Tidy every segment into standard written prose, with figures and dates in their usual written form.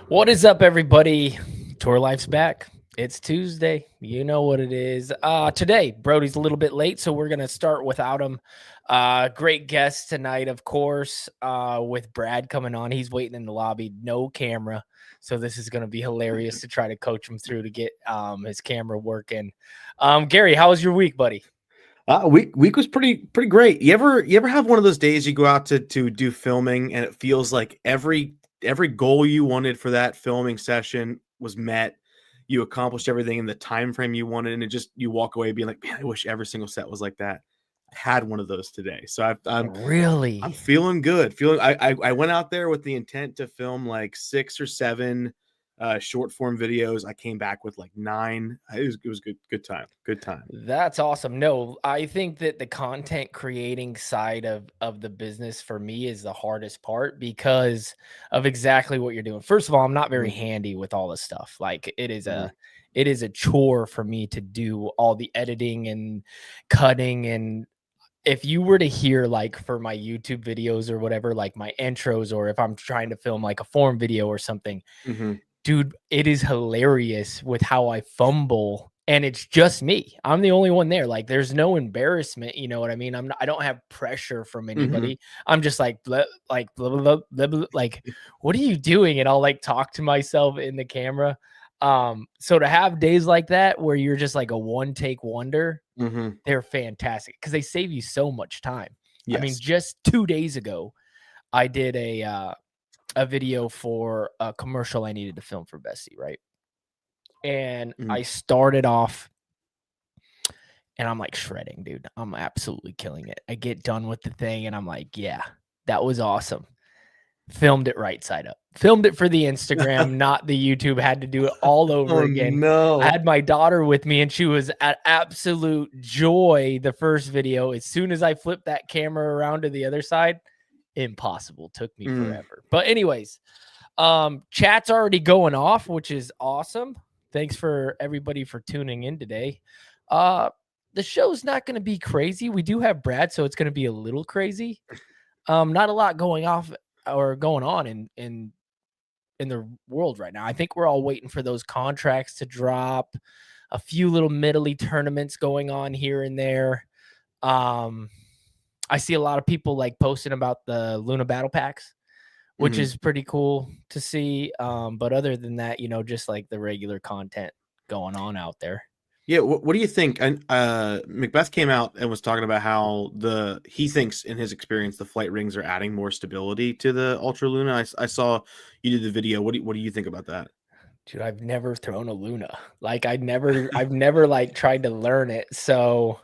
What is up, everybody? Tour Life's back. It's Tuesday. You know what it is. Today, Brody's a little bit late, so we're gonna start without him. Great guest tonight, of course. With Brad coming on, he's waiting in the lobby, no camera. So this is gonna be hilarious to try to coach him through to get his camera working. Gary, how was your week, buddy? Week was pretty great. You ever have one of those days you go out to do filming and it feels like every goal you wanted for that filming session was met. You accomplished everything in the time frame you wanted, and you walk away being like, man, I wish every single set was like that. I had one of those today, so I'm Really? feeling good. I went out there with the intent to film like 6 or 7 short form videos. I came back with like 9. It was good time. Good time. That's awesome. No, I think that the content creating side of the business for me is the hardest part because of exactly what you're doing. First of all, I'm not very Mhm, handy with all this stuff. Like mhm, it is a chore for me to do all the editing and cutting. And if you were to hear, like, for my YouTube videos or whatever, like my intros, or if I'm trying to film like a form video or something, mhm. dude, it is hilarious with how I fumble, and it's just me. I'm the only one there. Like, there's no embarrassment, you know what I mean? I don't have pressure from Mhm. anybody. I'm just like, blah, blah, blah, blah, blah, like, what are you doing? And I'll like talk to myself in the camera. So to have days like that where you're just like a one take wonder, Mhm. they're fantastic because they save you so much time. I mean, Yes. just 2 days ago, I did a video for a commercial I needed to film for Bessie, right? And Mhm. I started off and I'm like shredding, dude. I'm absolutely killing it. I get done with the thing and I'm like, yeah, that was awesome. Filmed it right side up. Filmed it for the Instagram, not the YouTube. Had to do it all over Oh, again. I no. had my daughter with me and she was at absolute joy the first video. As soon as I flipped that camera around to the other side, impossible. Took me Mm. forever. But anyways, chat's already going off, which is awesome. Thanks for everybody for tuning in today. Uh, the show's not going to be crazy. We do have Brad, so it's going to be a little crazy. Not a lot going off or going on in the world right now. I think we're all waiting for those contracts to drop. A few little middly tournaments going on here and there. Um, I see a lot of people like posting about the Luna battle packs, which Mhm. is pretty cool to see. But other than that, just like the regular content going on out there. Yeah, what do you think? And Macbeth came out and was talking about how he thinks in his experience the flight rings are adding more stability to the Ultra Luna. I saw you did the video. What do you think about that? Dude, I've never thrown a Luna. Like I've never like tried to learn it. So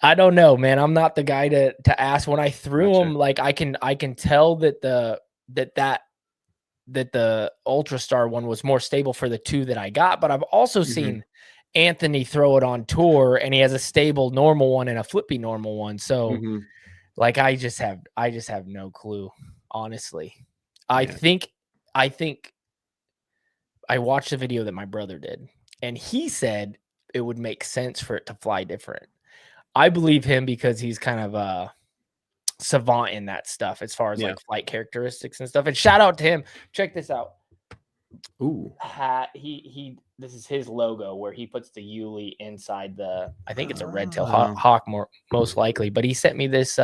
I don't know, man. I'm not the guy to ask. When I threw Gotcha. them, like I can tell that that that that the Ultra Star one was more stable for the two that I got, but I've also Mhm. seen Anthony throw it on tour and he has a stable normal one and a flippy normal one. So Mhm. like I just have no clue, honestly. I Yeah. think I think I watched a video that my brother did and he said it would make sense for it to fly different. I believe him because he's kind of a savant in that stuff as far as Yeah. like flight characteristics and stuff. And shout out to him. Check this out. Ooh. Hat. He this is his logo where he puts the Yuli inside the, I think it's a red tail Oh, hawk more most likely, but he sent me this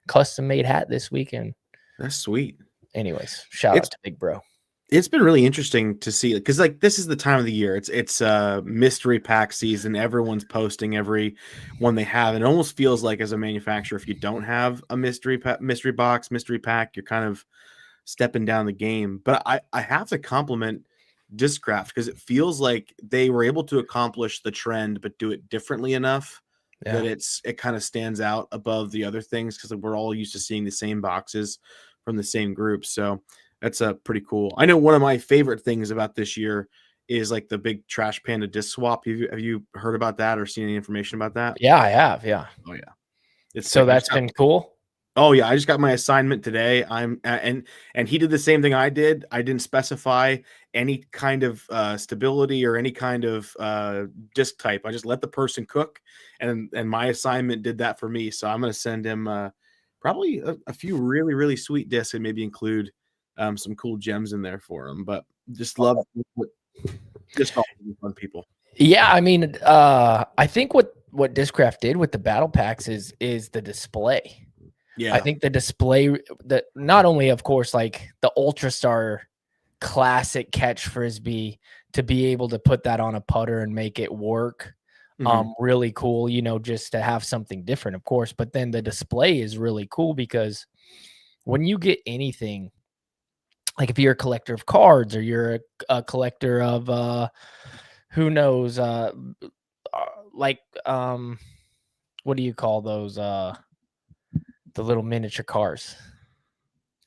custom made hat this weekend. that's sweet. Anyways, shout It's out to Big Bro. it's been really interesting to see because like this is the time of the year. It's mystery pack season. Everyone's posting every one they have, and it almost feels like as a manufacturer, if you don't have a mystery box, mystery pack, you're kind of stepping down the game. But I have to compliment Discraft because it feels like they were able to accomplish the trend, but do it differently enough that Yeah. it kind of stands out above the other things because we're all used to seeing the same boxes from the same group. So that's pretty cool. I know one of my favorite things about this year is like the big Trash Panda disc swap. Have you heard about that or seen any information about that? Yeah, I have. Yeah. Oh yeah, it's So sick. I just that's got been cool. Oh yeah, I just got my assignment today. And he did the same thing I did. I didn't specify any kind of stability or any kind of disk type. I just let the person cook, and my assignment did that for me. So I'm going to send him probably a few really sweet discs and maybe include some cool gems in there for them. But just love just all fun people. Yeah, I mean, I think what Discraft did with the battle packs is the display. Yeah, I think the display, that not only, of course, like the Ultra Star classic catch frisbee, to be able to put that on a putter and make it work, really cool. You know, just to have something different, of course. But then the display is really cool because when you get anything, like if you're a collector of cards or you're a collector of who knows, like what do you call those? The little miniature cars.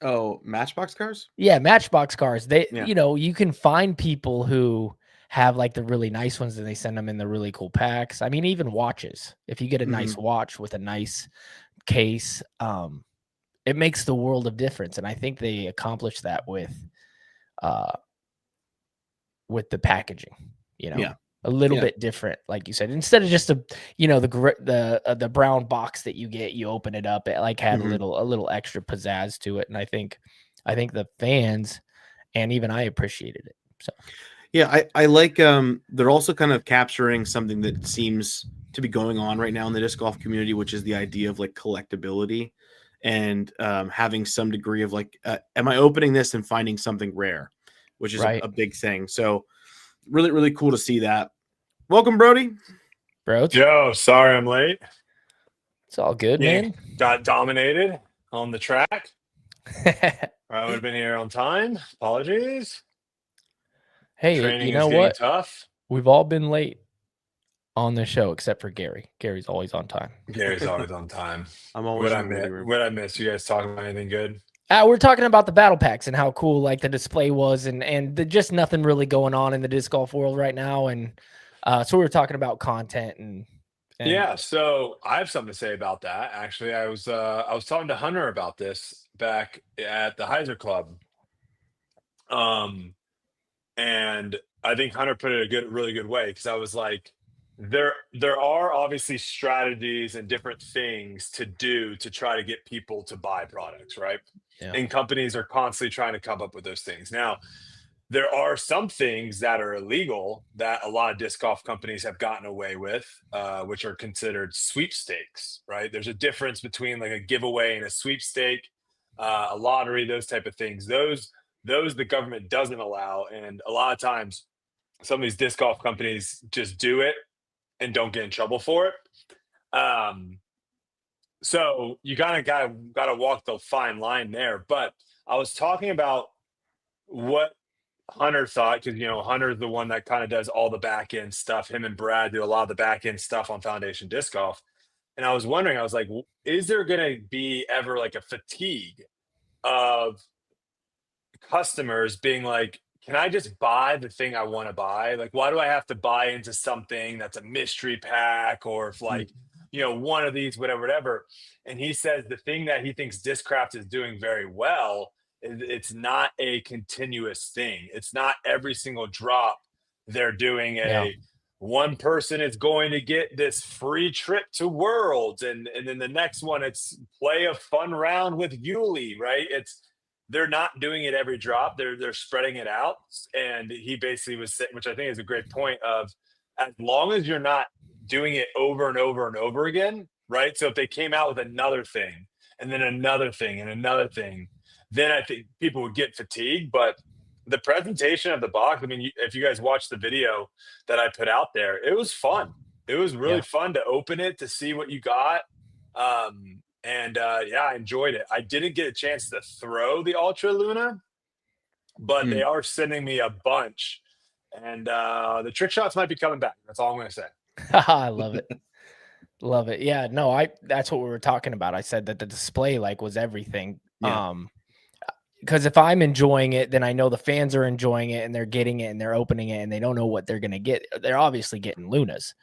Oh, Matchbox cars? Yeah, Matchbox cars. They, Yeah. you know, you can find people who have like the really nice ones and they send them in the really cool packs. I mean, even watches. If you get a nice watch with a nice case, it makes the world of difference. And I think they accomplished that with the packaging, you know. Yeah. A little bit different, like you said, instead of just the brown box that you get, you open it up, it like had a little extra pizzazz to it. And I think the fans and even I appreciated it. So yeah, I like they're also kind of capturing something that seems to be going on right now in the disc golf community, which is the idea of like collectability and having some degree of like, am I opening this and finding something rare, which is a big thing. So really, really cool to see that. Welcome, Brody. Bro, Joe, sorry I'm late. It's all good, man. Got dominated on the track. I would have been here on time. Apologies. Hey, Training you know is getting what? tough. We've all been late on the show except for Gary. Gary's always on time. Gary's always on time. I'm always what I miss. You guys talking about anything good? We're talking about the battle packs and how cool like the display was, and just nothing really going on in the disc golf world right now. And so we were talking about content and yeah. So I have something to say about that. Actually, I was talking to Hunter about this back at the Heiser Club. And I think Hunter put it really good way, because I was like, there are obviously strategies and different things to do to try to get people to buy products, right? Yeah. And companies are constantly trying to come up with those things. Now, there are some things that are illegal that a lot of disc golf companies have gotten away with, which are considered sweepstakes, right? There's a difference between like a giveaway and a sweepstake, a lottery, those type of things. Those the government doesn't allow, and a lot of times some of these disc golf companies just do it and don't get in trouble for it. So you kind of got to walk the fine line there. But I was talking about what Hunter thought, because Hunter's the one that kind of does all the back end stuff. Him and Brad do a lot of the back end stuff on Foundation Disc Golf. And I was wondering, I was like, is there going to be ever like a fatigue of customers being like, can I just buy the thing I want to buy? Like, why do I have to buy into something that's a mystery pack, or if like, one of these, whatever. And he says the thing that he thinks Discraft is doing very well is it's not a continuous thing. It's not every single drop they're doing one person is going to get this free trip to Worlds, and then the next one it's play a fun round with Yuli, right? They're not doing it every drop. They're spreading it out. And he basically was saying, which I think is a great point, of as long as you're not doing it over and over and over again, right? So if they came out with another thing and then another thing and another thing, then I think people would get fatigued. But the presentation of the box, I mean, if you guys watched the video that I put out there, it was fun. It was really fun to open it, to see what you got. I enjoyed it. I didn't get a chance to throw the Ultra Luna, but they are sending me a bunch, and the trick shots might be coming back. That's all I'm going to say. I love it. Love it. Yeah, no, that's what we were talking about. I said that the display like was everything. Yeah. Because if I'm enjoying it, then I know the fans are enjoying it and they're getting it and they're opening it and they don't know what they're going to get. They're obviously getting Lunas,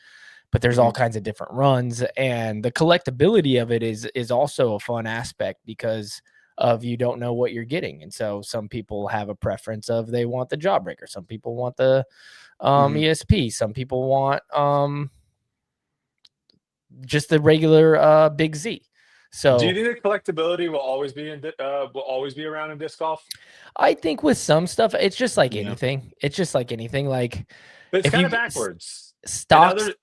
but there's all kinds of different runs, and the collectability of it is also a fun aspect because of you don't know what you're getting. And so some people have a preference of they want the Jawbreaker. Some people want the ESP. Some people want just the regular Big Z. Do you So think the collectability will always be around in disc golf? I think with some stuff, it's just like Yeah. anything. It's just like anything. Like But it's if kind you of backwards. In stocks, other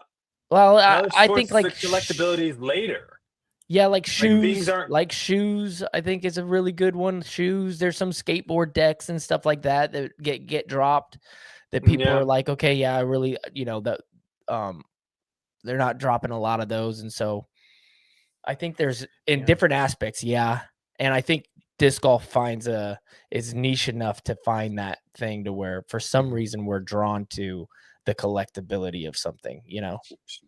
well, in other I think sports, the like collectability is later. yeah, like things shoes, aren't. like shoes, I think is a really good one. Shoes, there's some skateboard decks and stuff like that that get dropped that people Yeah, are like, okay, yeah, I really, that um they're not dropping a lot of those, and so I think there's in Yeah. different aspects, yeah, and I think disc golf is niche enough to find that thing to where for some reason we're drawn to the collectability of something, Well,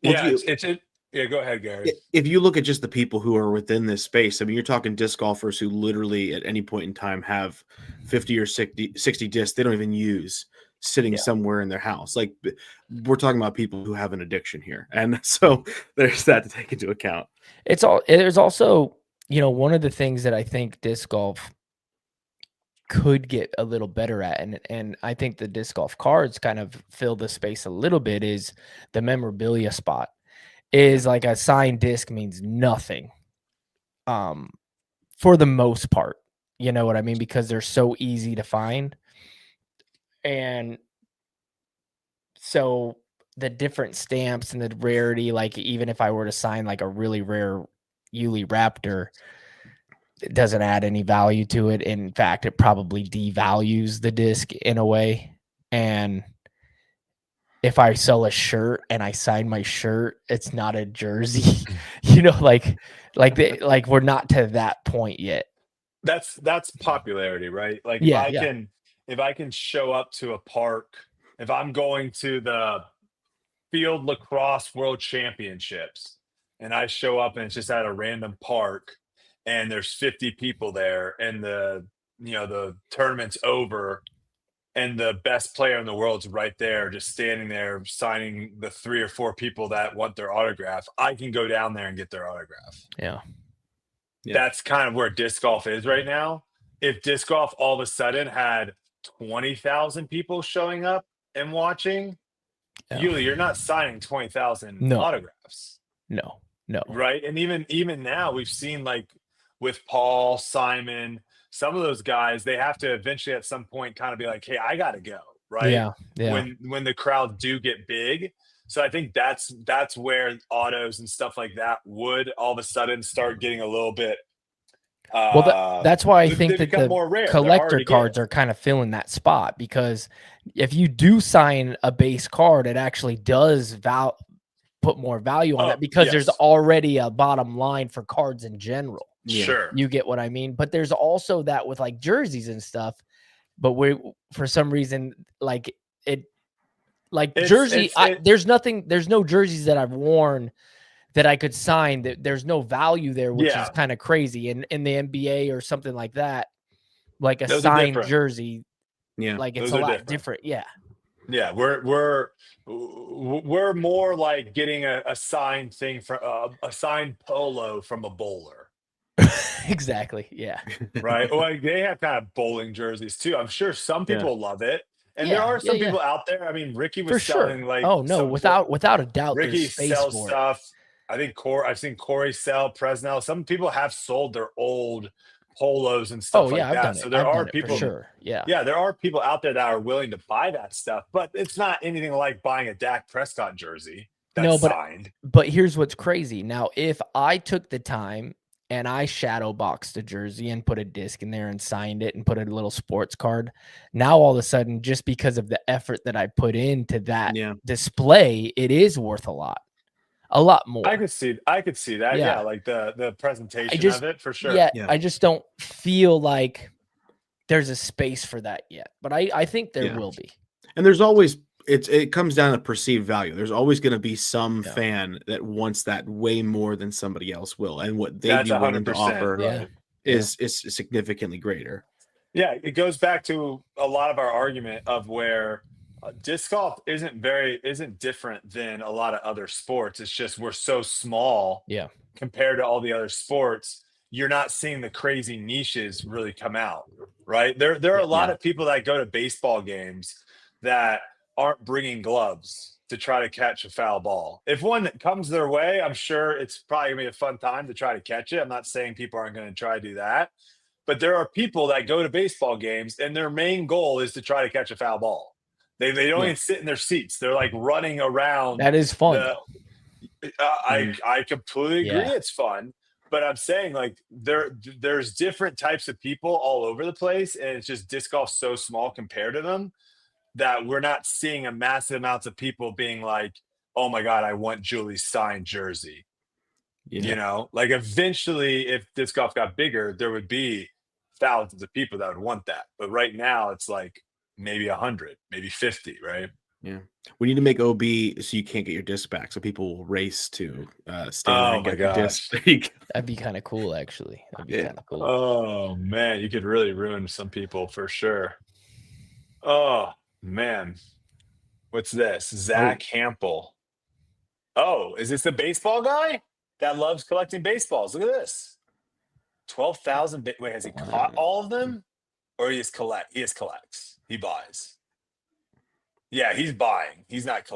if yeah. you Yeah. Go ahead, Gary. if you look at just the people who are within this space, I mean, you're talking disc golfers who literally at any point in time have 50 or 60 discs they don't even use sitting Yeah. somewhere in their house. Like we're talking about people who have an addiction here. And so there's that to take into account. There's also, one of the things that I think disc golf could get a little better at, and I think the disc golf cards kind of fill the space a little bit, is the memorabilia spot. Is like a signed disc means nothing, for the most part. You know what I mean? Because they're so easy to find, and so the different stamps and the rarity, like even if I were to sign like a really rare Yuli Raptor, it doesn't add any value to it. In fact, it probably devalues the disc in a way. And if I sell a shirt and I sign my shirt, it's not a jersey, like we're not to that point yet. That's popularity, right? Like Yeah, yeah, if I can show up to a park, if I'm going to the field lacrosse world championships and I show up and it's just at a random park and there's 50 people there and the tournament's over and the best player in the world's right there just standing there signing the 3 or 4 people that want their autograph, I can go down there and get their autograph. yeah. Yeah. That's kind of where disc golf is right now. If disc golf all of a sudden had 20,000 people showing up and watching, Yeah. Yuli, you're not signing 20,000 No. autographs. No. Right. And even now we've seen, like, with Paul, Simon, some of those guys, they have to eventually at some point kind of be like, hey, I gotta go. Right. Yeah. Yeah. When the crowd do get big. So I think that's where autos and stuff like that would all of a sudden start getting a little bit Well, that's why I think that become the more rare. They're collector hard to cards get. are kind of filling that spot, because if you do sign a base card, it actually does put more value on Oh, that, because there's yes. already a bottom line for cards in general. Yeah. Sure. You get what I mean? But there's also that with like jerseys and stuff. But for some reason, like jersey, there's no jerseys that I've worn that I could sign that there's no value there, which is kind of crazy. In the NBA or something like that, like a Those are signed different. jersey, Yeah. like it's Those a are lot different. Yeah. Yeah, we're more like getting a signed thing from a signed polo from a bowler, Exactly. Yeah. right? Well, they have kind of bowling jerseys too. I'm sure some Yeah. people love it, and there Yeah, are some yeah, people out there. I mean, Ricky For was sure. selling like Oh no, without a doubt, Ricky there's space sells for it. stuff. I think I've seen Corey sell Presnell. Some people have sold their old polos and stuff Oh yeah, like I've that. done So it. there I've are done it for people. sure. Yeah. Yeah, there are people out there that are willing to buy that stuff, but it's not anything like buying a Dak Prescott jersey that's No, signed. But here's what's crazy. Now, if I took the time and I shadow boxed a jersey and put a disc in there and signed it and put a little sports card, now all of a sudden, just because of the effort that I put into that Yeah. display, it is worth a lot more. I could see that. Yeah. Yeah, like the presentation of it for sure. Yeah, Yeah. I just don't feel like there's a space for that yet, but I think there Yeah. will be. And there's always it comes down to perceived value. There's always going to be some Yeah. fan that wants that way more than somebody else will, and what they'd That's be willing to 100% offer right. is significantly greater. Yeah, it goes back to a lot of our argument of where disc golf isn't different than a lot of other sports. It's just we're so small Yeah. compared to all the other sports. You're not seeing the crazy niches really come out, right? There are a lot of people that go to baseball games that aren't bringing gloves, to try to catch a foul ball. If one comes their way, I'm sure it's probably gonna be a fun time to try to catch it. I'm not saying people aren't going to try to do that, but there are people that go to baseball games and their main goal is to try to catch a foul ball. They don't even sit in their seats. They're like running around. That is fun. I completely agree. Yeah. It's fun, but I'm saying like there's different types of people all over the place, and it's just disc golf so small compared to them that we're not seeing a massive amounts of people being like, oh my God, I want Julie's signed jersey. Yeah. You know, like eventually if disc golf got bigger, there would be thousands of people that would want that. But right now it's like maybe 100, maybe 50, right? Yeah. We need to make OB so you can't get your disc back. So people will race to stand there and Oh get my the disc. gosh. There you go. That'd be kind of cool, actually. That'd be Yeah. kind of cool. Oh man, you could really ruin some people for sure. Oh man. What's this? Zach Hampel. Oh, is this the baseball guy that loves collecting baseballs? Look at this. 12,000. Wait, has he caught all of them? Or he just collects. He buys. Yeah, he's buying. He's not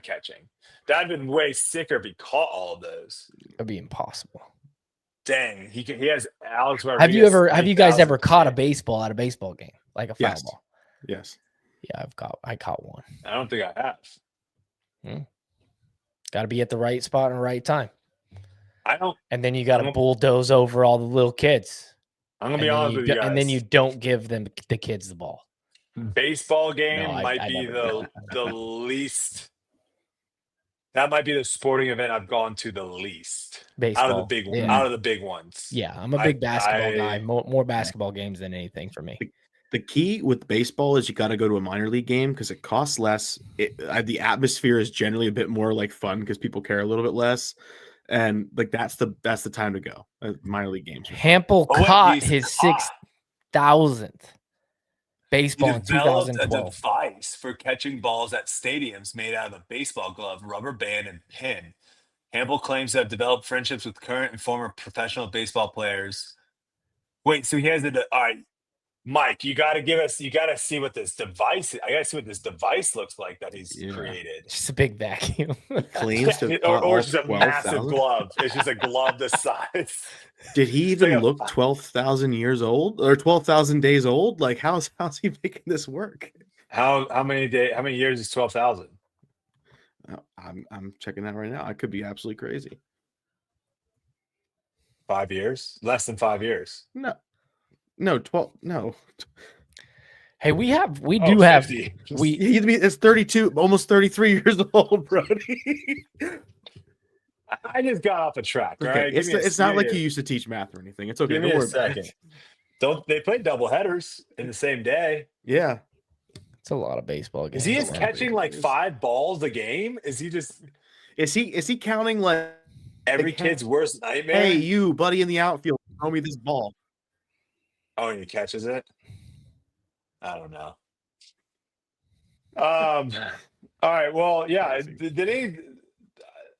catching. That'd been way sicker if he caught all of those. That'd be impossible. Dang, he has Alex Rodriguez. Have you guys ever caught a baseball at a baseball game? Like a foul Yes. ball? Yes. Yeah, I caught one. I don't think I have. Got to be at the right spot and the right time. I don't. And then you got to bulldoze over all the little kids. I'm gonna be honest with you guys. And then you don't give them the kids the ball. Baseball game No, might be the least. That might be the sporting event I've gone to the least. Baseball. Out of the big ones. Yeah, I'm a big basketball guy. More basketball games than anything for me. The key with baseball is you got to go to a minor league game because it costs less. The atmosphere is generally a bit more like fun because people care a little bit less, and like that's the time to go. Minor league games. Hampel caught his 6,000th baseball in 2012. A device for catching balls at stadiums made out of a baseball glove, rubber band, and pin. Hampel claims to have developed friendships with current and former professional baseball players. Wait, so he has all right. Mike, you got to see what this device is. I got to see what this device looks like that he's created. Just a big vacuum. Claims to or just a massive glove. It's just a glove the size. Did he even look 12,000 years old or 12,000 days old? Like how's he making this work? How many years is 12,000? I'm checking that right now. I could be absolutely crazy. 5 years? Less than 5 years. No, 12. No. Hey, it's 32, almost 33 years old, Brody. I just got off a track. Okay. Right? It's not like you used to teach math or anything. It's okay. Give me a second. Don't they play double headers in the same day? Yeah. It's a lot of baseball games. Is he just catching like 5 balls a game? Is he counting like every kid's worst nightmare? Hey, you buddy in the outfield, throw me this ball. Oh, and he catches it? I don't know. All right. Well, yeah.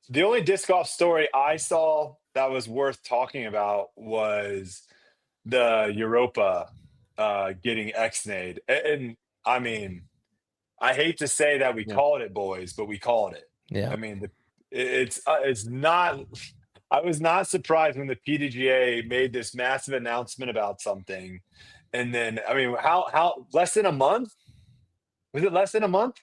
The only disc golf story I saw that was worth talking about was the Europa getting X-nayed. And I mean, I hate to say that we called it, boys, but we called it. Yeah. I mean, it's not. I was not surprised when the PDGA made this massive announcement about something, and then I mean, how less than a month? Was it less than a month?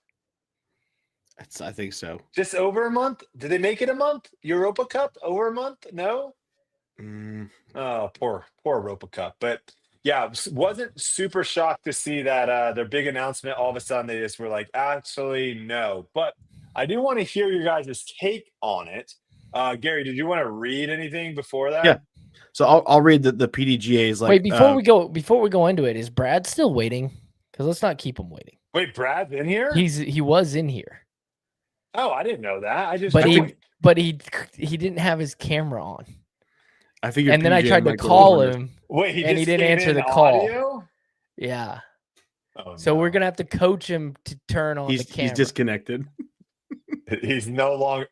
I think so. Just over a month? Did they make it a month? Europa Cup over a month? No. Oh, poor Europa Cup. But yeah, wasn't super shocked to see that their big announcement. All of a sudden, they just were like, actually, no. But I do want to hear your guys' take on it. Gary, did you want to read anything before that? Yeah. So I'll read the PDGA's like. Wait, before we go into it, is Brad still waiting? Because let's not keep him waiting. Wait, Brad's in here? He was in here. Oh, I didn't know that. But he didn't have his camera on. I figured. And then I tried to call him. Wait, he didn't answer the call. Audio? Yeah. Oh, so we're gonna have to coach him to turn on the camera. He's disconnected. He's no longer.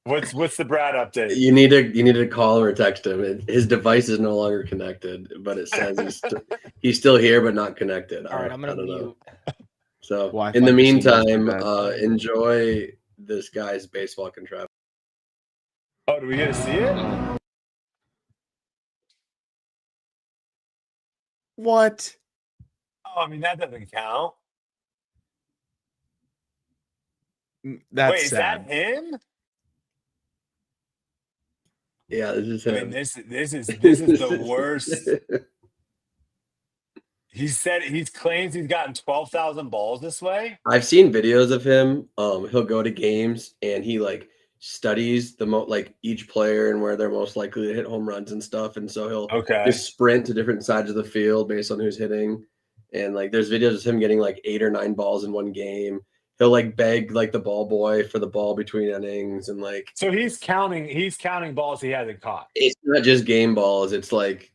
What's the Brad update? You need to call or text him. His device is no longer connected, but it says he's still here but not connected. All right, I'm gonna mute. So Wi-Fi in the receiver's meantime, bad. enjoy this guy's baseball contraption. Oh, do we get to see it? What? Oh, I mean, that doesn't count. That's Wait, is sad. that him? Yeah, this is I him. mean, this is the worst. He claims he's gotten 12,000 balls this way. I've seen videos of him. He'll go to games and he like studies like each player and where they're most likely to hit home runs and stuff. And so he'll Okay. just sprint to different sides of the field based on who's hitting. And like there's videos of him getting like 8 or 9 balls in one game. He'll like beg like the ball boy for the ball between innings and like So he's counting balls he hasn't caught. it's not just game balls, it's like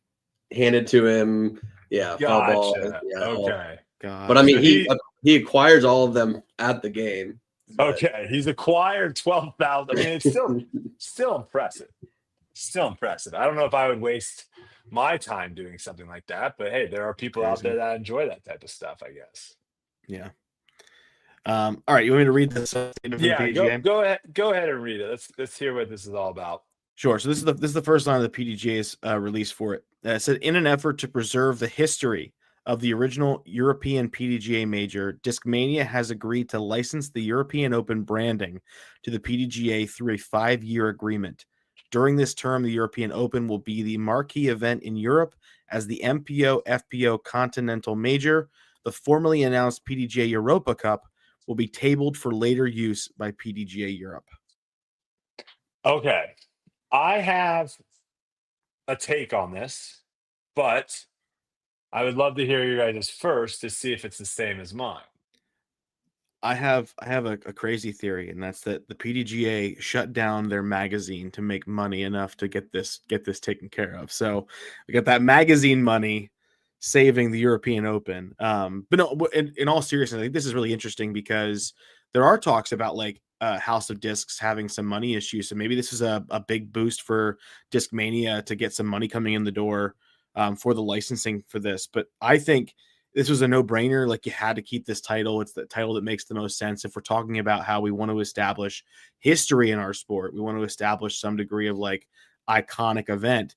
handed to him. Yeah, foul ball. Gotcha. Yeah. Okay. God. But I mean So he acquires all of them at the game. But okay, he's acquired 12,000. I mean, it's still impressive. Still impressive. I don't know if I would waste my time doing something like that, but hey, there are people out there that enjoy that type of stuff, I guess. Yeah. All right, you want me to read this? Yeah, go ahead and read it. Let's hear what this is all about. Sure. So this is the first line of the PDGA's release for it. It said, in an effort to preserve the history of the original European PDGA major, Discmania has agreed to license the European Open branding to the PDGA through a 5-year agreement. During this term, the European Open will be the marquee event in Europe as the MPO FPO Continental Major. The formally announced PDGA Europa Cup will be tabled for later use by PDGA Europe. Okay. I have a take on this, but I would love to hear your guys' first to see if it's the same as mine. I have a crazy theory, and that's that the PDGA shut down their magazine to make money enough to get this taken care of. So we got that magazine money saving the European Open. But no, in all seriousness, I think this is really interesting because there are talks about like House of Discs having some money issues. So maybe this is a big boost for Discmania to get some money coming in the door for the licensing for this. But I think this was a no-brainer. Like, you had to keep this title. It's the title that makes the most sense. If we're talking about how we want to establish history in our sport, we want to establish some degree of like iconic event.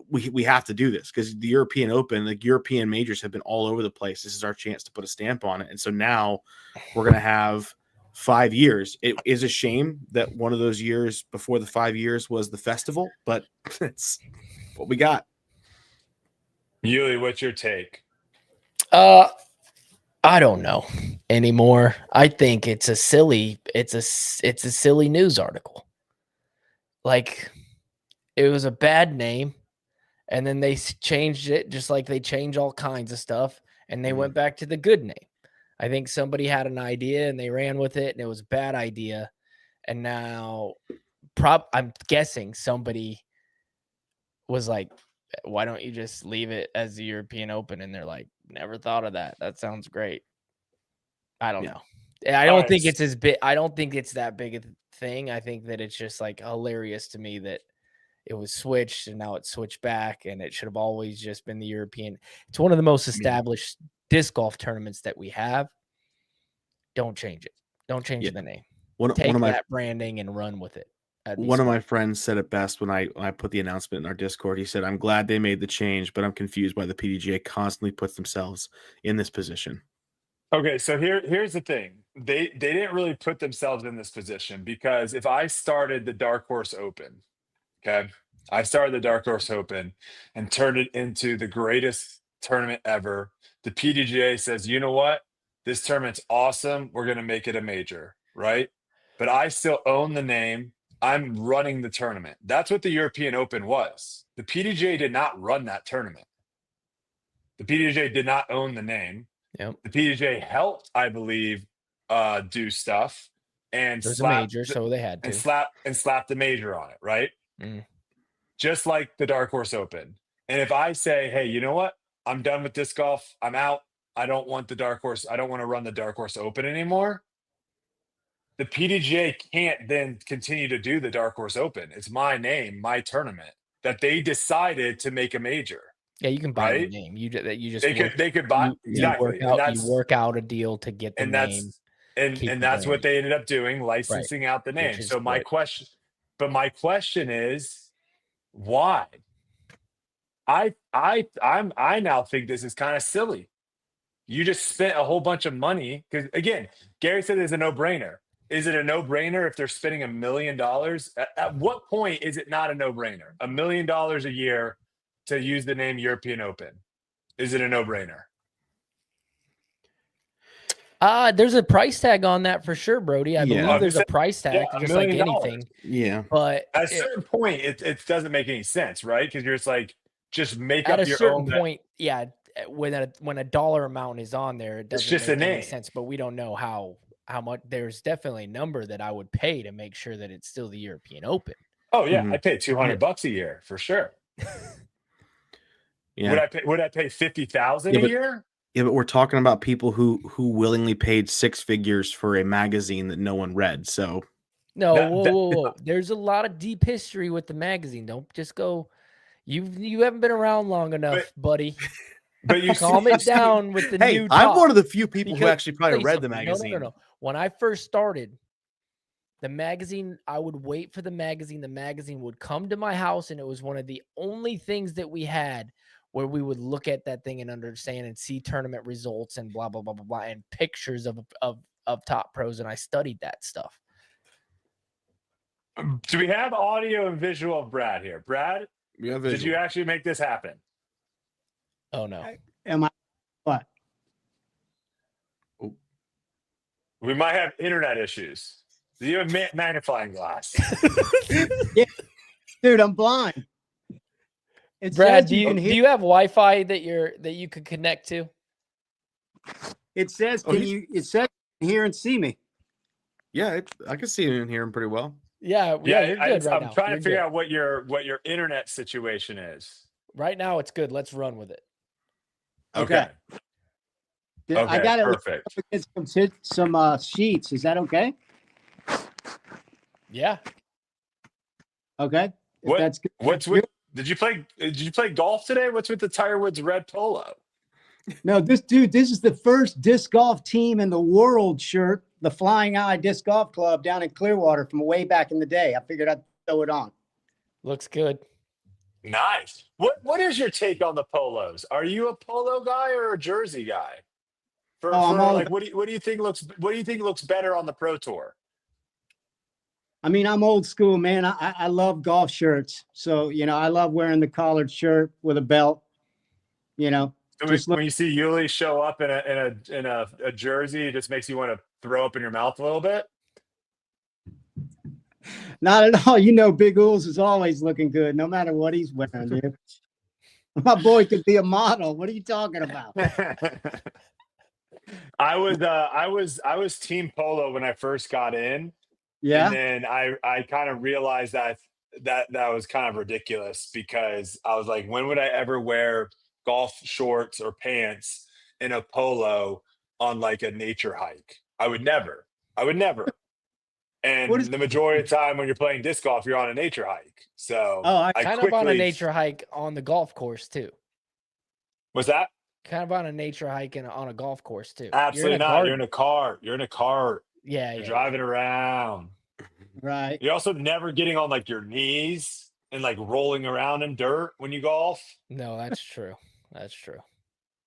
We have to do this because the European Open, like European majors have been all over the place. This is our chance to put a stamp on it. And so now we're going to have 5 years. It is a shame that one of those years before the 5 years was the festival, but it's what we got. Yuli, what's your take? I don't know anymore. I think it's a silly news article. Like, it was a bad name, and then they changed it just like they change all kinds of stuff, and they went back to the good name. I think somebody had an idea and they ran with it, and it was a bad idea. And now I'm guessing somebody was like, why don't you just leave it as the European Open? And they're like, never thought of that. That sounds great. I don't know. I don't think it's as big. I don't think it's that big a thing. I think that it's just like hilarious to me that it was switched and now it's switched back, and it should have always just been the European. It's one of the most established disc golf tournaments that we have. Don't change it. Don't change the name. Take that branding and run with it. One of my friends said it best when I put the announcement in our Discord. He said, I'm glad they made the change, but I'm confused why the PDGA constantly puts themselves in this position. Okay, so here's the thing. They didn't really put themselves in this position because if I started the Dark Horse Open, okay, I started the Dark Horse Open and turned it into the greatest tournament ever. The PDGA says, you know what? This tournament's awesome. We're going to make it a major, right? But I still own the name. I'm running the tournament. That's what the European Open was. The PDGA did not run that tournament. The PDGA did not own the name. Yep. The PDGA helped, I believe, do stuff and there's a major, so they had to slap the major on it, right? Mm. Just like the Dark Horse Open. And if I say, hey, you know what? I'm done with disc golf. I'm out. I don't want the Dark Horse. I don't want to run the Dark Horse Open anymore. The PDGA can't then continue to do the Dark Horse Open. It's my name, my tournament that they decided to make a major. Yeah, you can buy the right? name. You just They could buy exactly, you work out a deal to get the and name. that's Keep and the that's what brand. they ended up doing, Right. licensing out the name. Which is So my good. question is why? I now think this is kind of silly. You just spent a whole bunch of money because again, Gary said it's a no-brainer. Is it a no-brainer if they're spending $1 million? At what point is it not a no-brainer? $1 million a year to use the name European Open. Is it a no-brainer? There's a price tag on that for sure, Brody. I Yeah. believe there's a price tag, $1 just like million. anything. Yeah. But At a certain point, it doesn't make any sense, right? Because you're just like, just make at up a your certain own. point, yeah, when a dollar amount is on there, it doesn't just make a any name. sense. But we don't know how much. There's definitely a number that I would pay to make sure that it's still the European Open. Oh yeah, I pay $200 a year for sure. Yeah. Would I pay 50,000 a year? Yeah, but we're talking about people who willingly paid 6 figures for a magazine that no one read. So no, whoa. There's a lot of deep history with the magazine. Don't just go. You haven't been around long enough, buddy. But you calm it down with the new. I'm one of the few people who actually probably read the something. magazine. No. When I first started, the magazine, I would wait for the magazine. The magazine would come to my house, and it was one of the only things that we had where we would look at that thing and understand and see tournament results and blah blah blah blah blah and pictures of top pros, and I studied that stuff. Do we have audio and visual of Brad here? Brad, Yeah, did you actually make this happen? Oh no. Am I what? We might have internet issues. Do you have a magnifying glass? Yeah. Dude, I'm blind. It Brad, says do you have Wi-Fi that you could connect to? It says it says you can hear and see me. Yeah, I can see you and hear him pretty well. Yeah, you're good right now. I'm trying You're to figure good. out what your internet situation is. Right now it's good. Let's run with it. Okay. I got it Perfect. some sheets. Is that okay? Yeah. Okay. What, That's good. what's with did you play golf today? What's with the Tiger Woods red polo? No, this is the first disc golf team in the world shirt, the Flying Eye Disc Golf Club down in Clearwater from way back in the day. I figured I'd throw it on. Looks good. Nice. What is your take on the polos? Are you a polo guy or a jersey guy? What do you think looks better on the Pro Tour? I mean, I'm old school, man. I love golf shirts. So, I love wearing the collared shirt with a belt, So when you see Yuli show up in a jersey, it just makes you want to throw up in your mouth a little bit. Not at all. Big Ools is always looking good, no matter what he's wearing, dude. My boy could be a model. What are you talking about? I was team polo when I first got in. Yeah. And then I kind of realized that was kind of ridiculous because I was like, when would I ever wear golf shorts or pants in a polo on like a nature hike? I would never. And the majority of the time when you're playing disc golf, you're on a nature hike. So I kind of on a nature hike on the golf course too. What's that? Kind of on a nature hike on a golf course too. Absolutely not. You're in a car. Yeah. You're driving around. Right. You're also never getting on like your knees and like rolling around in dirt when you golf. No, that's true. That's true.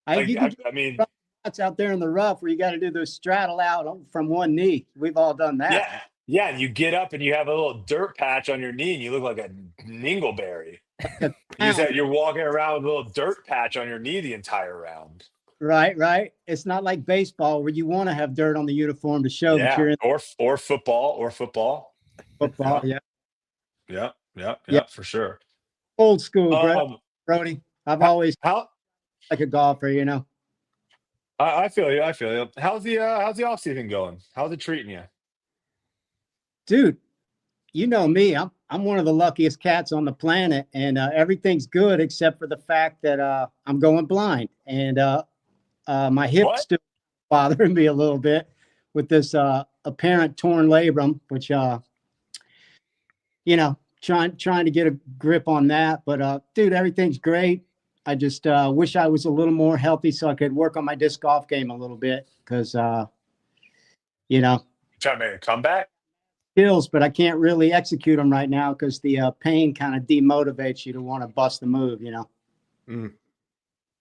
I mean, that's out there in the rough where you got to do those straddle out from one knee. We've all done that. Yeah. And you get up and you have a little dirt patch on your knee and you look like a dingleberry. You're walking around with a little dirt patch on your knee the entire round. Right. It's not like baseball where you want to have dirt on the uniform to show that you're in. Or football. Football, Yeah, for sure. Old school, Brody. I've always like a golfer, I feel you. How's the off season going? How's it treating you? Dude, you know me. I'm one of the luckiest cats on the planet, and everything's good except for the fact that I'm going blind, and my hip's still bothering me a little bit with this apparent torn labrum, which trying to get a grip on that. But dude, everything's great. I just wish I was a little more healthy so I could work on my disc golf game a little bit because, you know, Trying to make a comeback. skills, but I can't really execute them right now because the pain kind of demotivates you to want to bust the move, you know. Mm.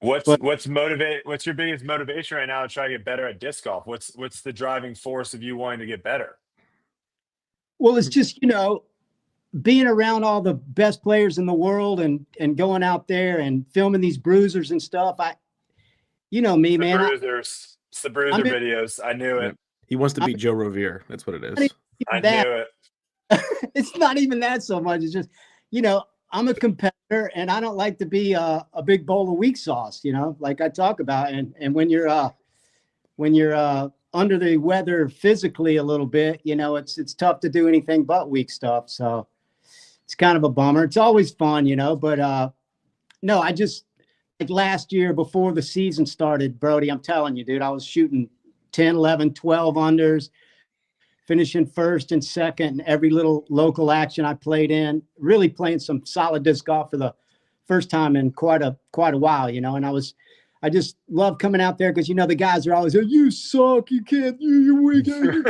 What's But- what's your biggest motivation right now to try to get better at disc golf? What's the driving force of you wanting to get better? Well, it's just, you know, being around all the best players in the world and going out there and filming these bruisers and stuff. You know me, man. Bruisers, it's the bruiser videos. I knew it. He wants to beat Joe Rovier. That's what it is. I knew it. It's not even that so much. It's just, you know, I'm a competitor and I don't like to be a big bowl of weak sauce, you know, like I talk about. And when you're under the weather physically a little bit, you know, it's tough to do anything but weak stuff. So it's kind of a bummer. It's always fun, you know, but no, I just like last year before the season started, Brody, I'm telling you, dude, I was shooting 10, 11, 12 unders, finishing first and second in every little local action I played in, really playing some solid disc golf for the first time in quite a while, you know, and I just love coming out there because, you know, the guys are always, oh, you suck, you can't, you're weak, you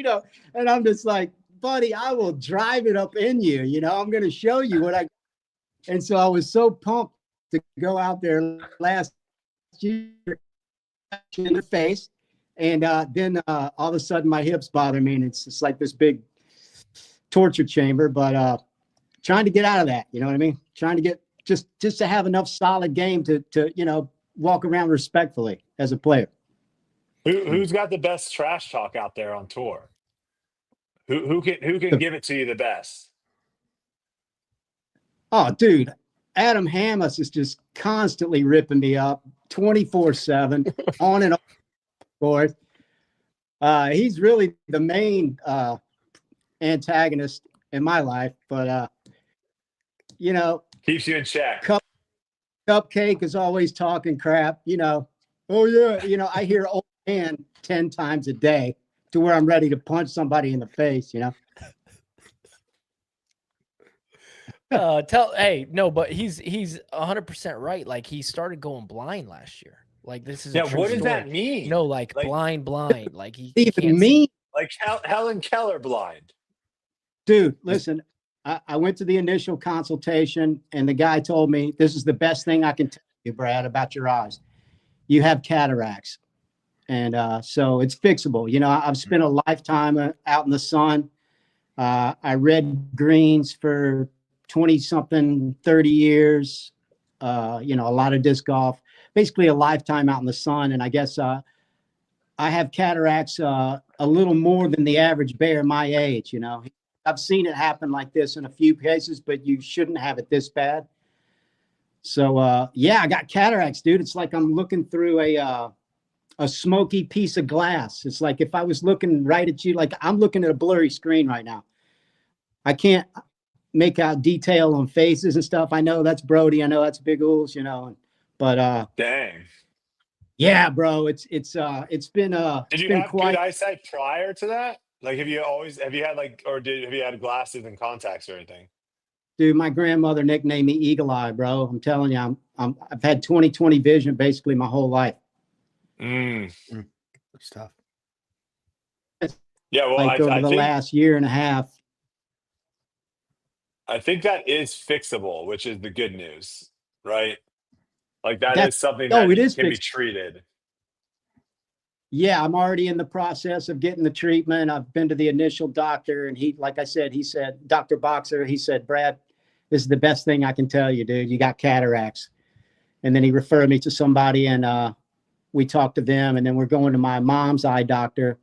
know, and I'm just like, buddy, I will drive it up in you, you know, I'm going to show you what I, and so I was so pumped to go out there last year in the face. And then all of a sudden my hips bother me and it's just like this big torture chamber, but trying to get out of that, you know what I mean? Trying to get just to have enough solid game to you know, walk around respectfully as a player. Who's got the best trash talk out there on tour? Who can give it to you the best? Oh, dude, Adam Hammes is just constantly ripping me up 24/7 on and off the course. He's really the main antagonist in my life, but you know, Keeps you in check. Cupcake is always talking crap, you know. Oh yeah, you know, I hear old man 10 times a day to where I'm ready to punch somebody in the face, you know. Hey, no, but he's 100% right. Like he started going blind last year. Like this is Yeah, a true what does story. that mean? No, like blind. Like he can't Even see. me, Like Helen Keller blind. dude, listen, I went to the initial consultation and the guy told me, this is the best thing I can tell you, Brad, about your eyes. You have cataracts. And so it's fixable. You know, I've spent a lifetime out in the sun. I read greens for 20 something, 30 years, you know, a lot of disc golf, basically a lifetime out in the sun. And I guess I have cataracts a little more than the average bear my age, you know. I've seen it happen like this in a few cases, but you shouldn't have it this bad. So, yeah, I got cataracts, dude. It's like I'm looking through a smoky piece of glass. It's like if I was looking right at you, like I'm looking at a blurry screen right now. I can't make out detail on faces and stuff. I know that's Brody. I know that's Big Ools, you know, but Dang. yeah, bro, it's been Did you have good eyesight prior to that? Like have you had like have you had glasses and contacts or anything? Dude, my grandmother nicknamed me Eagle Eye, bro. I'm telling you, I've had 20/20 vision basically my whole life. Stuff. Yeah, well, like over the last year and a half. I think that is fixable, which is the good news, right? Like that's something that can be treated. Yeah, I'm already in the process of getting the treatment. I've been to the initial doctor and he, like I said, he said, Dr. Boxer, he said, Brad, this is the best thing I can tell you, dude. You got cataracts. And then he referred me to somebody and we talked to them. And then we're going to my mom's eye doctor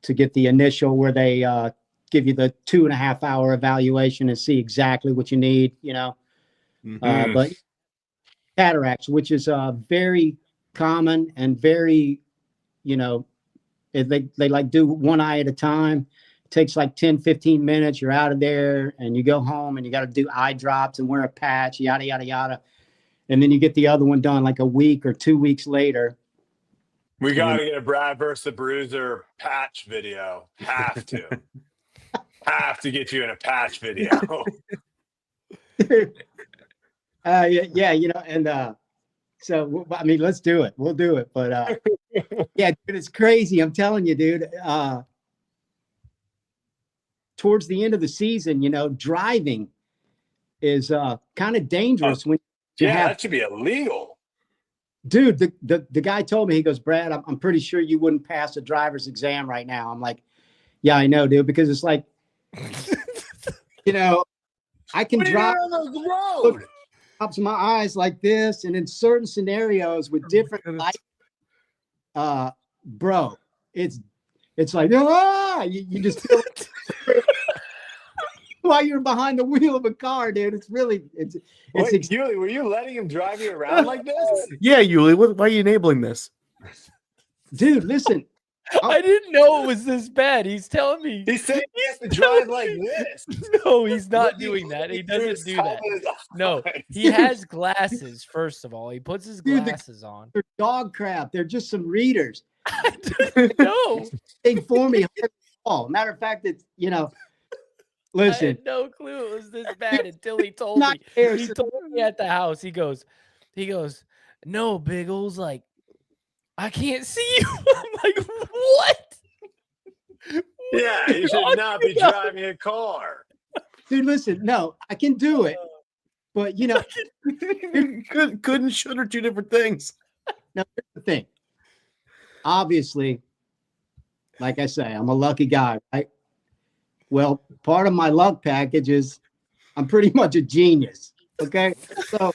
to get the initial where they give you the 2.5 hour evaluation and see exactly what you need, you know. But cataracts, which is very common and very, you know, they like do one eye at a time. It takes like 10-15 minutes. You're out of there and you go home and you got to do eye drops and wear a patch, yada, yada, yada. And then you get the other one done like a week or 2 weeks later. We got to get a Brad versus the Bruiser patch video. Have to. Have to get you in a patch video. Yeah, and so I mean, let's do it. We'll do it. But yeah, dude, it's crazy. I'm telling you, dude. Towards the end of the season, driving is kind of dangerous when you Yeah, have. that should be illegal. Dude, the guy told me, he goes, Brad, I'm pretty sure you wouldn't pass a driver's exam right now. I'm like, yeah, I know, dude, because it's like, I can What are you drive doing on the road? up to my eyes like this, and in certain scenarios with different lights, bro, it's like, you just feel like while you're behind the wheel of a car, dude. It's really it's Wait, Yuli, were you letting him drive you around like this? Yeah, Yuli, why are you enabling this? dude, listen. I didn't know it was this bad. He's telling me. He said he has to drive like this. No, he's not doing that. He doesn't do that. No, he has glasses, first of all. He puts his glasses on. They're dog crap. They're just some readers. No. Big for me. Matter of fact, it's, I listen. had no clue it was this bad until he told me. He told me at the house. He goes, no, Biggles, like, I can't see you. I'm like, what? Yeah, you should not be driving a car. Dude, listen, no, I can do it. But, Couldn't, should are two different things. Now, here's the thing. Obviously, like I say, I'm a lucky guy, right? Well, part of my luck package is I'm pretty much a genius, okay? So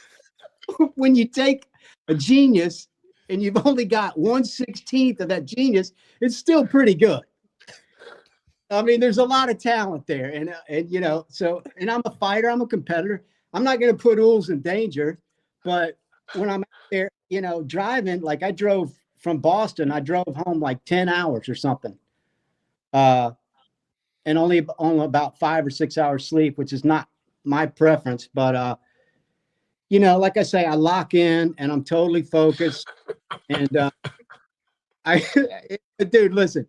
when you take a genius and you've only got 1/16 of that genius, it's still pretty good. I mean, there's a lot of talent there. And I'm a fighter. I'm a competitor. I'm not going to put Ools in danger. But when I'm out there, driving, like I drove from Boston, I drove home like 10 hours or something. And only on about 5 or 6 hours sleep, which is not my preference. But, like I say, I lock in and I'm totally focused. And dude, listen,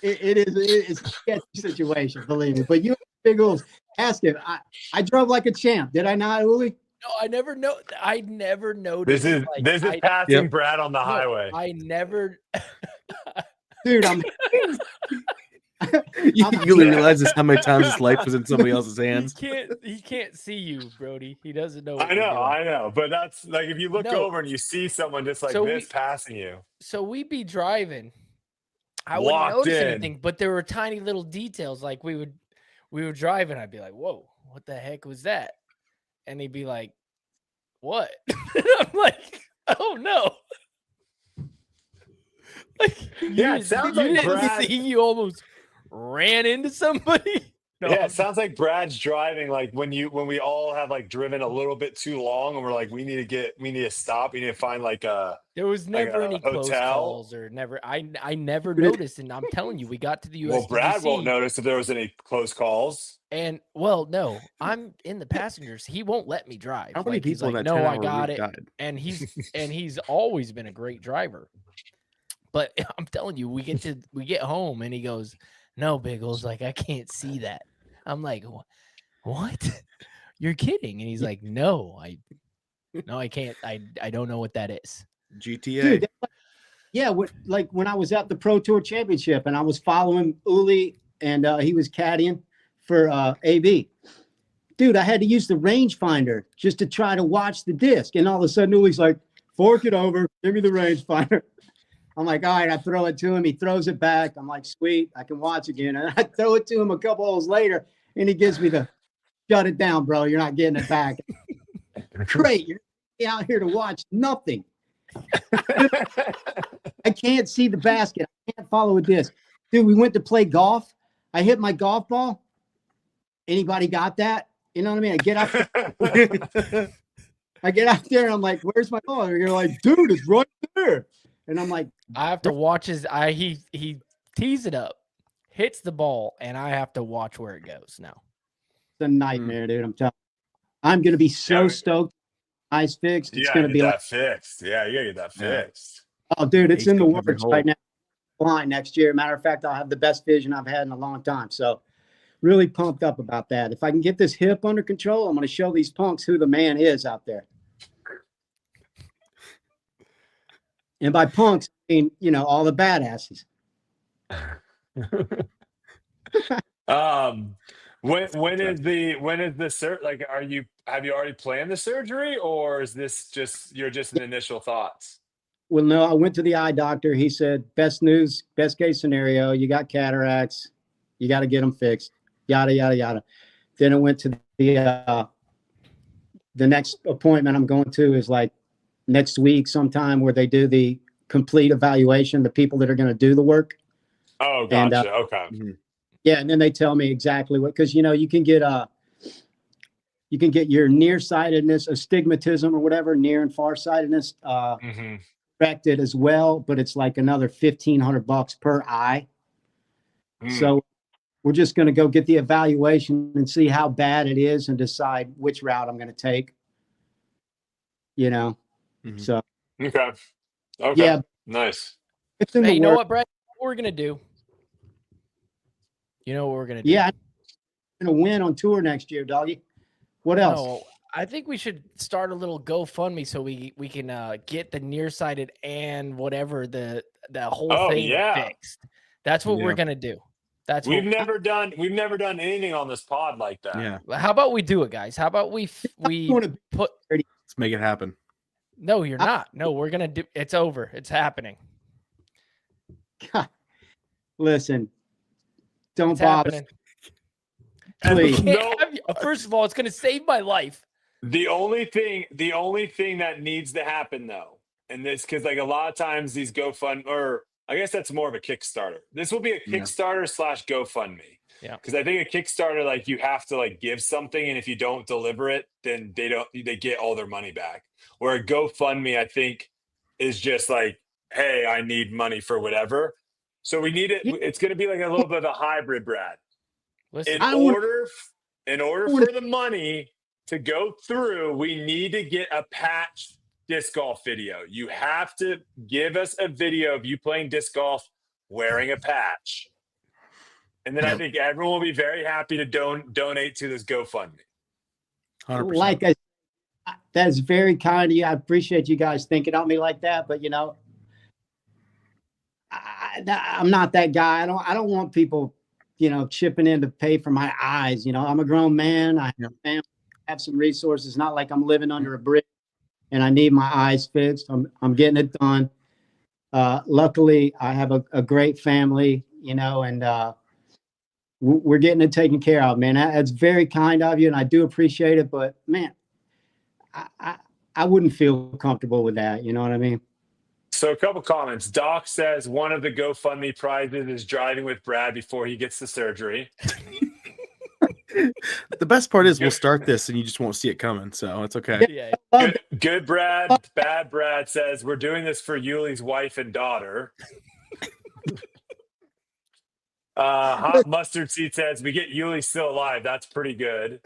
it's a sketchy situation, believe me. But you, Big Ools, ask him. I drove like a champ. Did I not, Uli? No, I never noticed. This is passing Brad on the highway. I never. Dude, Yuli realizes how many times his life was in somebody else's hands. He can't see you, Brody. He doesn't know. I know. But that's like if you look over and you see someone just like this passing you. So we'd be driving. I wouldn't notice anything, but there were tiny little details. Like we would drive and I'd be like, whoa, what the heck was that? And he'd be like, what? And I'm like, oh no. Like, it sounds like Brad. See, you almost ran into somebody. No, yeah, it sounds like Brad's driving like when we all have like driven a little bit too long and we're like, we need to stop. We need to find like a. There was never any close calls or never. I never noticed, and I'm telling you, we got to the USDC. Well, Brad won't notice if there was any close calls. And no, I'm in the passengers. He won't let me drive. How many people? He's like, no, I got it. And he's always been a great driver. But I'm telling you, we get home and he goes, no, Biggles, like I can't see that. I'm like, what? You're kidding? And he's like, no, I can't. I don't know what that is. GTA. Dude, yeah, when I was at the Pro Tour Championship and I was following Uli and he was caddying for AB. Dude, I had to use the rangefinder just to try to watch the disc. And all of a sudden, Uli's like, fork it over, give me the rangefinder. I'm like, all right, I throw it to him. He throws it back. I'm like, sweet, I can watch again. And I throw it to him a couple holes later, and he gives me the, shut it down, bro. You're not getting it back. Great. You're out here to watch nothing. I can't see the basket. I can't follow a disc. Dude, we went to play golf. I hit my golf ball. Anybody got that? You know what I mean? I get out there and I'm like, where's my ball? And you're like, dude, it's right there. And I'm like, I have to watch he tees it up, hits the ball, and I have to watch where it goes now. It's a nightmare, dude. I'm telling you. I'm gonna be so stoked. Eyes fixed. It's gonna be like fixed. Yeah, you gotta get that fixed. Oh, dude, it's in the works right now. Blind next year. Matter of fact, I'll have the best vision I've had in a long time. So really pumped up about that. If I can get this hip under control, I'm going to show these punks who the man is out there. And by punks, I mean, you know, all the badasses. When is the like, have you already planned the surgery, or is this just an initial thoughts? Well, no, I went to the eye doctor. He said, best news, best case scenario, you got cataracts, you got to get them fixed, yada, yada, yada. Then I went to the next appointment I'm going to is like next week sometime, where they do the complete evaluation, the people that are going to do the work. Oh, gotcha. Okay. Yeah, and then they tell me exactly what, because you know you can get your nearsightedness, astigmatism or whatever, near and farsightedness corrected as well, but it's like another $1,500 per eye. So we're just going to go get the evaluation and see how bad it is and decide which route I'm going to take. You know, so okay, yeah, nice. It's in Hey, the you know work. what, Brett? What we're gonna do? You know what we're gonna do? Yeah, I'm going to win on tour next year, doggy. What else? No, I think we should start a little GoFundMe so we can get the nearsighted and whatever the whole thing fixed. That's what we're gonna do. That's we've never done anything on this pod like that. Yeah. How about we do it, guys? How about we put? Let's make it happen. No, you're not. No, we're gonna do. It's over. It's happening. God, listen, don't It's bother. happening. Please. First of all, it's gonna save my life. The only thing that needs to happen though, and this, because like a lot of times these GoFund, or I guess that's more of a Kickstarter. This will be a Kickstarter / GoFundMe. Yeah. Because I think a Kickstarter, like you have to like give something, and if you don't deliver it, then they get all their money back. Where a GoFundMe, I think, is just like, hey, I need money for whatever. So we need it. It's going to be like a little bit of a hybrid, Brad. Listen, In order for the money to go through, we need to get a patch disc golf video. You have to give us a video of you playing disc golf wearing a patch. And then I think everyone will be very happy to donate to this GoFundMe. 100%. Like that's very kind of you. I appreciate you guys thinking of me like that. But you know, I'm not that guy. I don't want people, you know, chipping in to pay for my eyes. You know, I'm a grown man. I have a family, have some resources. Not like I'm living under a bridge and I need my eyes fixed. I'm getting it done. Luckily, I have a great family, you know, and we're getting it taken care of, man. That's very kind of you, and I do appreciate it. But man, I wouldn't feel comfortable with that. You know what I mean? So a couple comments. Doc says one of the GoFundMe prizes is driving with Brad before he gets the surgery. The best part is we'll start this and you just won't see it coming, so it's okay. Yeah. Good Brad. Bad Brad says we're doing this for Yuli's wife and daughter. Hot Mustard Seed says we get Yuli still alive. That's pretty good.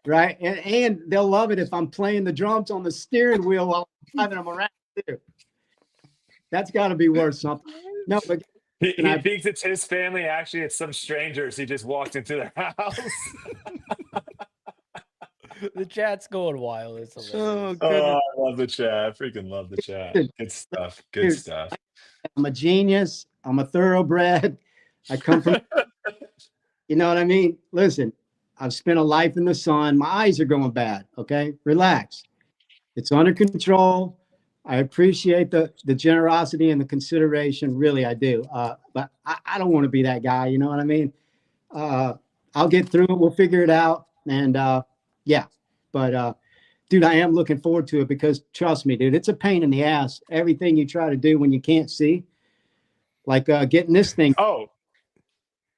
Right, and they'll love it if I'm playing the drums on the steering wheel while I'm driving them around too. That's got to be worth something. No, but he thinks it's his family. Actually, it's some strangers. He just walked into their house. The chat's going wild. It's hilarious. I love the chat. I freaking love the chat. Good stuff. Good stuff. I'm a genius. I'm a thoroughbred. I come from, you know what I mean? Listen, I've spent a life in the sun. My eyes are going bad. Okay, relax. It's under control. I appreciate the generosity and the consideration. Really, I do. But I don't want to be that guy. You know what I mean? I'll get through it. We'll figure it out. And yeah, but dude, I am looking forward to it because trust me, dude, it's a pain in the ass. Everything you try to do when you can't see, like getting this thing.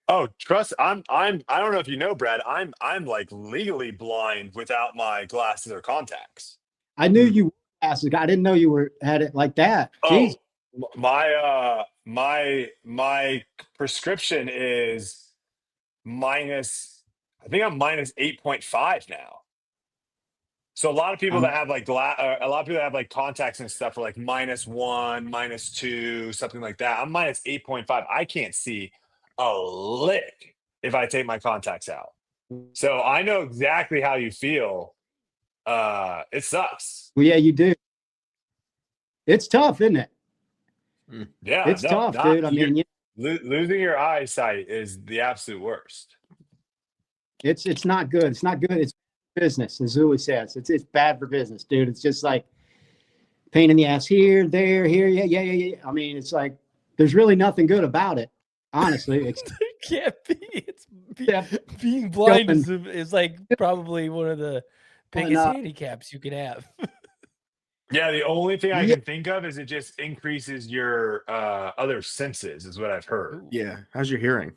Oh, trust. I don't know if you know, Brad. I'm like legally blind without my glasses or contacts. I knew you were glasses. I didn't know you had it like that. Jeez. My prescription is minus. I think I'm minus 8.5 now. So a lot of people that have like a lot of people that have like contacts and stuff are like -1, -2, something like that. I'm minus 8.5. I can't see a lick. if I take my contacts out. So I know exactly how you feel. It sucks. Well, yeah, you do. It's tough, isn't it? Yeah, It's no, tough, dude. I mean, losing your eyesight is the absolute worst. it's not good. It's not good. It's business, as Zuli says. It's bad for business, dude. It's just like pain in the ass here, there, here. Yeah. I mean, it's like there's really nothing good about it, honestly. It can't be. It's Yeah. being blind is like probably one of the biggest handicaps you can have. Yeah, the only thing I can think of is it just increases your other senses, is what I've heard. Yeah. How's your hearing?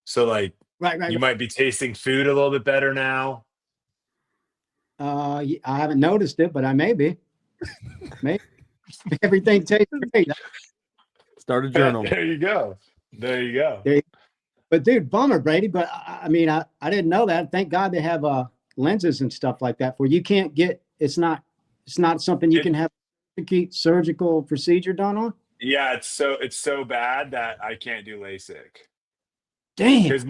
So like right. you might be tasting food a little bit better now. I haven't noticed it, but I may be. Maybe everything tastes great. Start a journal. There you go. But dude, bummer, Brady. But I mean, I didn't know that. Thank God they have lenses and stuff like that where you can't get. It's not something you can have a surgical procedure done on. Yeah, it's so bad that I can't do LASIK. Damn. Because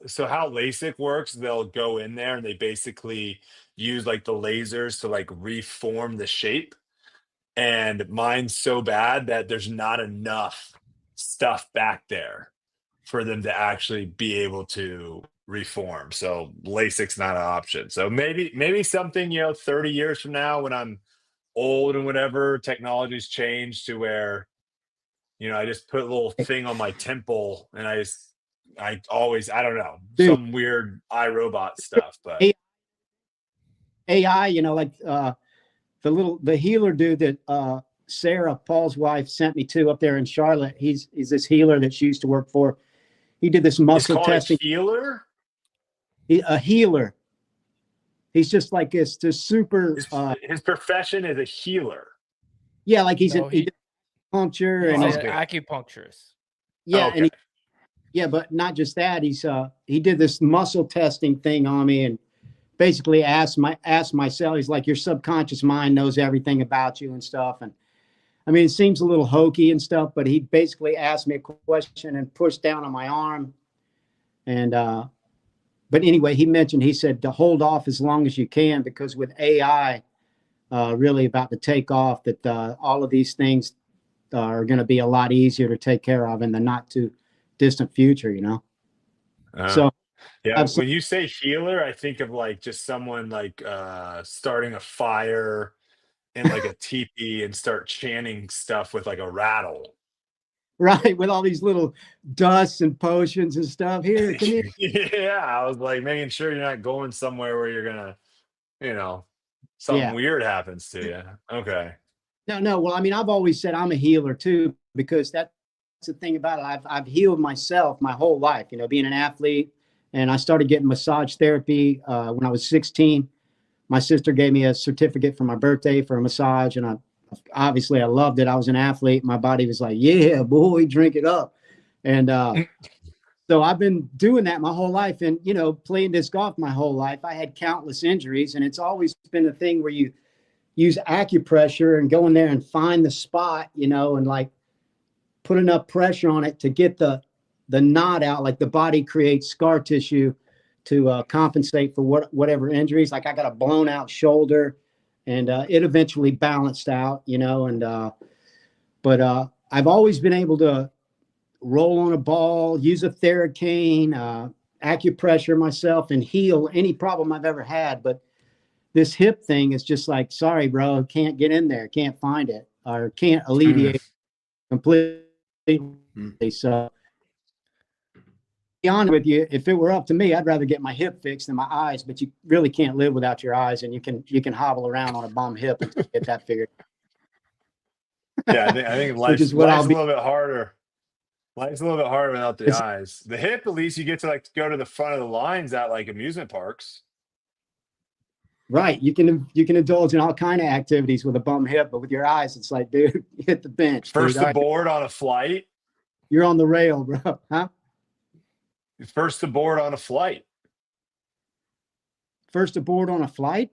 so how LASIK works, they'll go in there and they basically use like the lasers to like reform the shape. And mine's so bad that there's not enough stuff back there for them to actually be able to reform. So LASIK's not an option. So maybe something, 30 years from now when I'm old and whatever, technology's changed to where, I just put a little thing on my temple and I don't know, some weird iRobot stuff, but AI, like the healer dude that Sarah, Paul's wife, sent me to up there in Charlotte. He's this healer that she used to work for. He did this muscle testing. Healer? A healer. He's just like this super. His profession is a healer. Yeah, like he did acupuncture and he's an acupuncturist. Yeah, okay. And but not just that. He did this muscle testing thing on me and basically asked myself. He's like, your subconscious mind knows everything about you and stuff. And I mean, it seems a little hokey and stuff, but he basically asked me a question and pushed down on my arm. And but anyway, he said to hold off as long as you can, because with AI really about to take off, that all of these things are going to be a lot easier to take care of in the not too distant future, So yeah, when you say healer, I think of like just someone like starting a fire in like a teepee and start chanting stuff with like a rattle. Right, with all these little dusts and potions and stuff. Here, come here. Yeah, I was like making sure you're not going somewhere where you're gonna, something weird happens to you. Okay. No. Well, I mean, I've always said I'm a healer too, because that's the thing about it. I've healed myself my whole life, being an athlete, and I started getting massage therapy when I was 16. My sister gave me a certificate for my birthday for a massage, and I loved it. I was an athlete. My body was like, yeah, boy, drink it up. And so I've been doing that my whole life, and, playing disc golf my whole life. I had countless injuries, and it's always been a thing where you use acupressure and go in there and find the spot, and like put enough pressure on it to get the knot out. Like the body creates scar tissue to compensate for whatever injuries. Like I got a blown out shoulder, and it eventually balanced out, but I've always been able to roll on a ball, use a Theracane, acupressure myself, and heal any problem I've ever had. But this hip thing is just like, sorry, bro, can't get in there, can't find it, or can't alleviate it completely. So be honest with you, if it were up to me, I'd rather get my hip fixed than my eyes, but you really can't live without your eyes, and you can hobble around on a bum hip until you get that figured. Yeah, I think life's a little bit harder. Life's a little bit harder without the eyes. The hip, at least you get to like go to the front of the lines at like amusement parks. Right. You can indulge in all kind of activities with a bum hip, but with your eyes, it's like, dude, hit the bench. First aboard on a flight. You're on the rail, bro. Huh? First aboard on a flight. First aboard on a flight?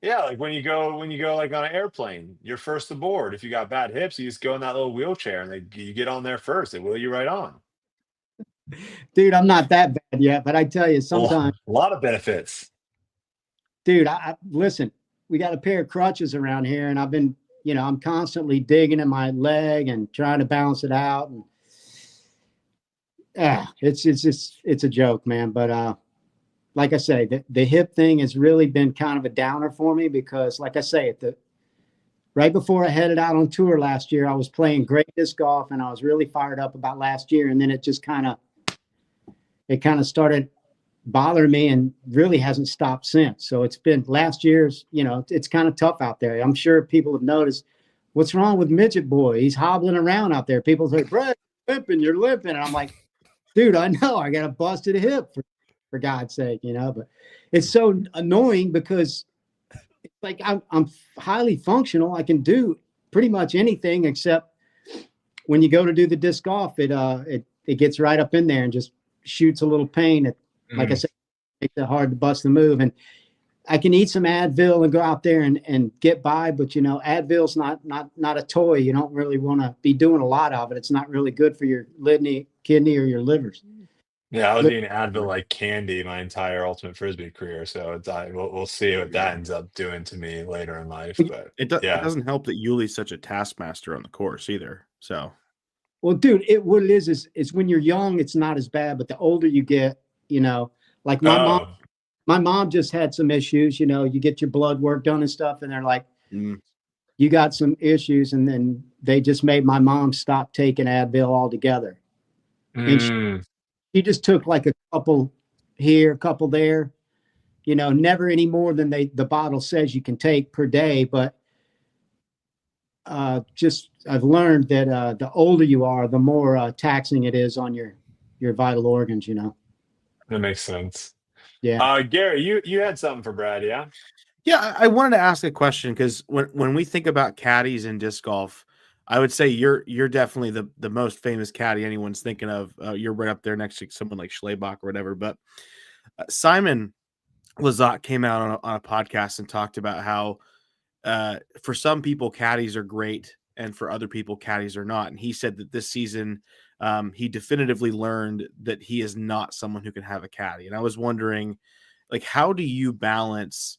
Yeah, like when you go like on an airplane, you're first aboard. If you got bad hips, you just go in that little wheelchair and you get on there first. They wheel you right on. Dude, I'm not that bad yet, but I tell you, sometimes, A lot of benefits. dude, I listen, we got a pair of crutches around here, and I've been, I'm constantly digging in my leg and trying to balance it out. And it's a joke, man. But like I say, the hip thing has really been kind of a downer for me because, like I say, right before I headed out on tour last year, I was playing great disc golf and I was really fired up about last year. And then it just kind of started bothering me and really hasn't stopped since. So it's been last year's, it's kind of tough out there. I'm sure people have noticed what's wrong with Midget Boy. He's hobbling around out there. People say, Brett, you're limping. And I'm like, dude, I know I got a busted hip for God's sake, but it's so annoying because it's like I'm highly functional. I can do pretty much anything except when you go to do the disc golf, it gets right up in there and just shoots a little pain. Like I said, makes it hard to bust the move. And I can eat some Advil and go out there and get by, but Advil's not a toy. You don't really want to be doing a lot of it. It's not really good for your kidney or your livers. Yeah, I was eating Advil like candy my entire Ultimate Frisbee career, so we'll see what that ends up doing to me later in life. But it doesn't help that Yuli's such a taskmaster on the course either. So, well, dude, what it is when you're young, it's not as bad, but the older you get, like my mom just had some issues. You get your blood work done and stuff, and they're like, you got some issues, and then they just made my mom stop taking Advil altogether. And she just took like a couple here, a couple there, never any more than the bottle says you can take per day. But I've learned that the older you are, the more taxing it is on your vital organs, That makes sense. Yeah. Gary, you had something for Brad, yeah? Yeah, I wanted to ask a question because when we think about caddies in disc golf, I would say you're definitely the most famous caddy anyone's thinking of. You're right up there next to someone like Schlebach or whatever. But Simon Lizotte came out on a podcast and talked about how for some people caddies are great and for other people caddies are not. And he said that this season he definitively learned that he is not someone who can have a caddy. And I was wondering, like, how do you balance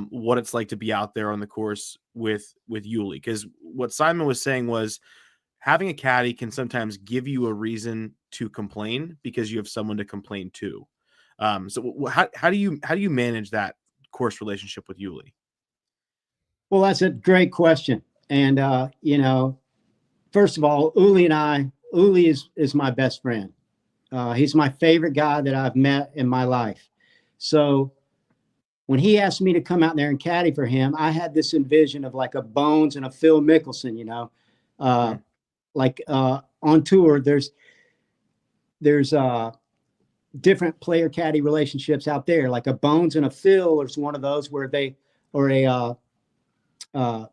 what it's like to be out there on the course with Yuli? Because what Simon was saying was having a caddy can sometimes give you a reason to complain because you have someone to complain to. So how do you manage that course relationship with Yuli? Well, that's a great question. And, first of all, Uli is my best friend. He's my favorite guy that I've met in my life. So when he asked me to come out there and caddy for him, I had this envision of like a Bones and a Phil Mickelson, like on tour, there's different player caddy relationships out there. Like a Bones and a Phil is one of those where or a Xander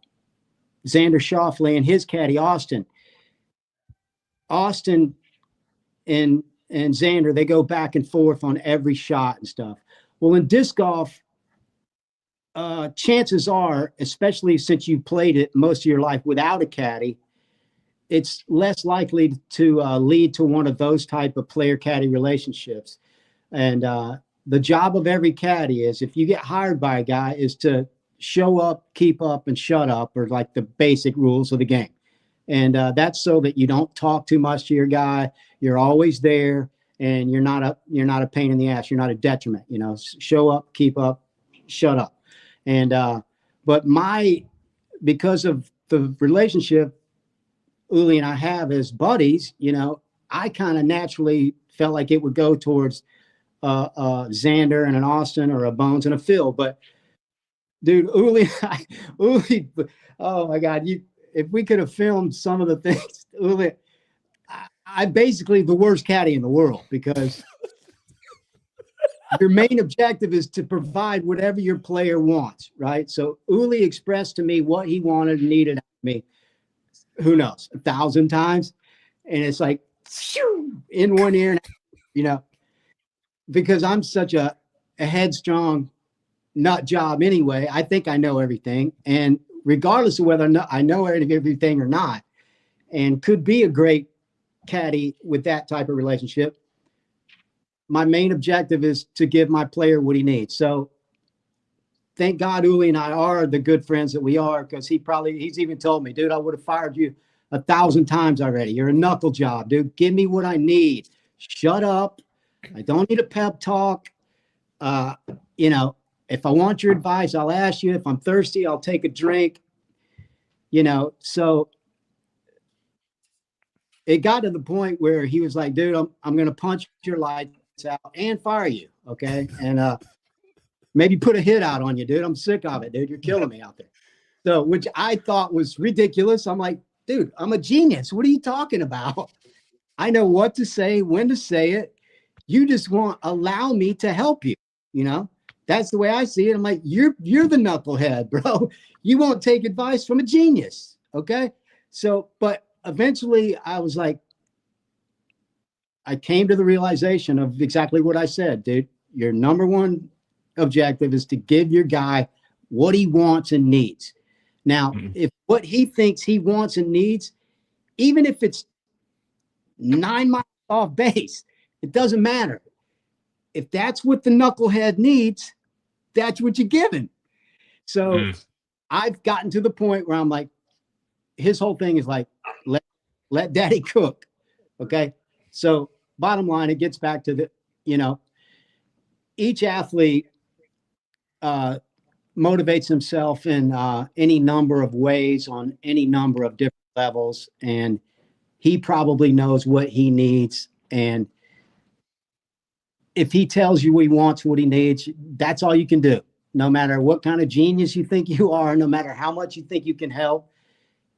Schauffele and his caddy Austin and Xander, they go back and forth on every shot and stuff. Well, in disc golf, chances are, especially since you played it most of your life without a caddy, it's less likely to lead to one of those type of player caddy relationships. And the job of every caddy is, if you get hired by a guy, is to show up, keep up, and shut up, or like the basic rules of the game. And that's so that you don't talk too much to your guy. You're always there, and you're not a pain in the ass. You're not a detriment. Show up, keep up, shut up. And but because of the relationship Uli and I have as buddies, I kind of naturally felt like it would go towards Xander and an Austin or a Bones and a Phil. But dude, Uli, oh my God, if we could have filmed some of the things, Uli, I'm basically the worst caddy in the world, because your main objective is to provide whatever your player wants, right? So Uli expressed to me what he wanted and needed out of me. Who knows, 1,000 times. And it's like, shoo, in one ear, because I'm such a headstrong nut job anyway. I think I know everything. And regardless of whether or not I know everything or not, and could be a great caddy with that type of relationship, my main objective is to give my player what he needs. So thank God Uli and I are the good friends that we are, because he's even told me, dude, I would have fired you 1,000 times already. You're a knuckle job, dude. Give me what I need. Shut up. I don't need a pep talk. You know, if I want your advice, I'll ask you. If I'm thirsty, I'll take a drink. You know, so it got to the point where he was like, dude, I'm going to punch your lights out and fire you. Okay. And maybe put a hit out on you, dude. I'm sick of it, dude. You're killing me out there. So, which I thought was ridiculous. I'm like, dude, I'm a genius. What are you talking about? I know what to say, when to say it. You just won't allow me to help you. You know, that's the way I see it. I'm like, you're the knucklehead, bro. You won't take advice from a genius. Okay. So, but eventually I was like, I came to the realization of exactly what I said, dude. Your number one objective is to give your guy what he wants and needs. Now, if what he thinks he wants and needs, even if it's 9 miles off base, it doesn't matter. If that's what the knucklehead needs, that's what you give him. So I've gotten to the point where I'm like, his whole thing is like, let daddy cook. Okay. So bottom line, it gets back to the, you know, each athlete motivates himself in any number of ways on any number of different levels. And he probably knows what he needs. And if he tells you he wants what he needs, that's all you can do. No matter what kind of genius you think you are, no matter how much you think you can help,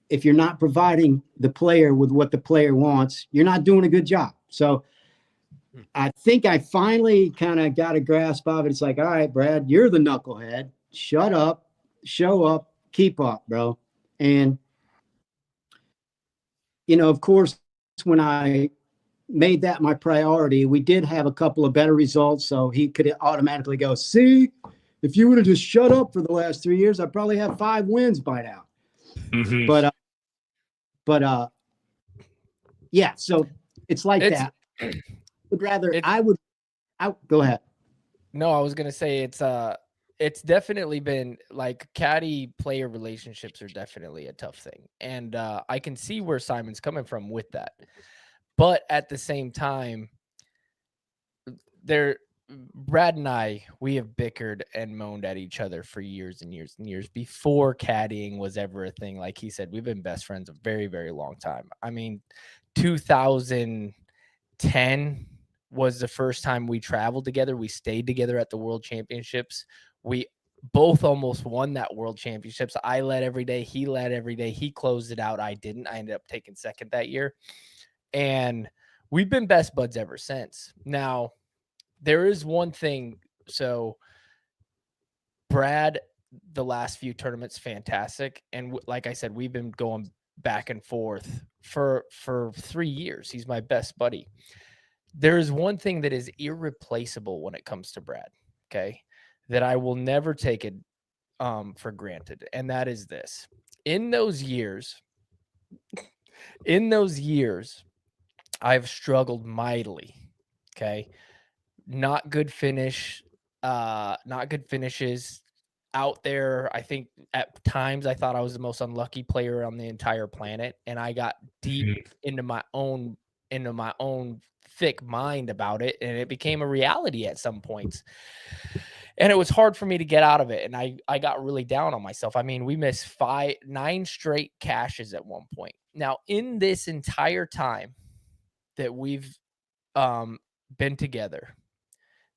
if you're not providing the player with what the player wants, you're not doing a good job. So I think I finally kind of got a grasp of it. It's like, all right, Brad, you're the knucklehead. Shut up, show up, keep up, bro. And, you know, of course, when I made that my priority, we did have a couple of better results. So he could automatically go, see, if you would have just shut up for the last 3 years, I probably have 5 wins by now. But yeah, so it's like that. Would rather I go ahead. No, I was gonna say it's definitely been like caddy player relationships are definitely a tough thing, and I can see where Simon's coming from with that. But at the same time, Brad and I, we have bickered and moaned at each other for years and years and years before caddying was ever a thing. Like he said, we've been best friends a very, very long time. I mean, 2010 was the first time we traveled together. We stayed together at the World Championships. We both almost won that World Championships. I led every day. He led every day. He closed it out. I didn't. I ended up taking second that year. And we've been best buds ever since. Now, there is one thing. So Brad, the last few tournaments, fantastic. And like I said, we've been going back and forth for 3 years. He's my best buddy. There is one thing that is irreplaceable when it comes to Brad, okay, that I will never take it for granted. And that is this. In those years, I've struggled mightily. Okay. Not good finishes out there. I think at times I thought I was the most unlucky player on the entire planet. And I got deep into my own thick mind about it. And it became a reality at some points. And it was hard for me to get out of it. And I got really down on myself. I mean, we missed 9 straight cashes at one point. Now, in this entire time that we've been together,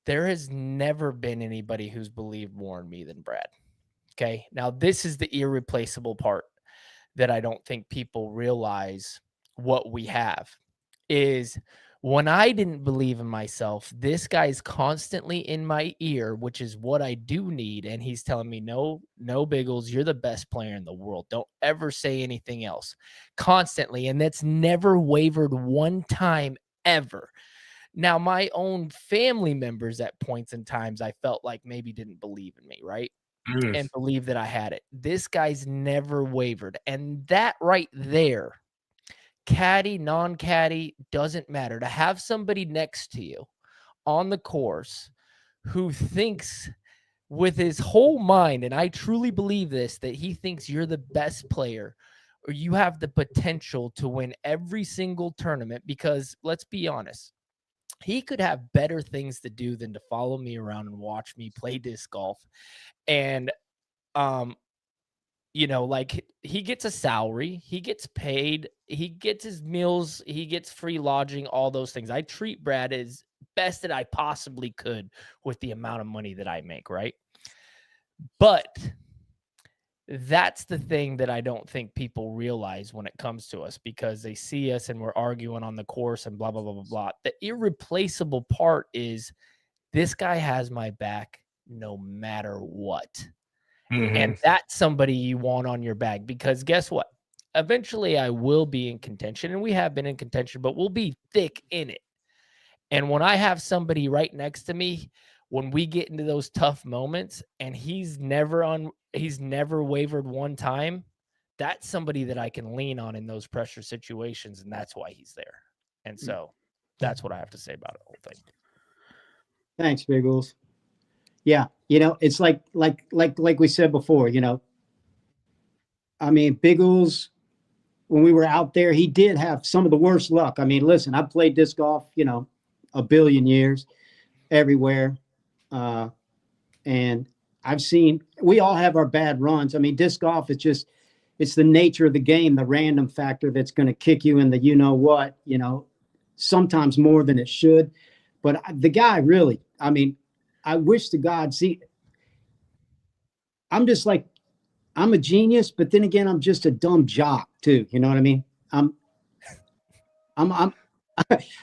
there has never been anybody who's believed more in me than Brad. Okay. Now, this is the irreplaceable part that I don't think people realize what we have is when I didn't believe in myself, this guy's constantly in my ear, which is what I do need. And he's telling me, no, Biggles, you're the best player in the world. Don't ever say anything else constantly. And that's never wavered one time ever. Now, my own family members at points in times, I felt like maybe didn't believe in me, right? And believe that I had it. This guy's never wavered. And that right there, caddy, non-caddy, doesn't matter. To have somebody next to you on the course who thinks with his whole mind, and I truly believe this, that he thinks you're the best player or you have the potential to win every single tournament, because let's be honest, he could have better things to do than to follow me around and watch me play disc golf. And, you know, like he gets a salary, he gets paid, he gets his meals, he gets free lodging, all those things. I treat Brad as best that I possibly could with the amount of money that I make, right? But that's the thing that I don't think people realize when it comes to us, because they see us and we're arguing on the course and blah, blah, blah, blah, blah. The irreplaceable part is this guy has my back no matter what. And that's somebody you want on your back, because guess what? Eventually I will be in contention, and we have been in contention, but we'll be thick in it. And when I have somebody right next to me, when we get into those tough moments and he's never wavered one time, that's somebody that I can lean on in those pressure situations. And that's why he's there. And so that's what I have to say about the whole thing. Thanks, Big Ools. Yeah. You know, it's like we said before, you know, I mean, Big Ools, when we were out there, he did have some of the worst luck. I mean, listen, I played disc golf, you know, a billion years everywhere. And I've seen, we all have our bad runs. I mean, disc golf, it's the nature of the game, the random factor that's going to kick you in the, you know what, you know, sometimes more than it should. But the guy really, I mean, I wish to God, see, I'm just like, I'm a genius, but then again, I'm just a dumb jock too. You know what I mean?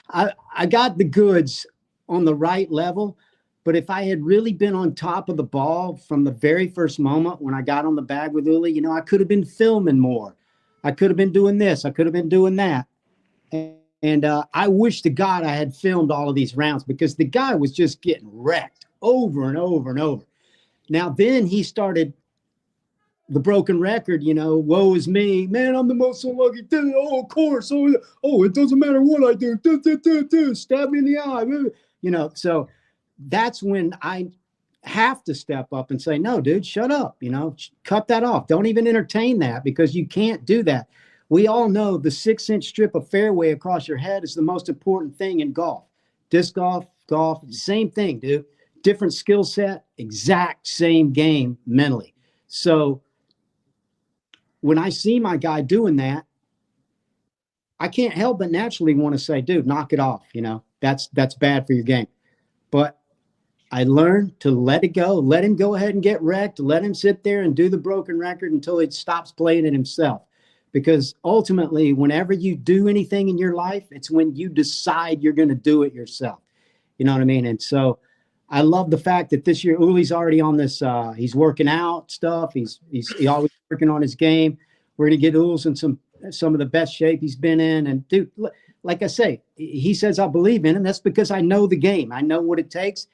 I got the goods on the right level, but if I had really been on top of the ball from the very first moment when I got on the bag with Uli, you know, I could have been filming more. I could have been doing this. I could have been doing that. And I wish to God I had filmed all of these rounds, because the guy was just getting wrecked over and over and over. Now, then he started the broken record, you know, woe is me, man, I'm the most unlucky dude. Oh, of course. Oh, it doesn't matter what I do. Stab me in the eye. You know, so that's when I have to step up and say, no, dude, shut up. You know, cut that off. Don't even entertain that, because you can't do that. We all know the 6-inch strip of fairway across your head is the most important thing in golf. Disc golf, same thing, dude. Different skill set, exact same game mentally. So when I see my guy doing that, I can't help but naturally want to say, dude, knock it off. You know, that's bad for your game. But I learned to let it go, let him go ahead and get wrecked, let him sit there and do the broken record until he stops playing it himself. Because ultimately, whenever you do anything in your life, it's when you decide you're going to do it yourself. You know what I mean? And so I love the fact that this year Uli's already on this. He's working out stuff. He's always working on his game. We're going to get Ulis in some of the best shape he's been in. And dude, like I say, he says I believe in him. That's because I know the game. I know what it takes.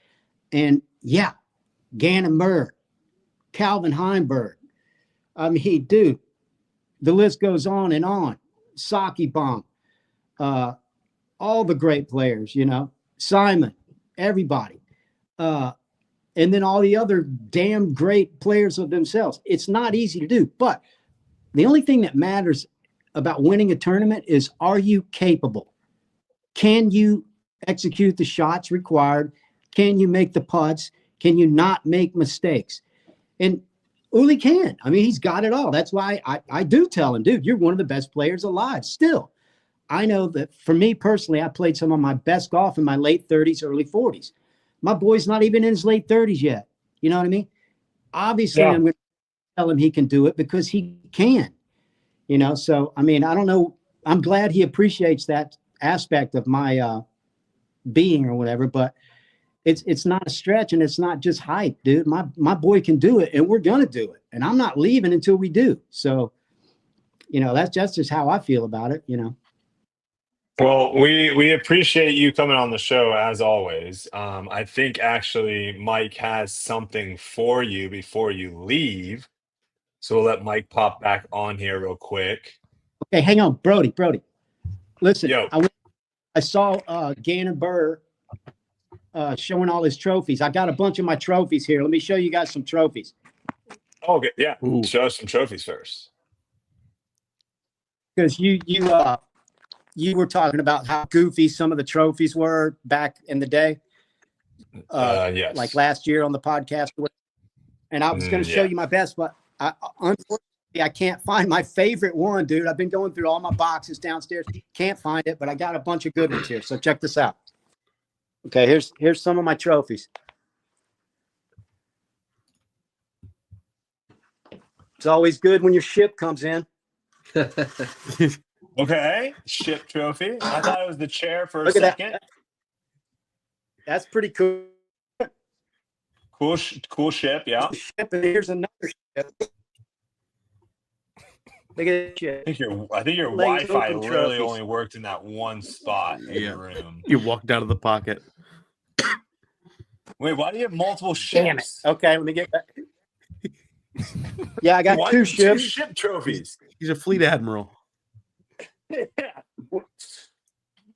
And yeah, Gannon Bird, Calvin Heimberg. I mean, dude, the list goes on and on. Saki Bomb, all the great players, you know, Simon, everybody. And then all the other damn great players of themselves. It's not easy to do, but the only thing that matters about winning a tournament is, are you capable? Can you execute the shots required? Can you make the putts? Can you not make mistakes? And Uli can. I mean, he's got it all. That's why I do tell him, dude, you're one of the best players alive still. I know that for me personally, I played some of my best golf in my late 30s, early 40s. My boy's not even in his late 30s yet. You know what I mean? Obviously, I'm going to tell him he can do it because he can. You know, so, I mean, I don't know. I'm glad he appreciates that aspect of my being or whatever, but it's not a stretch and it's not just hype, dude. My boy can do it and we're going to do it. And I'm not leaving until we do. So, you know, that's just how I feel about it, you know. Well, we appreciate you coming on the show as always. I think actually Mike has something for you before you leave. So we'll let Mike pop back on here real quick. Okay, hang on, Brody. Listen, Yo. I saw Gannon Burr showing all his trophies. I got a bunch of my trophies here. Let me show you guys some trophies. Okay, yeah. Ooh. Show us some trophies first. Because you were talking about how goofy some of the trophies were back in the day. Yes. Like last year on the podcast. And I was going to show yeah. you my best, but unfortunately, I can't find my favorite one, dude. I've been going through all my boxes downstairs. Can't find it, but I got a bunch of good ones here. So check this out. Okay, here's some of my trophies. It's always good when your ship comes in. Okay, ship trophy. I thought it was the chair for a Look at that. second. That's pretty cool. Cool ship, yeah. Ship, and here's another ship. Look at that ship. I think your Legs Wi-Fi open really trophies. only worked in that one spot in the room. You walked out of the pocket. Wait, why do you have multiple Damn it. ships? Okay, let me get back. Yeah, I got Why two two ships. ship trophies. He's a fleet admiral.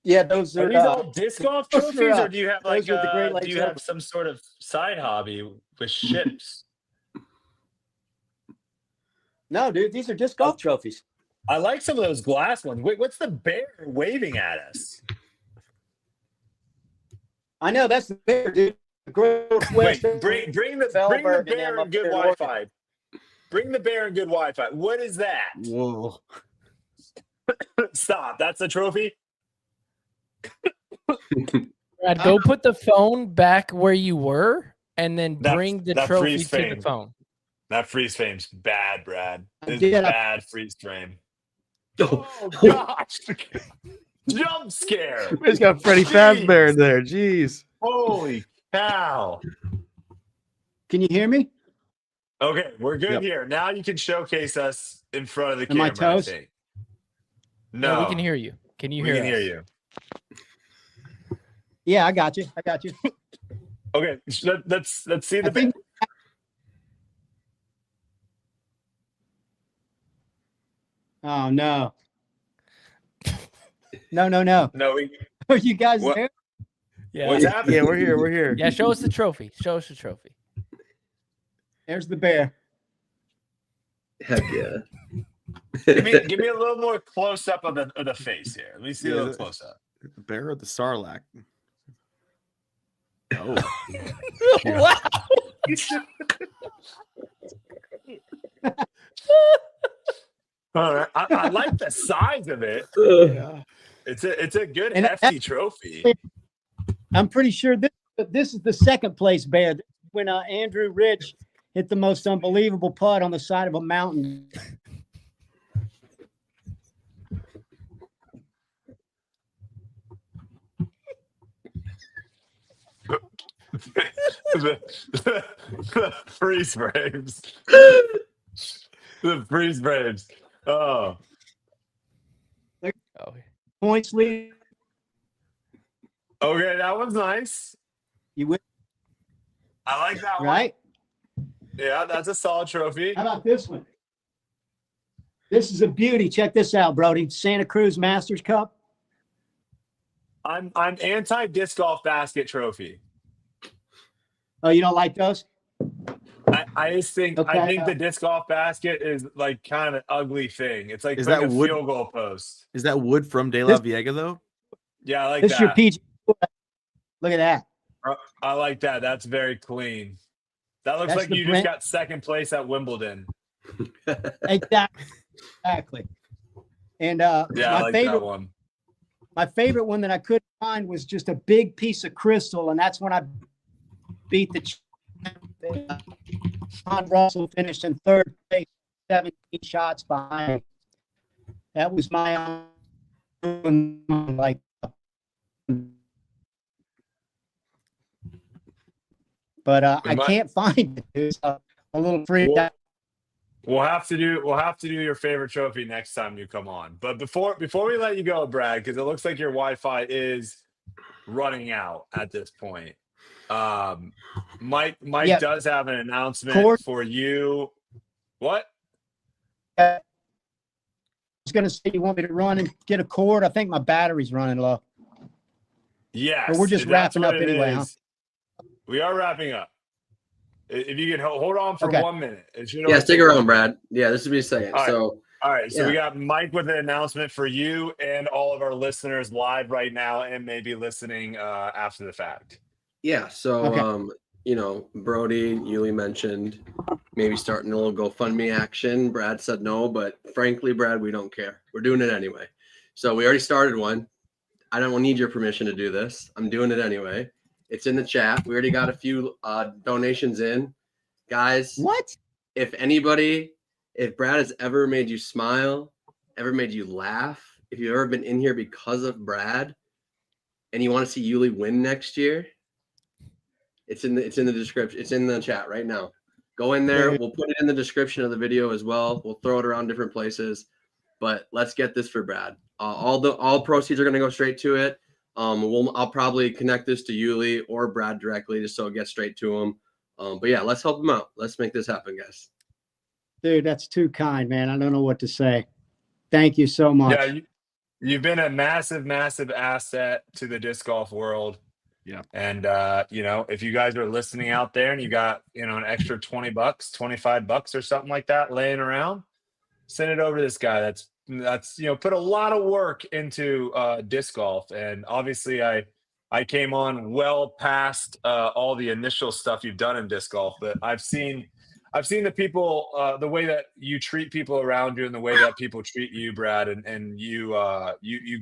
Yeah, those Are are. these all disc golf those are, trophies, or do you have like those are the Great Lakes do you have Open. some sort of side hobby with ships? No, dude, these are disc golf trophies. I like some of those glass ones. Wait, what's the bear waving at us? I know that's the bear, dude. The Great Wait, West. bring the Feldberg and bear them in up good there in Wi-Fi. Bring the bear in good Wi-Fi. What is that? Whoa. Stop. That's a trophy? Brad, go put the phone back where you were, and then That- bring the that trophy freeze to frame. the phone. That freeze frame's bad, Brad. It's did. bad freeze frame. Oh, Oh, gosh. Jump scare. We just got Freddie Jeez. Fazbear in there. Jeez. Holy cow. Can you hear me? Okay, we're good Yep. here. Now you can showcase us in front of the Am I camera, I toast? think. No, No, we can hear you. Can you we hear can us? hear you. Yeah, I got you. Okay, let's see the I think. Oh no. No. No, we Are you guys What? there? Yeah. what's happening? Yeah, we're here. We're here. Yeah, show us the trophy. Show us the trophy. There's the bear. heck yeah. Give me a little more close up of the face here. Let me see a Yeah, little close up. The bear or the sarlacc? Oh. Wow. All right. I like the size of it. Yeah. It's a good And hefty trophy. I'm pretty sure this is the second place bear. When Andrew Rich hit the most unbelievable putt on the side of a mountain. The freeze frames. The freeze frames. Oh. Oh, Points lead. Okay, that one's nice. You win, I like that one. right? Yeah, that's a solid trophy. How about this one? This is a beauty. Check this out, Brody. Santa Cruz Masters Cup. I'm anti disc golf basket trophy. Oh, you don't like those? I just think Okay. I think the disc golf basket is like kind of an ugly thing. It's like Is putting that a wood? field goal post. Is that wood from De La Viega though? Yeah, I like This is your that. PG. Look at that. I like that. That's very clean. That looks That's like the you brand- just got second place at Wimbledon. Exactly. And Yeah, I my like favorite that one. my favorite one that I couldn't find was just a big piece of crystal, and that's when I beat the champ. John Russell finished in third place, 17 shots behind. That was my own, like. But I can't find it. Dude. So I'm a little freaked out. We'll have to do your favorite trophy next time you come on. But before we let you go, Brad, because it looks like your Wi-Fi is running out at this point. Mike Yeah. does have an announcement Cord- for you. What? I was going to say you want me to run and get a cord. I think my battery's running low. Yes. Or we're just that's wrapping what up it anyway, huh? is. We are wrapping up. If you can hold on for Okay. 1 minute. It should Yeah, only stick take 1 around, minute. Brad. Yeah, this will be a second. All right. So, All right, so we yeah. got Mike with an announcement for you and all of our listeners live right now and maybe listening after the fact. Yeah, so Okay. you know, Brody, Yuli mentioned maybe starting a little GoFundMe action. Brad said no, but frankly, Brad, we don't care. We're doing it anyway. So we already started one. I don't need your permission to do this. I'm doing it anyway. It's in the chat. We already got a few donations in. Guys, What? if Brad has ever made you smile, ever made you laugh, if you've ever been in here because of Brad and you want to see Yuli win next year, it's in the description. It's in the chat right now. Go in there. We'll put it in the description of the video as well. We'll throw it around different places. But let's get this for Brad. All proceeds are going to go straight to it. I'll probably connect this to Yuli or Brad directly just so it gets straight to him. But yeah, let's help him out. Let's make this happen, guys. Dude, that's too kind, man. I don't know what to say. Thank you so much. Yeah, you've been a massive, massive asset to the disc golf world. Yeah. And you know, if you guys are listening out there and you got, you know, an extra $20, $25 or something like that laying around, send it over to this guy. That's you know, put a lot of work into disc golf. And obviously I came on well past all the initial stuff you've done in disc golf, but I've seen the people, the way that you treat people around you and the way that people treat you, Brad, and you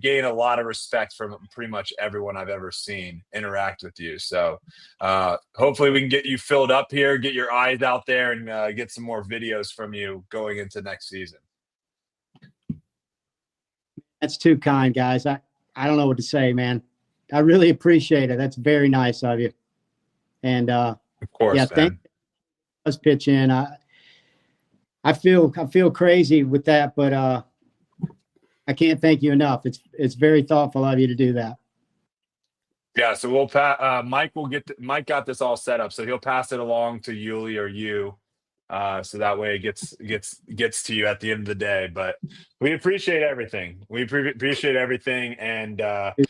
gain a lot of respect from pretty much everyone I've ever seen interact with you. So hopefully we can get you filled up here, get your eyes out there, and get some more videos from you going into next season. That's too kind, guys. I don't know what to say, man. I really appreciate it. That's very nice of you. And Of course, yeah, man. let's pitch in. I feel crazy with that, but I can't thank you enough. It's very thoughtful of you to do that. Yeah, so we'll Mike Mike got this all set up, so he'll pass it along to Yuli or you, so that way it gets to you at the end of the day. But we appreciate everything. We appreciate everything, and this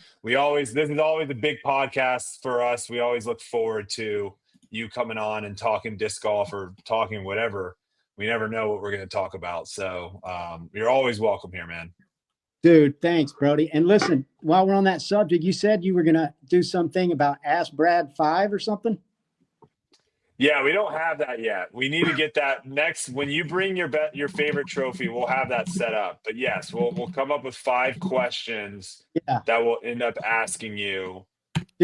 is always a big podcast for us. We always look forward to you coming on and talking disc golf or talking whatever. We never know what we're going to talk about, so you're always welcome here, man. Dude, thanks, Brody. And listen, while we're on that subject, you said you were going to do something about Ask Brad 5 or something? Yeah, we don't have that yet. We need to get that next. When you bring your favorite trophy, we'll have that set up. But yes, we'll come up with 5 questions that we'll end up asking you,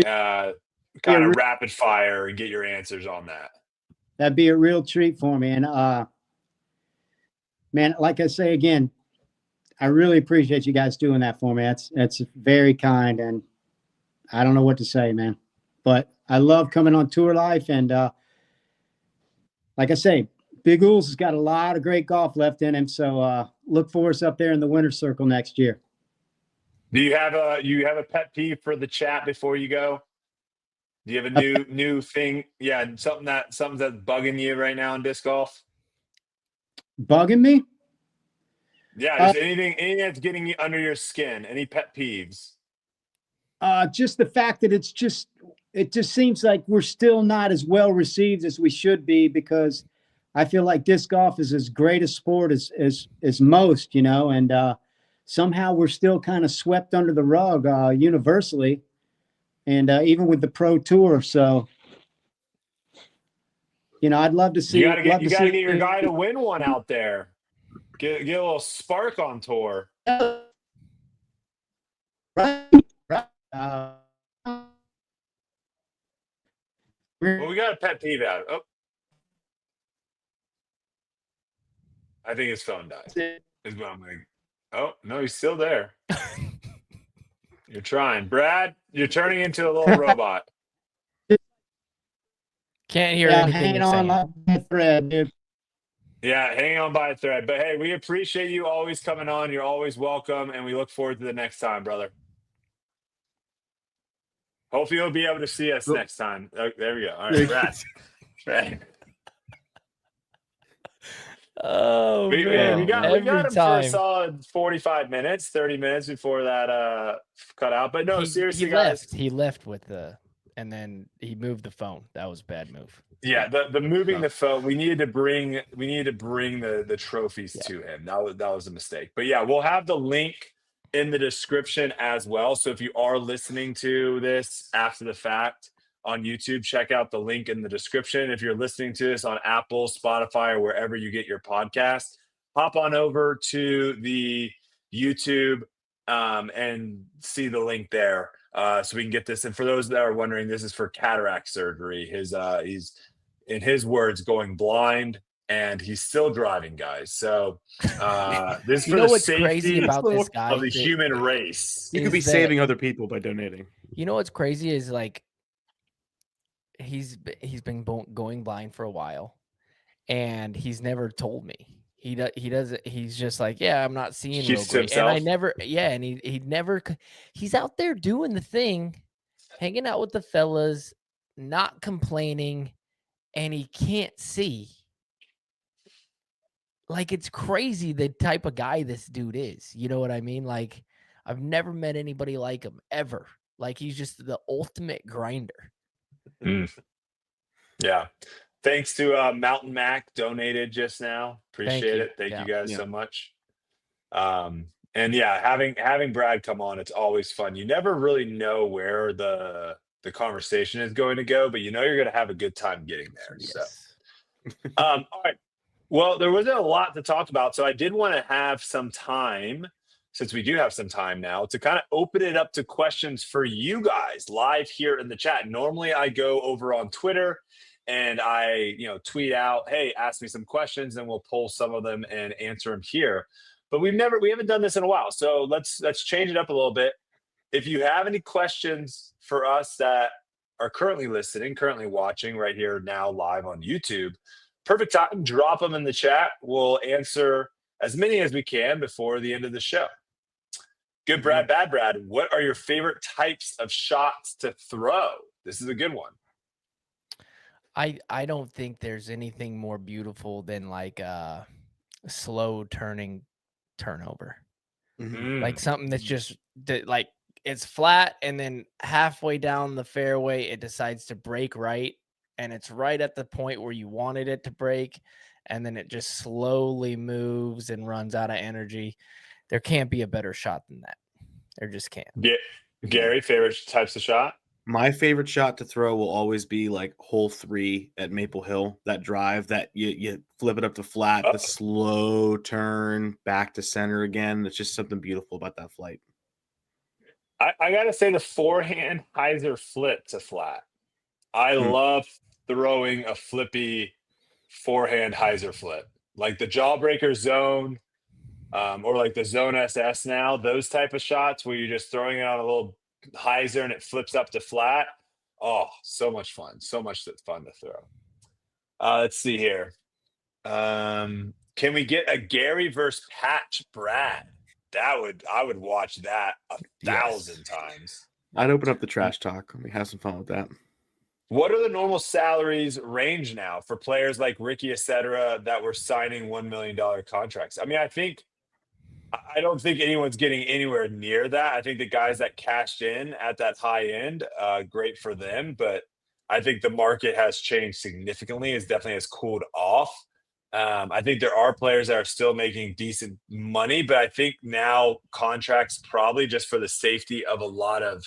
kind of rapid fire, and get your answers on that. That'd be a real treat for me. And man, like I say again, I really appreciate you guys doing that for me. That's very kind, and I don't know what to say, man. But I love coming on Tour Life, and like I say, Big Ools has got a lot of great golf left in him. So look for us up there in the winner's circle next year. Do you have a pet peeve for the chat before you go? Do you have a new thing? Yeah, something that's bugging you right now in disc golf? Bugging me? Yeah, just anything that's getting you under your skin. Any pet peeves? Just the fact that it just seems like we're still not as well received as we should be, because I feel like disc golf is as great a sport as most, you know, and somehow we're still kind of swept under the rug universally, and even with the pro tour. So, you know, I'd love to see. You gotta get your guy to win one out there. Get a little spark on tour. Right. Well, we got a pet peeve out. Oh, I think his phone died. Is what I'm like. Oh no, he's still there. You're trying, Brad. You're turning into a little robot. Can't hear anything you're saying. Like a thread, dude. Yeah, hang on by a thread. But hey, we appreciate you always coming on. You're always welcome, and we look forward to the next time, brother. Hopefully you'll be able to see us next time. Oh, there we go. All right, Brad. Oh, we man. got him for a time. solid 45 minutes, 30 minutes before that cut out. But no, seriously, guys. He left with and then he moved the phone. That was a bad move. Yeah, the moving No. the phone. We needed to bring the trophies to him. That was a mistake. But yeah, we'll have the link in the description as well. So if you are listening to this after the fact on YouTube, check out the link in the description. If you're listening to this on Apple, Spotify, or wherever you get your podcast, hop on over to the YouTube and see the link there. So we can get this. And for those that are wondering, this is for cataract surgery. He's in his words going blind, and he's still driving, guys. So this is You for know the what's crazy safety about this guy? of the human race. You could be is that- saving other people by donating. You know what's crazy is like he's been going blind for a while, and he's never told me. He doesn't. He's just like, yeah, I'm not seeing real Keeps to great. And I himself. never, yeah, and he never. He's out there doing the thing, hanging out with the fellas, not complaining, and he can't see. Like, it's crazy the type of guy this dude is. You know what I mean? Like, I've never met anybody like him ever. Like, he's just the ultimate grinder. Yeah. Thanks to Mountain Mac donated just now. Appreciate you. it. Thank Yeah. you guys Yeah. so much. And yeah, having Brad come on, it's always fun. You never really know where the conversation is going to go, but you know you're going to have a good time getting there. So, Yes. all right. Well, there wasn't a lot to talk about, so I did want to have some time, since we do have some time now, to kind of open it up to questions for you guys live here in the chat. Normally, I go over on Twitter and I, tweet out, "Hey, ask me some questions," and we'll pull some of them and answer them here. But we haven't done this in a while, so let's change it up a little bit. If you have any questions for us that are currently listening, currently watching right here now live on YouTube, perfect time. Drop them in the chat. We'll answer as many as we can before the end of the show. Good Brad, bad Brad. What are your favorite types of shots to throw? This is a good one. I don't think there's anything more beautiful than like a slow turning turnover. Like something that's just like it's flat, and then halfway down the fairway it decides to break right, and it's right at the point where you wanted it to break, and then it just slowly moves and runs out of energy. There can't be a better shot than that. There just can't. Gary, favorite types of shot? My favorite shot to throw will always be like hole 3 at Maple Hill. That drive that you flip it up to flat, the slow turn back to center again. It's just something beautiful about that flight. I gotta say the forehand hyzer flip to flat. I love throwing a flippy forehand hyzer flip, like the Jawbreaker zone, or like the zone SS now. Those type of shots where you're just throwing it on a little hyzer and it flips up to flat. Oh, so much fun! So much fun to throw. Let's see here. Can we get a Gary versus Patch Brad? I would watch that 1,000 times. I'd open up the trash talk. We have some fun with that. What are the normal salaries range now for players like Ricky, et cetera, that were signing $1 million contracts? I mean, I don't think anyone's getting anywhere near that. I think the guys that cashed in at that high end, great for them. But I think the market has changed significantly. It definitely has cooled off. I think there are players that are still making decent money, but I think now contracts, probably just for the safety of a lot of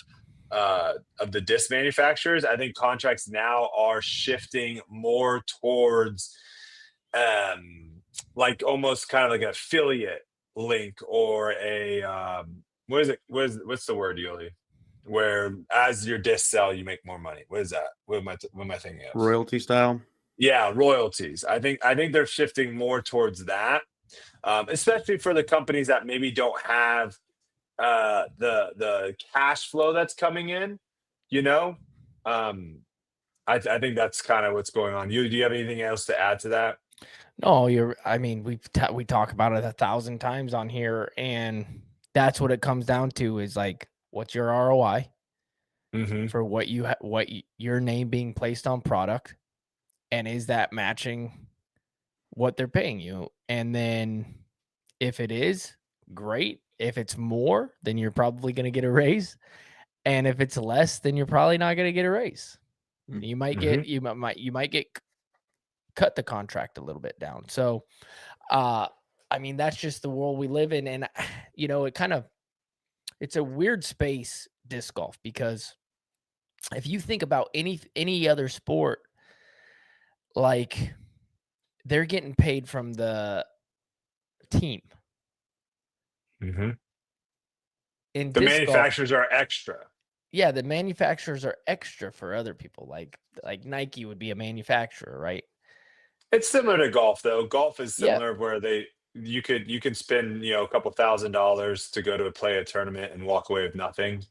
the disc manufacturers, I think contracts now are shifting more towards like almost kind of like an affiliate link, or a what's the word, Yuli? Where as your discs sell, you make more money. What is that? What am I thinking of? Royalty style. Yeah, royalties. I think they're shifting more towards that, especially for the companies that maybe don't have the cash flow that's coming in. I think that's kind of what's going on. Do you have anything else to add to that? No, we talk about it 1,000 times on here, and that's what it comes down to is like, what's your ROI for what your name being placed on product, and is that matching what they're paying you? And then if it is, great. If it's more, then you're probably going to get a raise. And if it's less, then you're probably not going to get a raise. Mm. You might get you might get cut the contract a little bit down. So I mean, that's just the world we live in. And you know, it's a weird space, disc golf, because if you think about any other sport, like they're getting paid from the team. Mhm. In The disc golf, manufacturers are extra. yeah, the manufacturers are extra for other people. Like Nike would be a manufacturer, right? It's similar to golf, though. Golf is Yeah. similar where you can spend, you know, a couple $1,000s to go to play a tournament and walk away with nothing.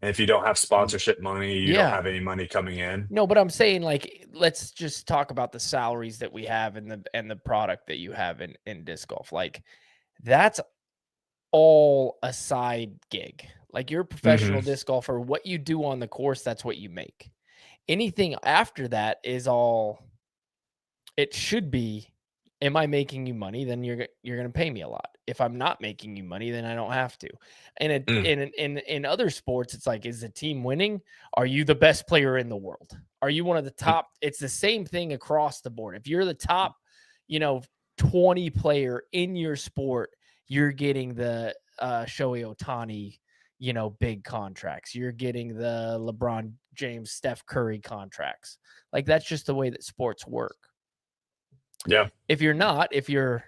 And if you don't have sponsorship money, you don't Yeah. have any money coming in. No, but I'm saying, like, let's just talk about the salaries that we have and the product that you have in disc golf. Like, that's all a side gig. Like, you're a professional disc golfer. What you do on the course, that's what you make. Anything after that is all. It should be. Am I making you money? Then you're going to pay me a lot. If I'm not making you money, then I don't have to. And in other sports, it's like, is the team winning? Are you the best player in the world? Are you one of the top? It's the same thing across the board. If you're the top, 20 player in your sport, you're getting the Shohei Ohtani, big contracts. You're getting the LeBron James, Steph Curry contracts. Like, that's just the way that sports work. Yeah. If you're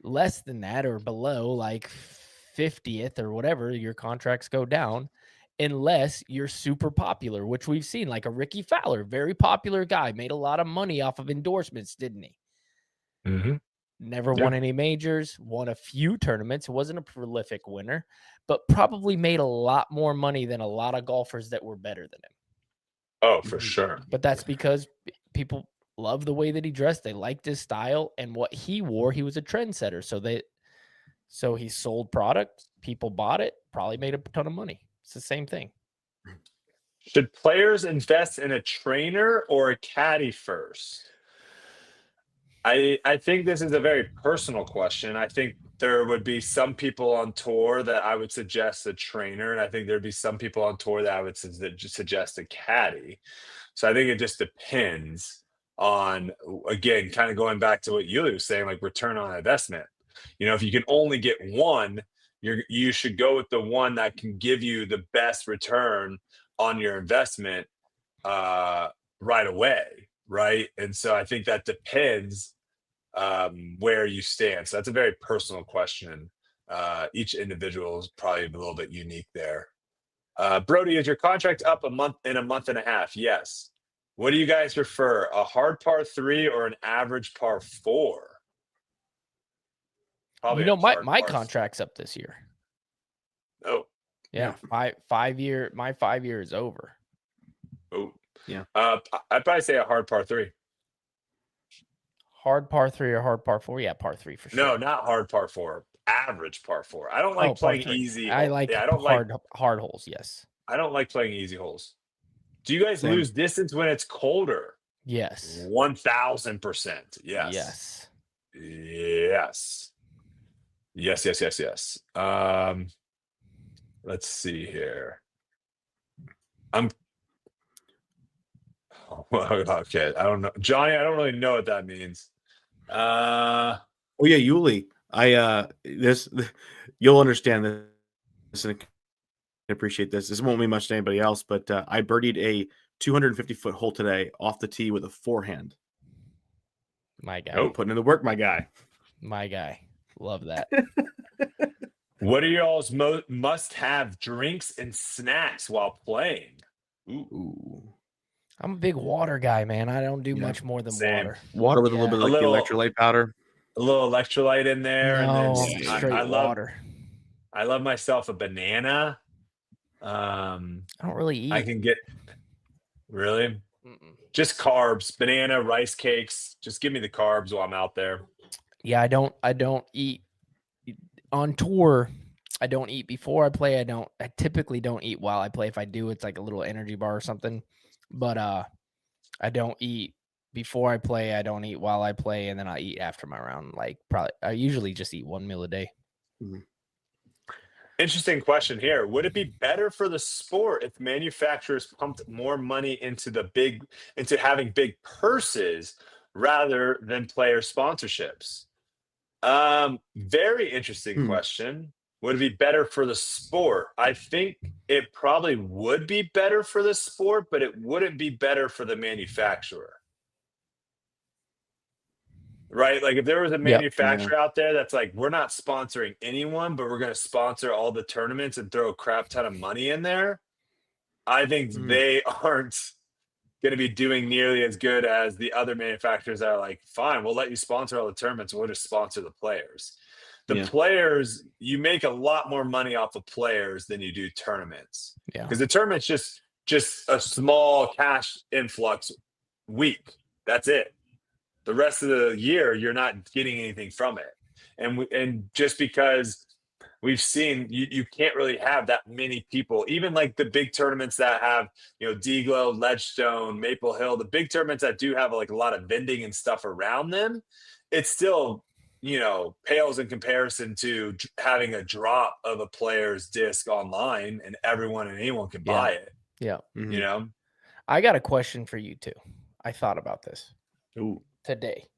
less than that or below, like 50th or whatever, your contracts go down unless you're super popular, which we've seen, like a Ricky Fowler, very popular guy, made a lot of money off of endorsements, didn't he? Mm-hmm. Never won any majors, won a few tournaments, wasn't a prolific winner, but probably made a lot more money than a lot of golfers that were better than him. Oh, for sure. But that's because people love the way that he dressed. They liked his style and what he wore. He was a trendsetter. So he sold product. People bought it, probably made a ton of money. It's the same thing. Should players invest in a trainer or a caddy first? I think this is a very personal question. I think there would be some people on tour that I would suggest a trainer, and I think there'd be some people on tour that I would suggest a caddy. So I think it just depends on, again, kind of going back to what Yuli was saying, like return on investment. If you can only get one, you should go with the one that can give you the best return on your investment right away, right? And so I think that depends where you stand. So that's a very personal question. Each individual is probably a little bit unique there. Brody, is your contract up in a month and a half? Yes. What do you guys prefer, a hard par 3 or an average par 4? Probably my contract's up this year. Oh, yeah. 5 year. My 5 year is over. Oh, yeah. I'd probably say a hard par 3. Hard par 3 or hard par 4? Yeah, par 3 for sure. No, not hard par 4. Average par 4. I don't like playing easy. I like hard holes. Yes. I don't like playing easy holes. Do you guys lose distance when it's colder? Yes. 1000%. Yes. Yes. Let's see here. Okay. I don't know. Johnny, I don't really know what that means. Oh yeah, Yuli. You'll understand this and appreciate this. This won't mean much to anybody else, but I birdied a 250-foot hole today off the tee with a forehand. My guy. Oh, putting in the work, my guy. My guy. Love that. What are y'all's must-have drinks and snacks while playing? Ooh. I'm a big water guy, man. I don't do much more than water. Water with a little bit of the electrolyte powder. A little electrolyte in there. No, and then straight water. I love myself a banana. I don't really eat. I can get really just carbs, banana, rice cakes. Just give me the carbs while I'm out there. Yeah, I don't eat on tour. I don't eat before I play. I typically don't eat while I play. If I do, it's like a little energy bar or something. But I don't eat before I play. I don't eat while I play, and then I eat after my round. Like I usually just eat one meal a day. Interesting question here. Would it be better for the sport if manufacturers pumped more money into having big purses rather than player sponsorships? Very interesting question. Would it be better for the sport? I think it probably would be better for the sport, but it wouldn't be better for the manufacturer. Right? Like if there was a manufacturer out there that's like, we're not sponsoring anyone, but we're going to sponsor all the tournaments and throw a crap ton of money in there, I think they aren't going to be doing nearly as good as the other manufacturers that are like, fine, we'll let you sponsor all the tournaments. We'll just sponsor the players. The players, you make a lot more money off of players than you do tournaments. Yeah. Because the tournament's just a small cash influx week. That's it. The rest of the year, you're not getting anything from it. And just because we've seen you can't really have that many people, even like the big tournaments that have, Deglow, Ledgestone, Maple Hill, the big tournaments that do have like a lot of vending and stuff around them, it's still, pales in comparison to having a drop of a player's disc online and everyone and anyone can buy it. Yeah. I got a question for you too. I thought about this. Ooh. Today.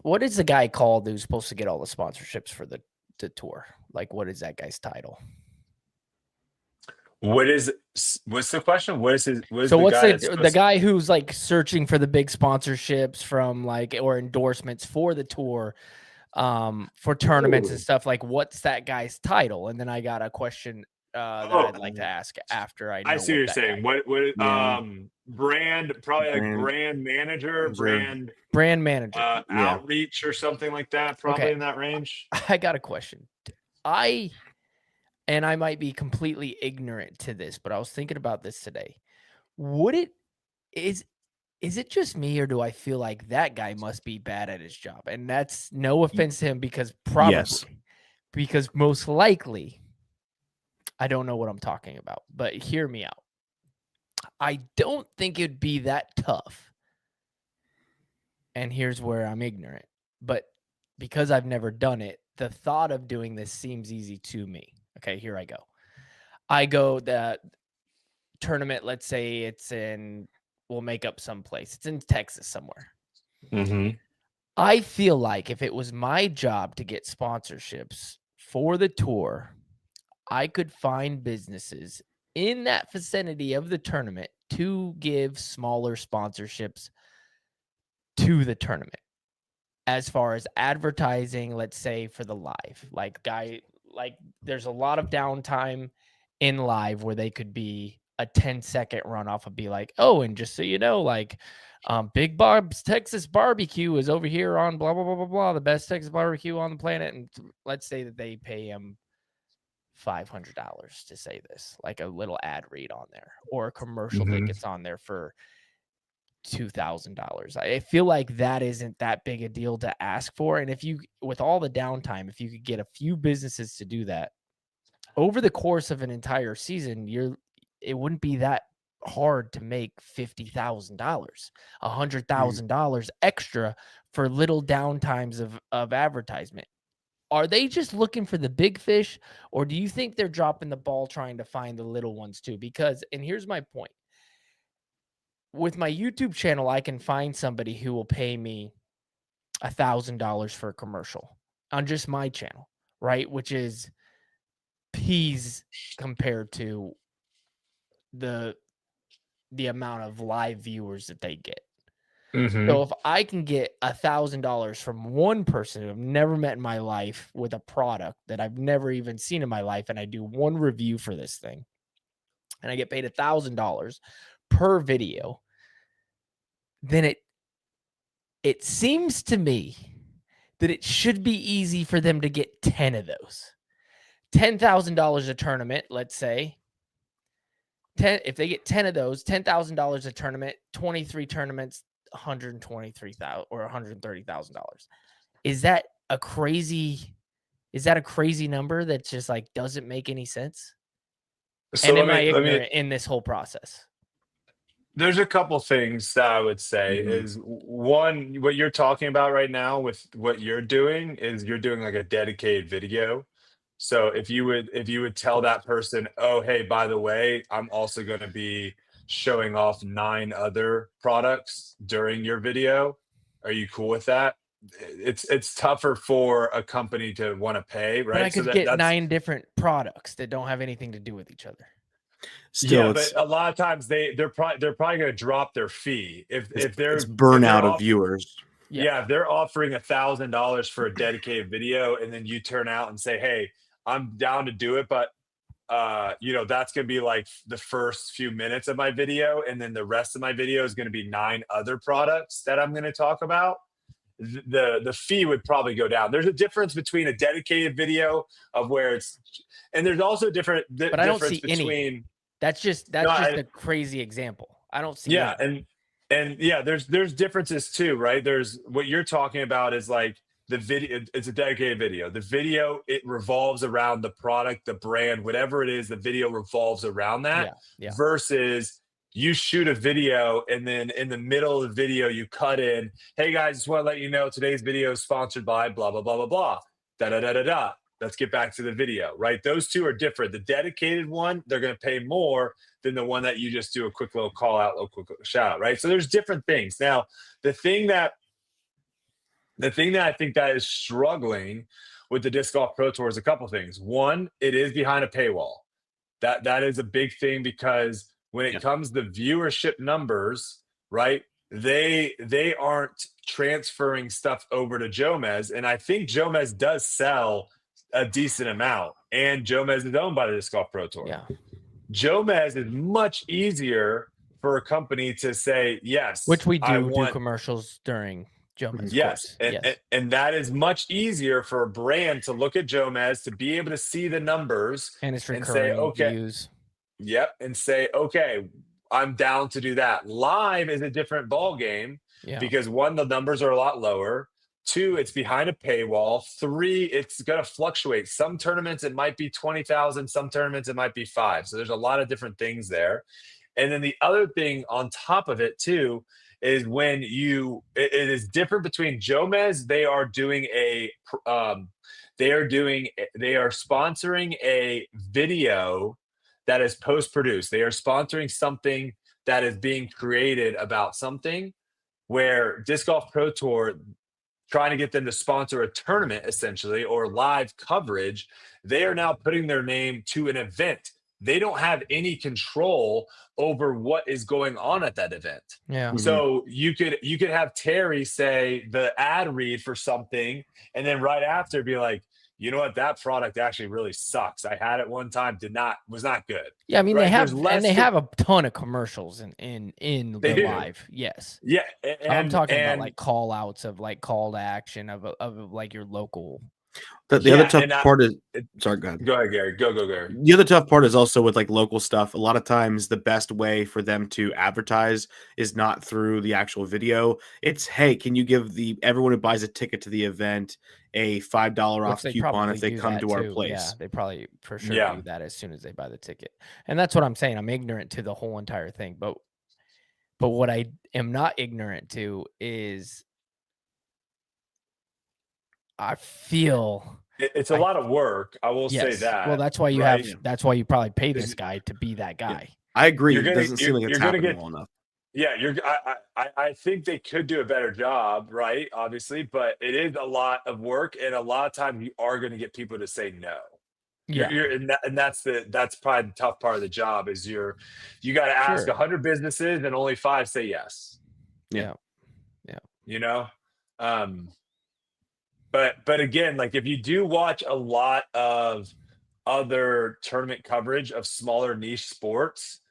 What is the guy called who's supposed to get all the sponsorships for the tour? Like, what is that guy's title? What's the question? What's the guy who's like searching for the big sponsorships from or endorsements for the tour, for tournaments and stuff? Like, what's that guy's title? And then I got a question that I'd like to ask after I know. I see what you're saying. What brand, probably like brand manager, brand manager, outreach or something like that, probably in that range. I got a question. I might be completely ignorant to this, but I was thinking about this today. Is it just me, or do I feel like that guy must be bad at his job? And that's no offense to him, because because most likely, I don't know what I'm talking about, but hear me out. I don't think it'd be that tough. And here's where I'm ignorant. But because I've never done it, the thought of doing this seems easy to me. Okay, here I go. I go the tournament, let's say we'll make up someplace. It's in Texas somewhere. Mm-hmm. I feel like if it was my job to get sponsorships for the tour, I could find businesses in that vicinity of the tournament to give smaller sponsorships to the tournament. As far as advertising, let's say for the live, there's a lot of downtime in live where they could be a 10-second runoff and be like, oh, and just so you know, Big Bob's Texas Barbecue is over here on blah, blah, blah, blah, blah, the best Texas barbecue on the planet. And let's say that they pay him $500 to say this, like a little ad read on there, or a commercial that gets on there for $2,000. I feel like that isn't that big a deal to ask for. And with all the downtime, if you could get a few businesses to do that over the course of an entire season, it wouldn't be that hard to make $50,000, $100,000 extra for little downtimes of advertisement. Are they just looking for the big fish, or do you think they're dropping the ball trying to find the little ones too? Because, and here's my point. With my YouTube channel, I can find somebody who will pay me $1,000 for a commercial on just my channel, right? Which is peas compared to the amount of live viewers that they get. So if I can get $1,000 from one person who I've never met in my life with a product that I've never even seen in my life, and I do one review for this thing, and I get paid $1,000 per video, then it seems to me that it should be easy for them to get 10 of those. $10,000 a tournament, let's say. If they get 10 of those, $10,000 a tournament, 23 tournaments, $123,000 or $130,000. Is that a crazy number that just doesn't make any sense? So and am I ignorant in this whole process? There's a couple things that I would say Mhm. is one, what you're talking about right now with what you're doing is you're doing like a dedicated video. So if you would Of tell course. that person, oh, hey, by the way, I'm also going to be showing off 9 other products during your video. Are you cool with that? It's tougher for a company to want to pay, But I right? So could that get that's 9 different products that don't have anything to do with each other. Still, yeah, but a lot of times they're probably going to drop their fee if it's they're burnout of off. viewers. Yeah. Yeah, if they're offering $1,000 for a dedicated video, and then you turn out and say, "Hey, I'm down to do it, but that's gonna be like the first few minutes of my video, and then the rest of my video is gonna be 9 other products that I'm gonna talk about." The fee would probably go down. There's a difference between a dedicated video of where it's, and there's also But I don't difference see any. between. That's just No, a crazy example. I don't see yeah, any. and yeah, there's differences too, right? There's what you're talking about is like the video. It's a dedicated video. The video, it revolves around the product, the brand, whatever it is. The video revolves around that. Yeah, yeah. Versus you shoot a video and then in the middle of the video you cut in, hey guys, just want to let you know today's video is sponsored by blah blah blah blah blah. Da da da da da. Let's get back to the video, right? Those two are different. The dedicated one, they're going to pay more than the one that you just do a quick little call out, a quick shout out, right? So there's different things. Now, the thing that I think that is struggling with the Disc Golf Pro Tour is a couple things. One, it is behind a paywall. That is a big thing because when it comes to viewership numbers, right? They aren't transferring stuff over to Jomez, and I think Jomez does sell a decent amount, and Jomez is owned by the Disc Golf Pro Tour. Yeah. Jomez is much easier for a company to say, yes, Which we I do want, commercials during Jomez. yes. Of course. Yes. And that is much easier for a brand to look at Jomez, to be able to see the numbers And it's and say, recurring okay, views. yep, and say, okay, I'm down to do that. Live is a different ball game Yeah. because one, the numbers are a lot lower. 2, it's behind a paywall. 3, it's going to fluctuate. Some tournaments it might be 20,000. Some tournaments it might be 5. So there's a lot of different things there. And then the other thing on top of it too is when it is different between Jomez. They are sponsoring a video that is post-produced. They are sponsoring something that is being created about something, where Disc Golf Pro Tour, trying to get them to sponsor a tournament essentially or live coverage, they are now putting their name to an event. They don't have any control over what is going on at that event. Yeah. So you could have Terry say the ad read for something, and then right after be like, you know what, that product actually really sucks. I had it one time, was not good. Yeah, I mean Right, they there's have less they to- have a ton of commercials in They the do. live. Yes. Yeah, I'm talking about and- like call outs of like call to action of like your local. The Yeah, other tough and part is, sorry, go ahead. Go ahead, Gary. Go, Gary. The other tough part is also with like local stuff. A lot of times the best way for them to advertise is not through the actual video. It's, hey, can you give everyone who buys a ticket to the event a $5 off Which they coupon probably if they do come that to our too. place? Yeah, they probably for sure Yeah. do that as soon as they buy the ticket. And that's what I'm saying. I'm ignorant to the whole entire thing. But what I am not ignorant to is I feel It's a lot of work. I will say yes. that. Well, that's why you right? that's why you probably pay this Is- guy to be that guy. I agree. You're It gonna- doesn't seem like it's you're gonna happening get- well enough. Yeah, I think they could do a better job, right? Obviously, but it is a lot of work, and a lot of times you are going to get people to say no. Yeah. And that's probably the tough part of the job is you got to ask Sure. 100 businesses and only 5 say yes. Yeah. You know, but again, like if you do watch a lot of other tournament coverage of smaller niche sports,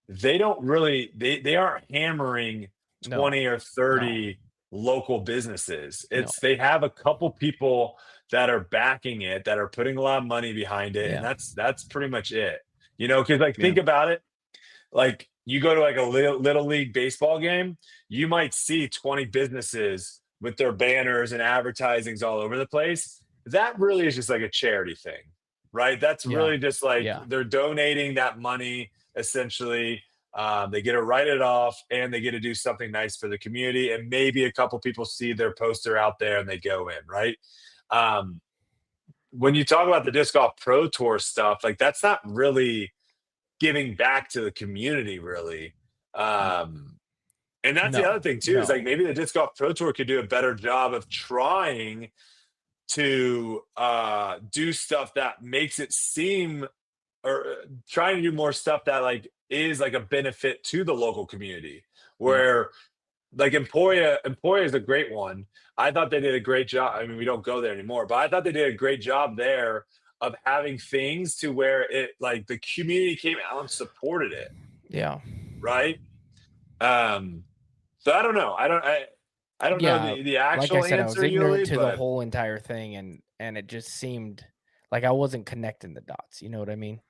they don't really they aren't hammering No. 20 or 30 local businesses. They have a couple people that are backing it, that are putting a lot of money behind it, and that's pretty much it. You know, because like think about it, like you go to like a little league baseball game, you might see 20 businesses with their banners and advertisings all over the place. That really is just like a charity thing, right? That's really just like they're donating that money essentially They get to write it off, and they get to do something nice for the community, and maybe a couple people see their poster out there and they go in, right? When you talk about the Disc Golf Pro Tour stuff, like that's not really giving back to the community, really. And that's the other thing too, is like maybe the Disc Golf Pro Tour could do a better job of trying to do stuff that makes it seem, or trying to do more stuff that like is like a benefit to the local community, where like Emporia is a great one. I thought they did a great job. I mean, we don't go there anymore, but I thought they did a great job there of having things to where it like the community came out and supported it. Yeah. Right. So I don't know. I don't know the actual like I said, answer, I was ignorant Yuli, to but the whole entire thing, and it just seemed like I wasn't connecting the dots. You know what I mean?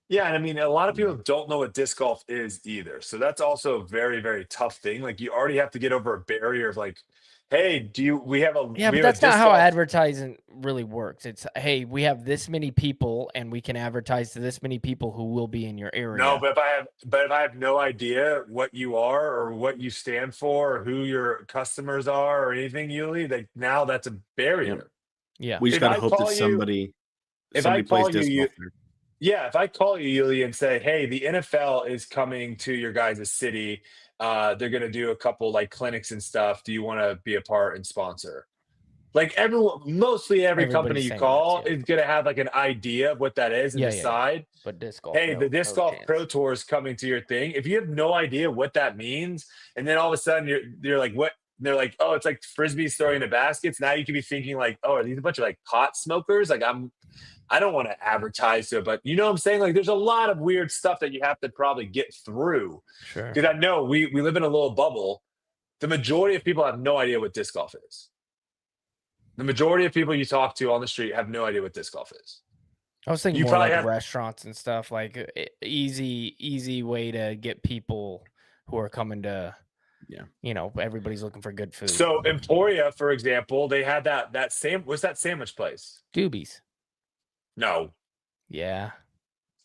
yeah, and I mean, a lot of people don't know what disc golf is either. So that's also a very, very tough thing. Like you already have to get over a barrier of like, hey, we have a Yeah, but that's not how advertising really works. It's, hey, we have this many people and we can advertise to this many people who will be in your area. No, but if I have no idea what you are or what you stand for or who your customers are or anything, Yuli, like now that's a barrier. Yeah. We just If gotta I hope that call you- somebody if I plays call disc you, golf there. Yeah, if I call you, Yuli, and say, "Hey, the NFL is coming to your guys' city. They're going to do a couple like clinics and stuff. Do you want to be a part and sponsor?" Like mostly every company Everybody's you saying call yes, yeah. is going to have like an idea of what that is and Yeah. decide. But disc golf, Hey, the Disc Golf chance. Pro Tour is coming to your thing. If you have no idea what that means, and then all of a sudden you're like, what? And they're like, oh, it's like frisbees throwing the baskets. Now you could be thinking like, oh, are these a bunch of like pot smokers? Like I don't want to advertise to it, but you know what I'm saying? Like there's a lot of weird stuff that you have to probably get through. Sure. Because I know we live in a little bubble. The majority of people have no idea what disc golf is. The majority of people you talk to on the street have no idea what disc golf is. I was thinking You more probably like have- restaurants and stuff, like easy way to get people who are coming to, you know, everybody's looking for good food. So Emporia, for example, they had that sandwich place? Doobies. No. Yeah.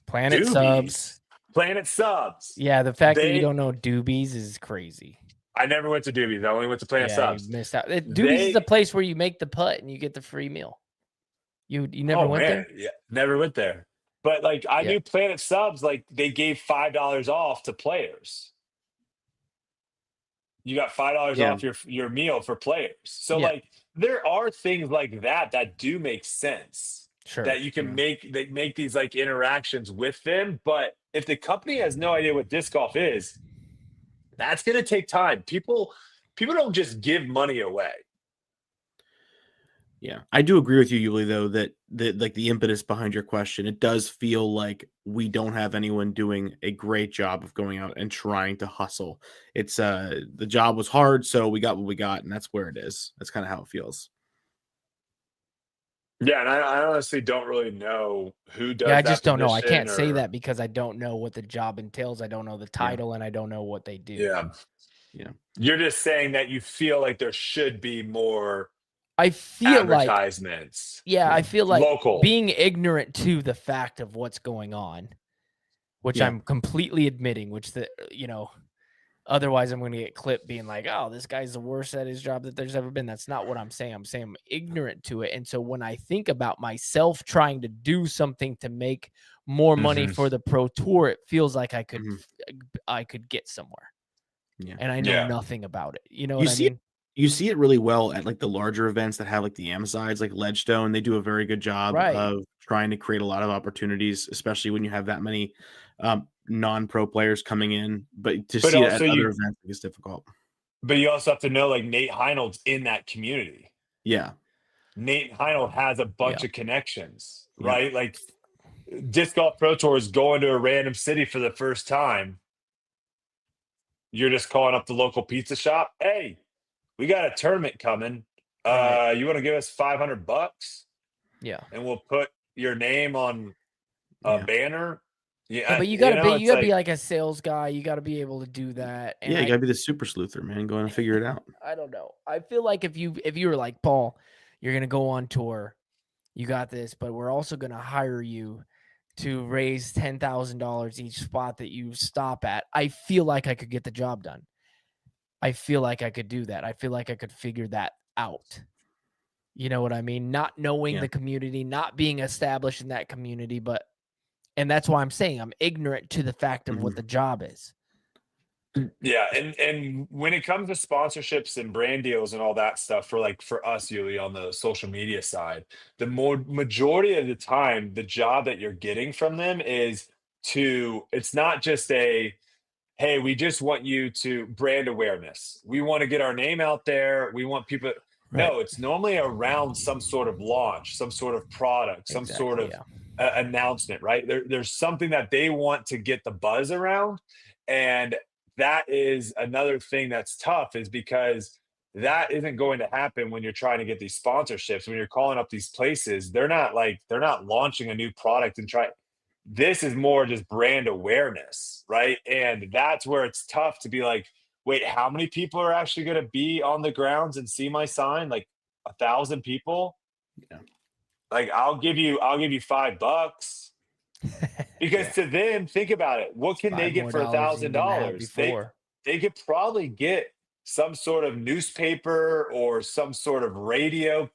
Planet Doobies. Subs. Planet Subs. Yeah, the fact that you don't know Doobies is crazy. I never went to Doobies. I only went to Planet Subs. You missed out. Doobies is the place where you make the putt and you get the free meal. You never went there? Yeah, never went there. But like I knew Planet Subs, like they gave $5 off to players. You got $5 off your meal for players. So like there are things like that do make sense. Sure. That you can make these like interactions with them. But if the company has no idea what disc golf is, that's gonna take time. People don't just give money away. Yeah, I do agree with you, Yuli, though, that like the impetus behind your question, it does feel like we don't have anyone doing a great job of going out and trying to hustle. It's the job was hard, so we got what we got, and that's where it is. That's kind of how it feels. Yeah, and I honestly don't really know who does. Yeah, I just don't know. I position can't say that because I don't know what the job entails. I don't know the title, and I don't know what they do. Yeah. You're just saying that you feel like there should be more. I feel advertisements. I feel like local. Being ignorant to the fact of what's going on, which I'm completely admitting, otherwise I'm going to get clipped being like, oh, this guy's the worst at his job that there's ever been. That's not what I'm saying. I'm saying I'm ignorant to it. And so when I think about myself trying to do something to make more money for the Pro Tour, it feels like I could get somewhere. Yeah. And I know nothing about it. You know what I mean? You see it really well at like the larger events that have like the AM sides, like Ledgestone. They do a very good job of trying to create a lot of opportunities, especially when you have that many non-pro players coming in. But to see it at other events is difficult. But you also have to know, like Nate Heinold's in that community. Yeah, Nate Heinold has a bunch of connections, right? Like Disc Golf Pro Tour is going to a random city for the first time. You're just calling up the local pizza shop. Hey, we got a tournament coming. You want to give us $500? Yeah. And we'll put your name on a banner. Yeah, but you gotta be like a sales guy. You gotta be able to do that. And you gotta be the super sleuther, man. Go and figure it out. I don't know. I feel like if you were like, Paul, you're gonna go on tour, you got this, but we're also gonna hire you to raise $10,000 each spot that you stop at, I feel like I could get the job done. I feel like I could do that. I feel like I could figure that out. You know what I mean? Not knowing the community, not being established in that community, and that's why I'm saying I'm ignorant to the fact of what the job is. Yeah, and when it comes to sponsorships and brand deals and all that stuff for us, Yuli, on the social media side, the majority of the time, the job that you're getting from them is it's not just a, hey, we just want you to brand awareness. We want to get our name out there. We want people. Right. No, it's normally around some sort of launch, some sort of product, some sort of announcement, right? There's something that they want to get the buzz around. And that is another thing that's tough, is because that isn't going to happen when you're trying to get these sponsorships. When you're calling up these places, they're not launching a new product and this is more just brand awareness, right? And that's where it's tough to be like, wait, how many people are actually going to be on the grounds and see my sign? Like 1,000 people? Yeah. Like I'll give you $5. Because to them, think about it. What can they get for $1,000? They could probably get some sort of newspaper or some sort of radio,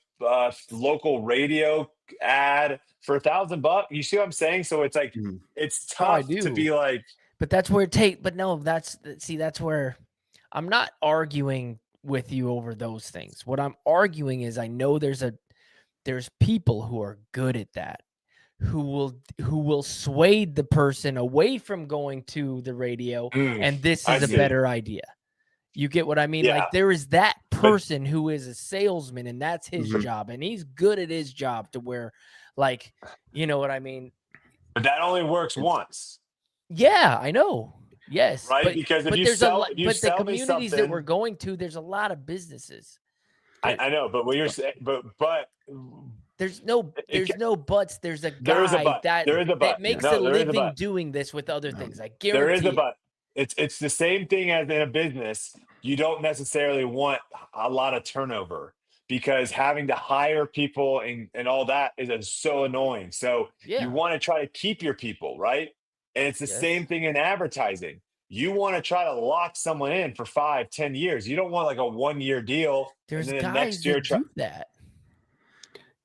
local radio ad for $1,000. You see what I'm saying? So it's like it's tough to be like. But that's where that's where I'm not arguing with you over those things. What I'm arguing is I know there's people who are good at that, who will sway the person away from going to the radio, and this is a better idea. You get what I mean? Yeah. Like there is that person who is a salesman, and that's his job, and he's good at his job to where, like, you know what I mean? But that only works once. Yeah, I know. Yes, right. Because if you sell, the communities that we're going to, there's a lot of businesses. I know, but what you're saying, but there's no buts. There's a guy that makes a living doing this with other things. I guarantee. There is a but. It's the same thing as in a business. You don't necessarily want a lot of turnover, because having to hire people and all that is so annoying. So you want to try to keep your people, right? And it's the same thing in advertising. You want to try to lock someone in for 5-10 years. You don't want like a 1-year deal. There's and then guys next year that do that.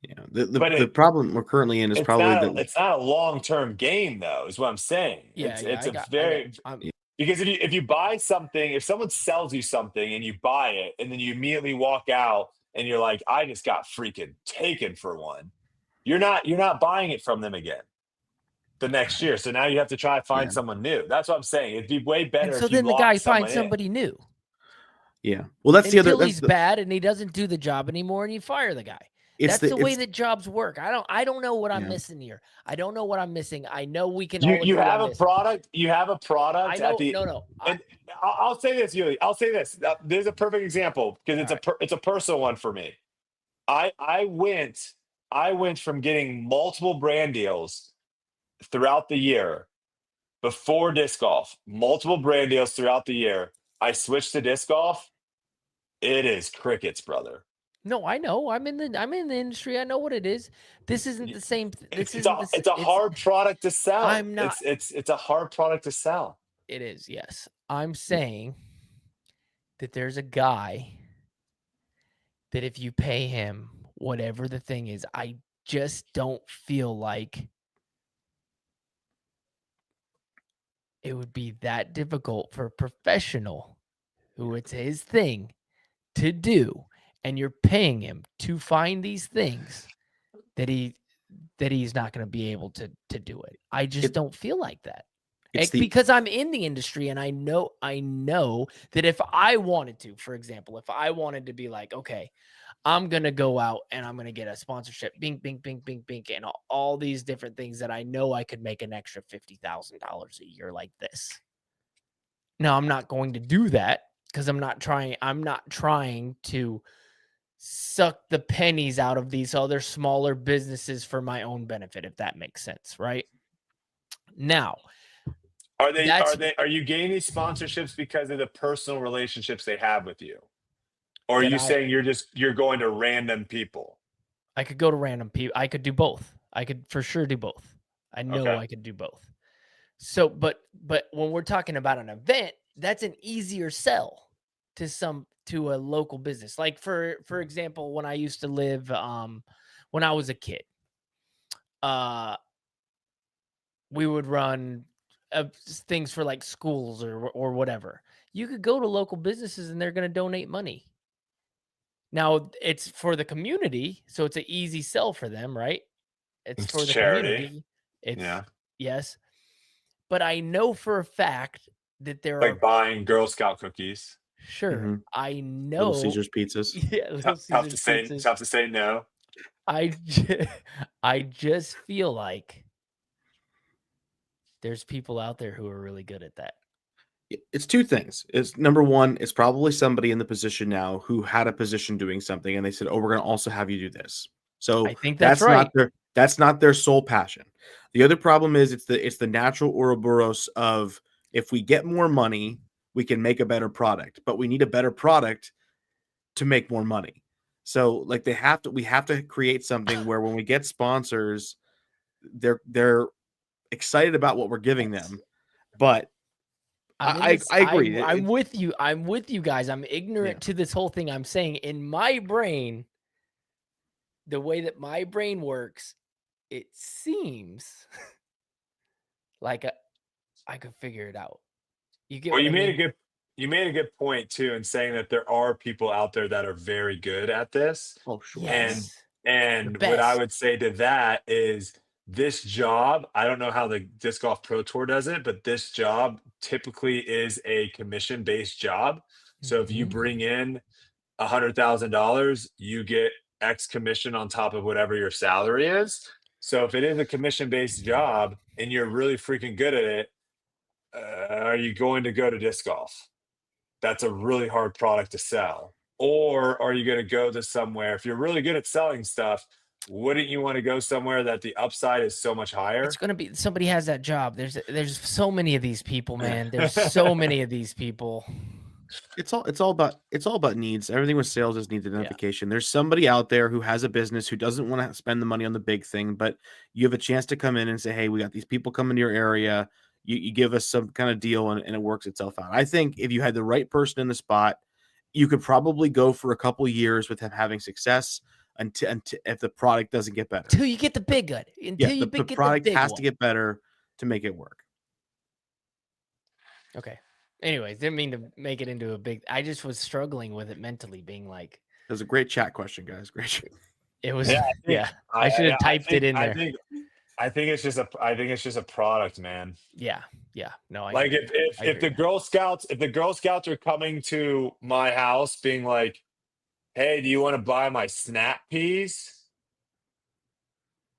Yeah, the problem we're currently in is probably it's not a long-term game, though, is what I'm saying. Because if you buy something, if someone sells you something and you buy it and then you immediately walk out and you're like, I just got freaking taken for one, you're not buying it from them again the next year. So now you have to try to find someone new. That's what I'm saying. It'd be way better. And so then the guy finds somebody new. Yeah. Well, that's the other. He's bad and he doesn't do the job anymore, and you fire the guy. That's the way that jobs work. I don't know what I'm missing here. I don't know what I'm missing. I know we can. You have a product. You have a product. I know. No. I'll say this, Yuli. I'll say this. There's a perfect example, because it's a personal one for me. I went from getting multiple brand deals throughout the year before disc golf, multiple brand deals throughout the year. I switched to disc golf. It is crickets, brother. No, I know. I'm in the industry. I know what it is. This isn't the same. It's a hard product to sell. I'm not. It's a hard product to sell. It is. Yes, I'm saying that there's a guy that if you pay him whatever the thing is, I just don't feel like it would be that difficult for a professional who it's his thing to do. And you're paying him to find these things that he's not going to be able to do it. I just don't feel like that. Because I'm in the industry, and I know that if I wanted to, for example, if I wanted to be like, okay, I'm going to go out and I'm going to get a sponsorship, bing, bing, bing, bing, bing, and all these different things that I know I could make an extra $50,000 a year like this. Now, I'm not going to do that because I'm not trying to suck the pennies out of these other smaller businesses for my own benefit, if that makes sense, right? Now, are you gaining these sponsorships because of the personal relationships they have with you? Or are you saying you're going to random people? I could go to random people. I could do both. I could for sure do both. I know Okay. I could do both. So, but when we're talking about an event, that's an easier sell to a local business. Like for example, when I used to live, when I was a kid, we would run things for like schools or whatever. You could go to local businesses and they're going to donate money. Now it's for the community, so it's an easy sell for them, right? It's It's for the charity. community. It's Yeah. yes. But I know for a fact that there Like are buying Girl Scout cookies. Mhm. I Little know Caesars pizzas. yeah, Little Tough Caesars to say. pizzas. Tough to say no. I just feel like there's people out there who are really good at that. It's two things. It's number one, it's probably somebody in the position now who had a position doing something and they said, "Oh, we're going to also have you do this." So I think that's right. That's not their sole passion. The other problem is it's the natural Ouroboros of if we get more money, we can make a better product, but we need a better product to make more money. So like we have to create something where when we get sponsors, they're excited about what we're giving them, but I agree. I'm with you. I'm with you guys. I'm ignorant Yeah. to this whole thing. I'm saying in my brain, the way that my brain works, it seems like I could figure it out. You get Well, what you I made mean? you made a good point too in saying that there are people out there that are very good at this. Oh, sure. Yes. And The what I best. would say to that is this job, I don't know how the Disc Golf Pro Tour does it, but this job typically is a commission-based job. So if you Mhm. bring in $100,000, you get X commission on top of whatever your salary is. So if it is a commission-based job and you're really freaking good at it, are you going to go to disc golf? That's a really hard product to sell. Or are you going to go to somewhere, if you're really good at selling stuff, wouldn't you want to go somewhere that the upside is so much higher? It's gonna be somebody has that job. There's so many of these people, man. There's so many of these people. It's all about needs. Everything with sales is needs identification. There's somebody out there who has a business who doesn't want to spend the money on the big thing, but you have a chance to come in and say, "Hey, we got these people coming to your area. You give us some kind of deal," and it works itself out. I think if you had the right person in the spot, you could probably go for a couple years with him having success until if the product doesn't get better. Until you get the big gun. Until you The get product the big has one. to get better to make it work. Okay. Anyways, didn't mean to make it into a big. I just was struggling with it mentally, being like, It was a great chat question, guys. Great chat. it was. Yeah, Yeah, I should have typed it in there. I think it's just a product, man. Yeah. No, I Like hear you. I if the hear you. Girl Scouts are coming to my house being like, "Hey, do you want to buy my snap peas?"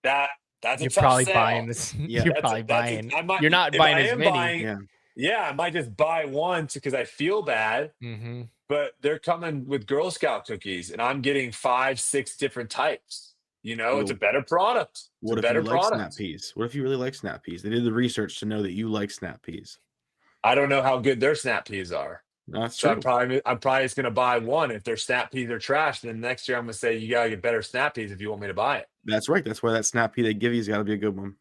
That's a You're tough probably sale. buying this. Yeah. You're That's probably that's buying. I might, You're not if buying I as am many. buying, yeah, I might just buy one because I feel bad. Mm-hmm. But they're coming with Girl Scout cookies, and I'm getting 5, 6 different types. You know, it's a Well, better product. It's what a if you better like snap product. peas? What if you really like snap peas? They did the research to know that you like snap peas. I don't know how good their snap peas are. No, that's So true. I'm probably just gonna buy one. If their snap peas are trash, then next year I'm gonna say you gotta get better snap peas if you want me to buy it. That's right. That's why that snap pea they give you's got to be a good one.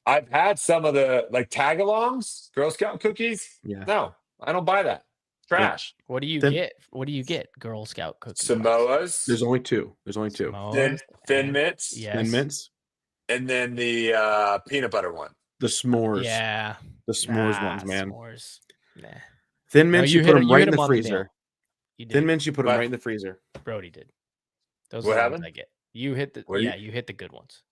I've had some of the like tag-alongs, Girl Scout cookies. Yeah. No, I don't buy that. Trash. What do you Then- get? What do you get? Girl Scout cookies. Samoas, There's only two. Samoas Thin and- Mints, Yes. Thin mints, and then the peanut butter one. the s'mores. Yeah. The s'mores Nah, ones, man. S'mores. Nah. Thin No, mints, you you hit put it- them you right hit in the 'em on the nail. freezer. You did. Thin mints, you put them What? right in the freezer. Brody did. Those What are the ones happened? I get. You hit the What do you- you hit the good ones.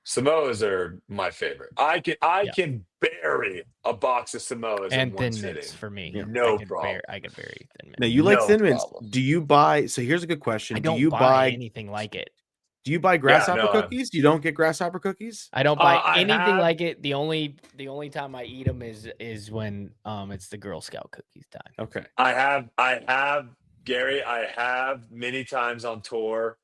Samoas are my favorite. I can bury a box of Samoas And in one thin mints sitting. for me. Yeah. No I could problem. I could bury thin mints. Now you like No thin mints. problem. Do you buy? So here's a good question. I don't do you buy anything like it. Do you buy grasshopper no, cookies? You don't get grasshopper cookies? I don't buy I anything have- like it. The only time I eat them is when it's the Girl Scout cookies time. Okay. I have Gary. I have many times on tour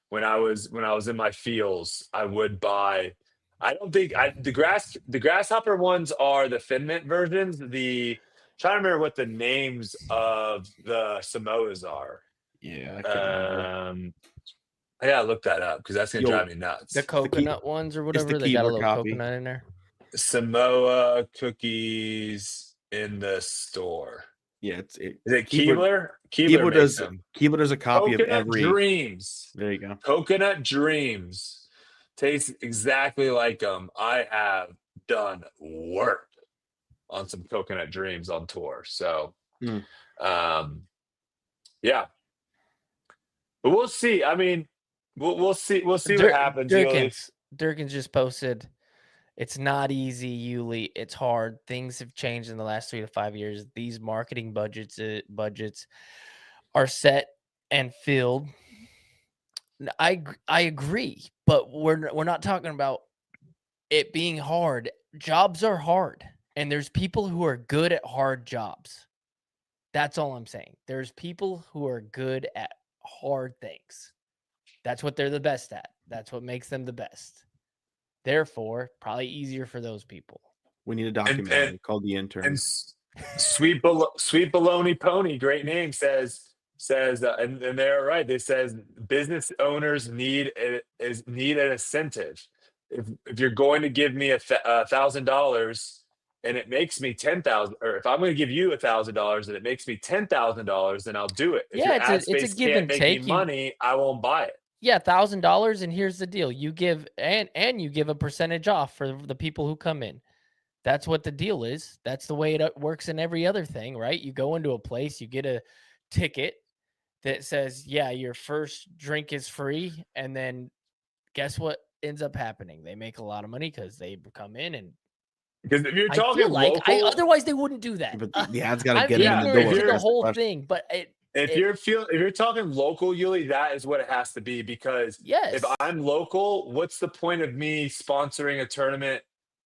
when I was in my feels. I would buy. I don't think the grasshopper ones are the Thin Mint versions. Trying to remember what the names of the Samoas are. Yeah, I can't remember. I gotta look that up because that's gonna Yo, drive me nuts. The coconut ones or whatever. They got a keyboard little copy. coconut in there. Samoa cookies in the store. Yeah, Is it Keebler. Keebler makes them. Keebler does a copy of Coconut every. Dreams. There you go. Coconut Dreams tastes exactly like them. I have done work on some Coconut Dreams on tour. So, yeah, but we'll see. I mean, we'll see. We'll see what happens. Durkins just posted. It's not easy, Yuli. It's hard. Things have changed in the last 3 to 5 years. These marketing budgets are set and filled. I agree, but we're not talking about it being hard. Jobs are hard, and there's people who are good at hard jobs. That's all I'm saying. There's people who are good at hard things. That's what they're the best at. That's what makes them the best. Therefore, probably easier for those people. We need a documentary called The Intern. And Sweet Baloney Pony, great name, says, and they're right. They says business owners need an incentive. If you're going to give me $1,000 and it makes me $10,000, or if I'm going to give you $1,000 and it makes me $10,000, then I'll do it. If your ad space give can't and make take. me money, I won't buy it. Yeah, $1,000, and here's the deal: you give and you give a percentage off for the people who come in. That's what the deal is. That's the way it works in every other thing, right? You go into a place, you get a ticket that says, "Yeah, your first drink is free," and then guess what ends up happening? They make a lot of money because they come in and. Because if you're talking local, otherwise they wouldn't do that. But the ad's got to get in the the door. the whole thing, but if you're talking local, Yuli, that is what it has to be. Because if I'm local, what's the point of me sponsoring a tournament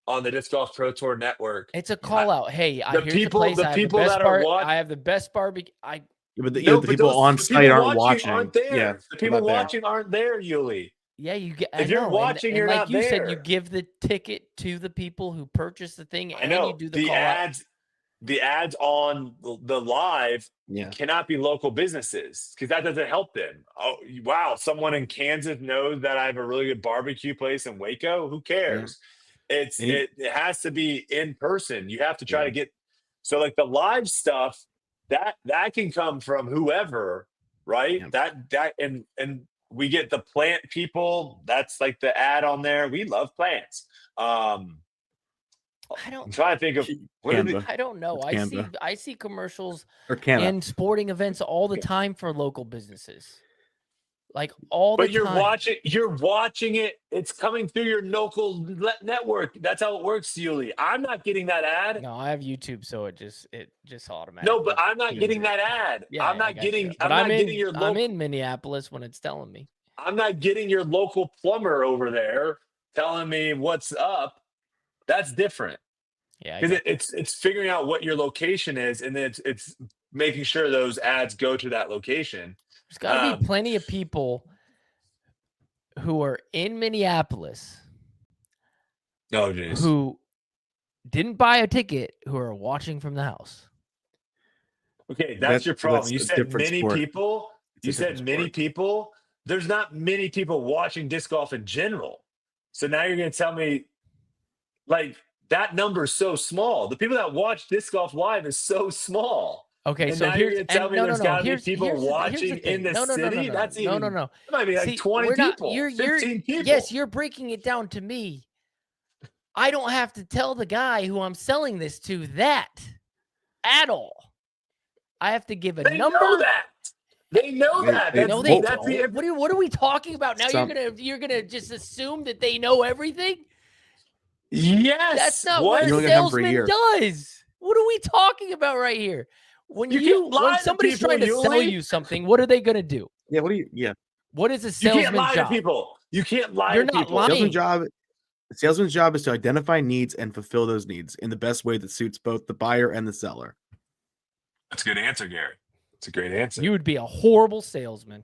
on the Disc Golf Pro Tour Network? It's a call out. Hey, the people that are watching, I have the best barbecue. But the people on site aren't watching. Aren't there. Yeah, the people watching aren't there, Yuli. Yeah, you get. If you're watching, you're like not you there. said, you give the ticket to the people who purchase the thing, and I know you do the call ads. Out. The ads on the live cannot be local businesses because that doesn't help them. Oh, wow. Someone in Kansas knows that I have a really good barbecue place in Waco. Who cares? Yeah. It has to be in person. You have to try to get, so like the live stuff that can come from whoever, right? Yeah. And we get the plant people. That's like the ad on there. We love plants. I'm trying to think of I don't know. I see commercials and sporting events all the time for local businesses. Like all the time. But you're watching it. It's coming through your local network. That's how it works, Yuli. I'm not getting that ad. No, I have YouTube, so it just automatically. No, but I'm not getting that ad. Yeah, I'm not getting your local. I'm in Minneapolis when it's telling me. I'm not getting your local plumber over there telling me what's up. That's different. Yeah, because it's figuring out what your location is, and then it's making sure those ads go to that location. There's got to be plenty of people who are in Minneapolis who didn't buy a ticket who are watching from the house. Okay, that's your problem. You said many people. You said many people. There's not many people watching disc golf in general. So now you're going to tell me, like, that number is so small. The people that watch disc golf live is so small. Okay, and so now you're going to tell me there's got to be people watching in the city? That's even... No. It might be like 20 people, 15 people. Yes, you're breaking it down to me. I don't have to tell the guy who I'm selling this to that at all. I have to give a number. Know that. They know that. No, they don't. What are we talking about now? You're gonna just assume that they know everything? Yes. That's not what a salesman does. What are we talking about right here? When somebody's trying to sell you something, what are they gonna do? Yeah, what is a salesman's job? You can't lie to people. You can't lie to people. The salesman's job is to identify needs and fulfill those needs in the best way that suits both the buyer and the seller. That's a good answer, Gary. It's a great answer. You would be a horrible salesman.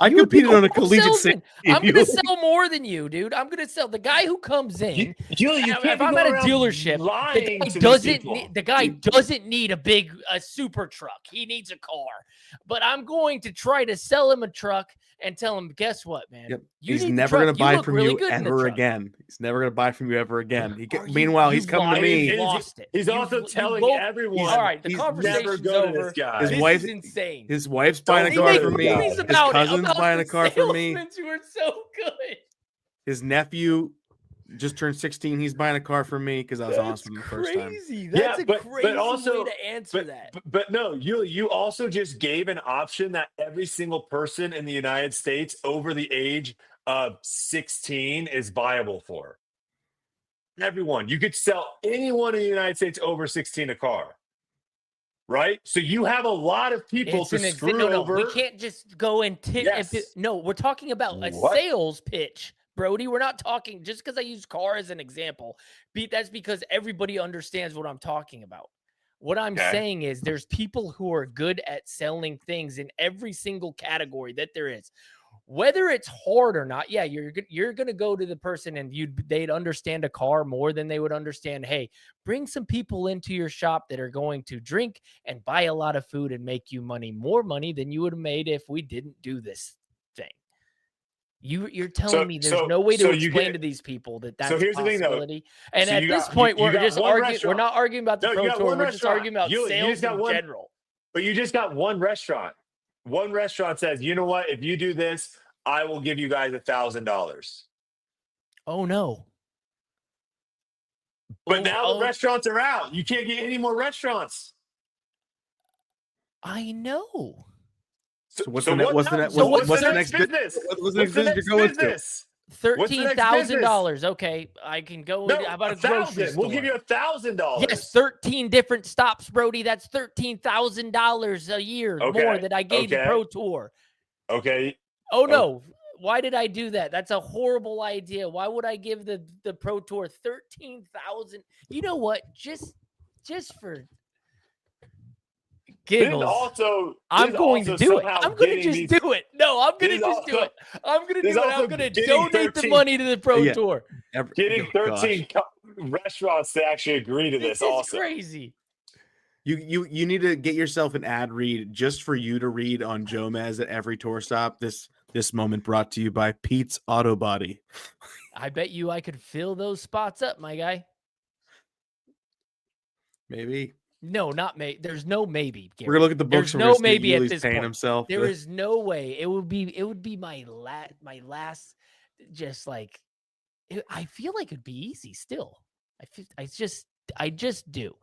I competed on a collegiate sales. I'm going to sell more than you, dude. I'm going to sell the guy who comes in. If I'm at a dealership, the guy doesn't need a big super truck. He needs a car. But I'm going to try to sell him a truck and tell him, guess what, man? Yep. You He's need the never truck. going to You buy look from really you good in the ever truck." again. He's never going to buy from you ever again. You- Meanwhile, he's you've coming to lost- me. you've lost it. He's also You've telling both- everyone. All right, the he's conversation's never go to over. this guy. His This wife- is insane. His wife's Don't buying a They car make for me. movies His about it, cousin's about buying the a car for me. salesmen who are so good. His nephew just turned 16. He's buying a car for me because I was That's honest with him the first time. crazy. That's a crazy also, way to answer that. But no, you also just gave an option that every single person in the United States over the age of 16 is viable for. Everyone. You could sell anyone in the United States over 16 a car. Right? So you have a lot of people It's to an screw no, over. we can't just go and Yes. no, we're talking about a What? sales pitch, Brody. We're not talking just because I use car as an example. That's because everybody understands what I'm talking about. What I'm Okay. saying is there's people who are good at selling things in every single category that there is. Whether it's hard or not, yeah, you're going to go to the person and they'd understand a car more than they would understand, hey, bring some people into your shop that are going to drink and buy a lot of food and make you more money than you would have made if we didn't do this thing. You're telling me there's no way to explain to these people that's So here's a the thing, though. possibility. And So at you this got- point, you we're got just one arguing. We're restaurant. not arguing about the No, you Pro got Tour. one We're just restaurant. arguing about You sales just got in one- general. But you just got one restaurant. One restaurant says, you know what? If you do this, I will give you guys $1,000. Oh, no. But now the restaurants are out. You can't get any more restaurants. I know. So what's so the ne- what what's the now- ne- so what's what's the the next next bit- business? what's the What's next business you're going to? business? What's the next $13,000. Okay, I can go. No, How about a grocery 1,000. store? We'll give you $1,000. Yes, 13 different stops, Brody. That's $13,000 a year Okay, more that I gave the okay. Pro Tour. Okay. Oh no! Why did I do that? That's a horrible idea. Why would I give the Pro Tour 13,000? You know what? Just for giggles. I'm going to do it. I'm going to just do it. No, I'm going to just do it. I'm going to do it. I'm going to donate the money to the Pro Tour. Getting 13 restaurants to actually agree to this This is also. crazy. You need to get yourself an ad read just for you to read on Jomez at every tour stop. This moment brought to you by Pete's Auto Body. I bet you I could fill those spots up, my guy. Maybe. No, not maybe. There's no maybe. Gary. We're gonna look at the books. There's no maybe at Yuli's this paying point. himself. There is no way. It would be my last. Just like, I feel like it'd be easy still. I just do.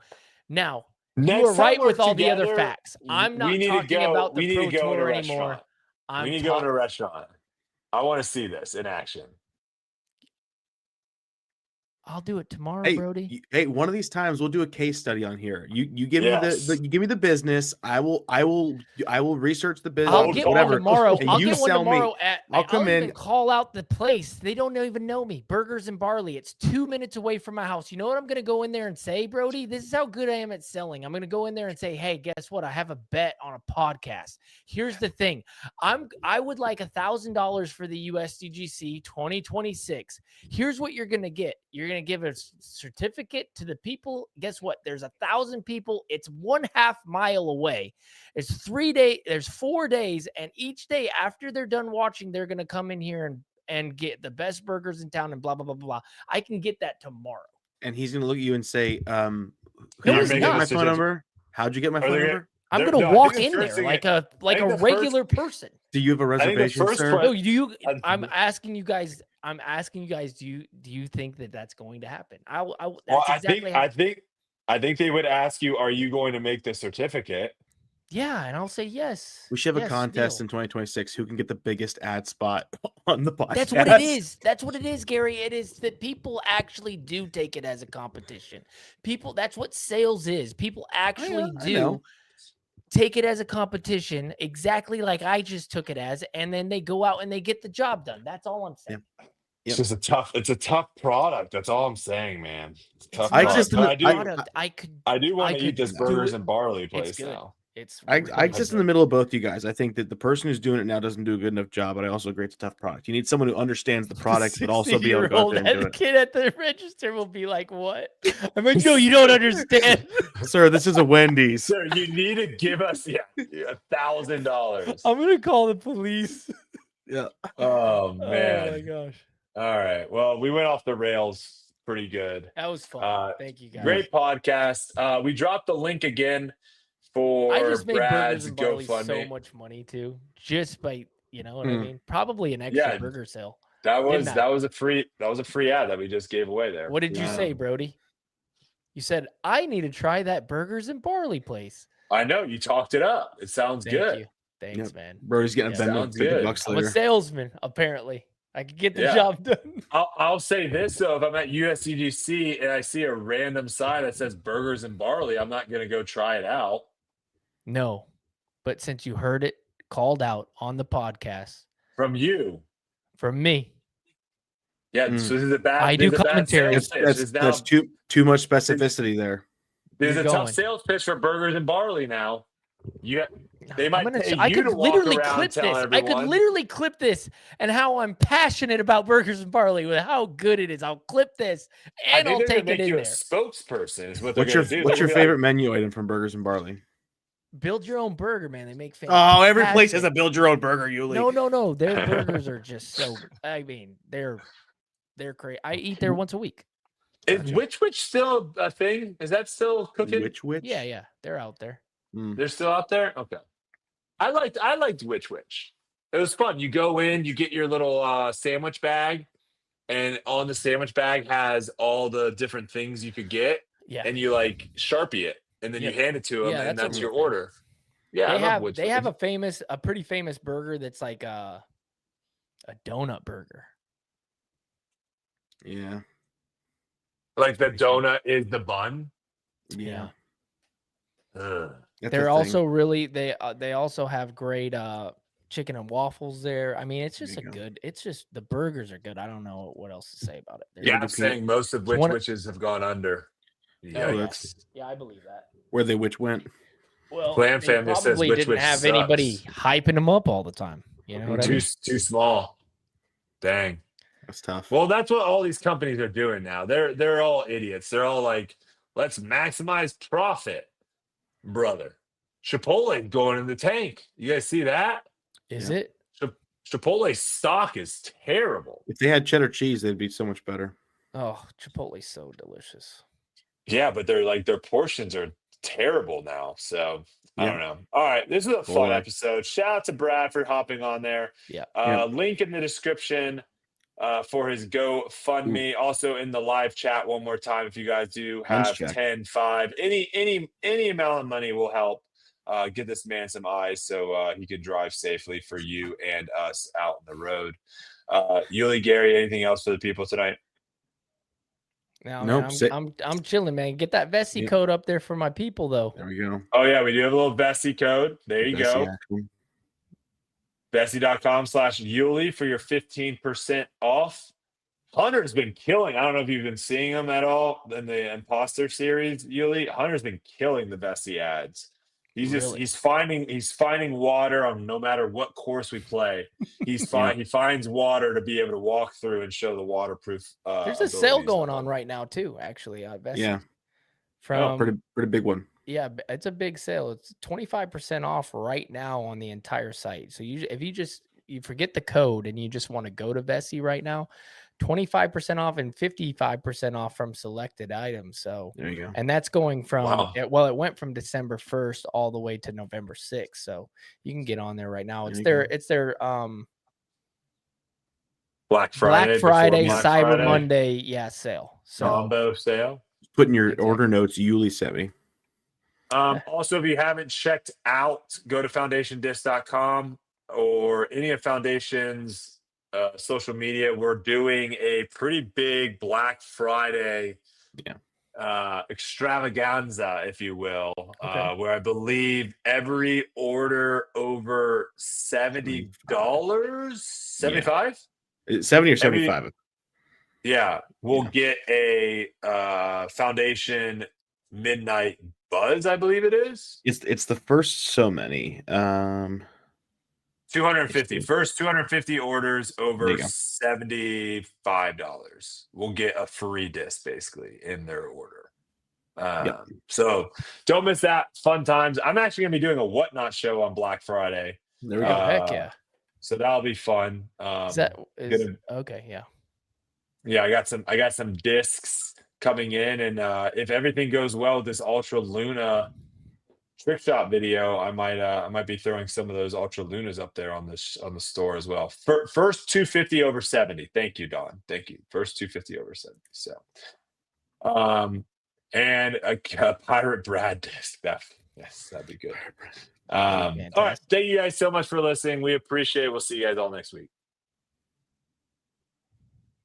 Now you are right with all the other facts. I'm not talking about the Pro Tour anymore. We need to go to a restaurant. I want to see this in action. I'll do it tomorrow, Hey, Brody. hey, one of these times we'll do a case study on here. You give Yes. me you give me the business. I will research the business. I'll get whatever. one tomorrow. And I'll you get one sell me. tomorrow I'll come even in. call out the place. They don't even know me. Burgers and Barley. It's 2 minutes away from my house. You know what I'm going to go in there and say, Brody? This is how good I am at selling. I'm going to go in there and say, hey, guess what? I have a bet on a podcast. Here's the thing. I would like $1,000 for the USDGC 2026. Here's what you're going to get. You're going to give a certificate to the people. Guess what? There's 1,000 people. It's 1/2 mile away. It's 3 days. There's 4 days. And each day after they're done watching, they're going to come in here and get the best burgers in town and blah, blah, blah, blah. I can get that tomorrow. And he's gonna look at you and say, No, how'd he's you get not. my phone number? How'd you get my phone number? I'm going to walk in there like a regular person. Do you have a reservation, first sir? No, I'm asking you guys. Do you think that that's going to happen? I think they would ask you, are you going to make the certificate? Yeah, and I'll say yes. We should have a contest deal. in 2026. Who can get the biggest ad spot on the podcast? That's what it is. That's what it is, Gary. It is that people actually do take it as a competition. That's what sales is. People actually do take it as a competition, exactly like I just took it as, and then they go out and they get the job done. That's all I'm saying. Yep. It's just it's a tough product. That's all I'm saying, man. It's a tough I product. just- But I do want I to eat this could do burgers it. and barley place It's good. now. I really just in good. the middle of both you guys. I think that the person who's doing it now doesn't do a good enough job, but I also agree it's a tough product. You need someone who understands the product, but also be able to go out there and do The it. kid at the register will be like, "What?" I'm like, "No, you don't understand." Sir, this is a Wendy's. Sir, you need to give us $1,000. I'm gonna call the police. Yeah. Oh Oh my man. gosh. All right. Well, we went off the rails pretty good. That was fun. Thank you guys. Great podcast. We dropped the link again for I just made burgers Brad's and barley so GoFundMe. much money too. Just by what I Hmm. mean? Probably an extra Yeah. burger sale. That Didn't I? was a free ad that we just gave away there. What did you Yeah. say, Brody? You said I need to try that burgers and barley place. I know you talked it up. It sounds Thank good. you. Thanks, man. Brody's getting Yeah. a Venmo Sounds 50 good. bucks I'm a later. salesman, apparently. I could get the Yeah. job done. I'll say this though: if I'm at USCGC and I see a random sign that says burgers and barley, I'm not gonna go try it out. No, but since you heard it called out on the podcast From you. from me, Yeah, Mm. so this is a bad. I do this is a bad commentary. sales pitch. This is now- That's too much specificity there. There's You're a tough going. sales pitch for burgers and barley now. You, they I'm might gonna- pay I you could to walk literally around clip this. telling I could everyone. literally clip this and how I'm passionate about burgers and barley with how good it is. I'll clip this I and think I'll they're gonna take it make in you there. a spokesperson. Is what they're What's your gonna do. what's They're your gonna be favorite menu item from Burgers and Barley? Build your own burger, man. They make fantastic. Oh, every place has a build your own burger, Yuli. No. Their burgers are just so. I mean, they're great. I eat there once a week. Is Witch still a thing? Is that still cooking? Which? Yeah, they're out there. They're still out there. Okay. I liked Witch. It was fun. You go in, you get your little sandwich bag, and on the sandwich bag has all the different things you could get, Yeah, and you like Sharpie it, and then you Yeah. hand it to them, Yeah, and that's a that's real your thing. order. Yeah, I love Witch. they have a pretty famous burger that's like a donut burger. Yeah. like the donut is the bun. Yeah. Ugh. That's They're a also really they also have great chicken and waffles there. I mean, it's just There you go. good. It's just the burgers are good. I don't know what else to say about it. They're Yeah, good. I'm saying most of one- witches have gone under. Oh, Yikes. yeah, I believe that. where they which went. Well, Clan they family says probably which didn't have sucks. anybody hyping them up all the time. You know what I mean? Too small. Dang. That's tough. Well, that's what all these companies are doing now. They're all idiots. They're all like, let's maximize profit, brother. Chipotle going in the tank. You guys see that? Is Yeah. it? Chipotle's stock is terrible. If they had cheddar cheese, they'd be so much better. Oh, Chipotle's so delicious. Yeah, but their portions are terrible now. So I Yeah. don't know. All right, this is a fun Boy. episode. Shout out to Brad for hopping on there. Yeah. Link in the description for his GoFundMe. Also in the live chat one more time. If you guys do Lunch have check. 10, 5, any amount of money will help get this man some eyes so he can drive safely for you and us out on the road. Yuli, Gary, anything else for the people tonight? Now, Nope, man, sit. I'm chilling, man. Get that Vessi Yeah. code up there for my people, though. There we go. Oh yeah, we do have a little Bessie code. There you That's the go. action. Bessie.com/Yuli for your 15% off. Hunter's been killing. I don't know if you've been seeing him at all in the Imposter series, Yuli. Hunter's been killing the Bessie ads. Really? He's finding water on no matter what course we play. He finds water to be able to walk through and show the waterproof. There's a sale abilities going of on them. right now too. Actually, Vessi. Yeah. From Pretty big one. yeah, it's a big sale. It's 25% off right now on the entire site. So if you forget the code and you just want to go to Vessi right now, 25% off and 55% off from selected items. So, There you go. and that's going from Wow. it went from December 1st all the way to November 6th. So you can get on there right now. There It's you their go. it's their Black Friday, Black before Friday, Black Cyber Friday Monday, sale. So combo sale. Put in your Exactly. order notes Yuli sent me. Also, if you haven't checked out, go to foundationdisc.com or any of Foundation's social media. We're doing a pretty big Black Friday extravaganza, if you will, Okay. where I believe every order over $70, 75? 70 or 75. Yeah, we'll Yeah. get a Foundation Midnight Buzz, I believe it is. It's the first so many. 250. First 250 orders There over you go. $75. We'll get a free disc basically in their order. Yep. So don't miss that. Fun times. I'm actually going to be doing a Whatnot show on Black Friday. There we oh, go. heck yeah. So that'll be fun. Is that gonna- okay? Yeah. Yeah, I got some discs coming in, and if everything goes well with this Ultra Luna trick shot video, I might be throwing some of those Ultra Lunas up there on the store as well. First 250 over 70. Thank you, Don. Thank you. First 250 over 70. So, and a Pirate Brad disc. Yes, that'd be good. All right. Fantastic. Thank you guys so much for listening. We appreciate it. We'll see you guys all next week.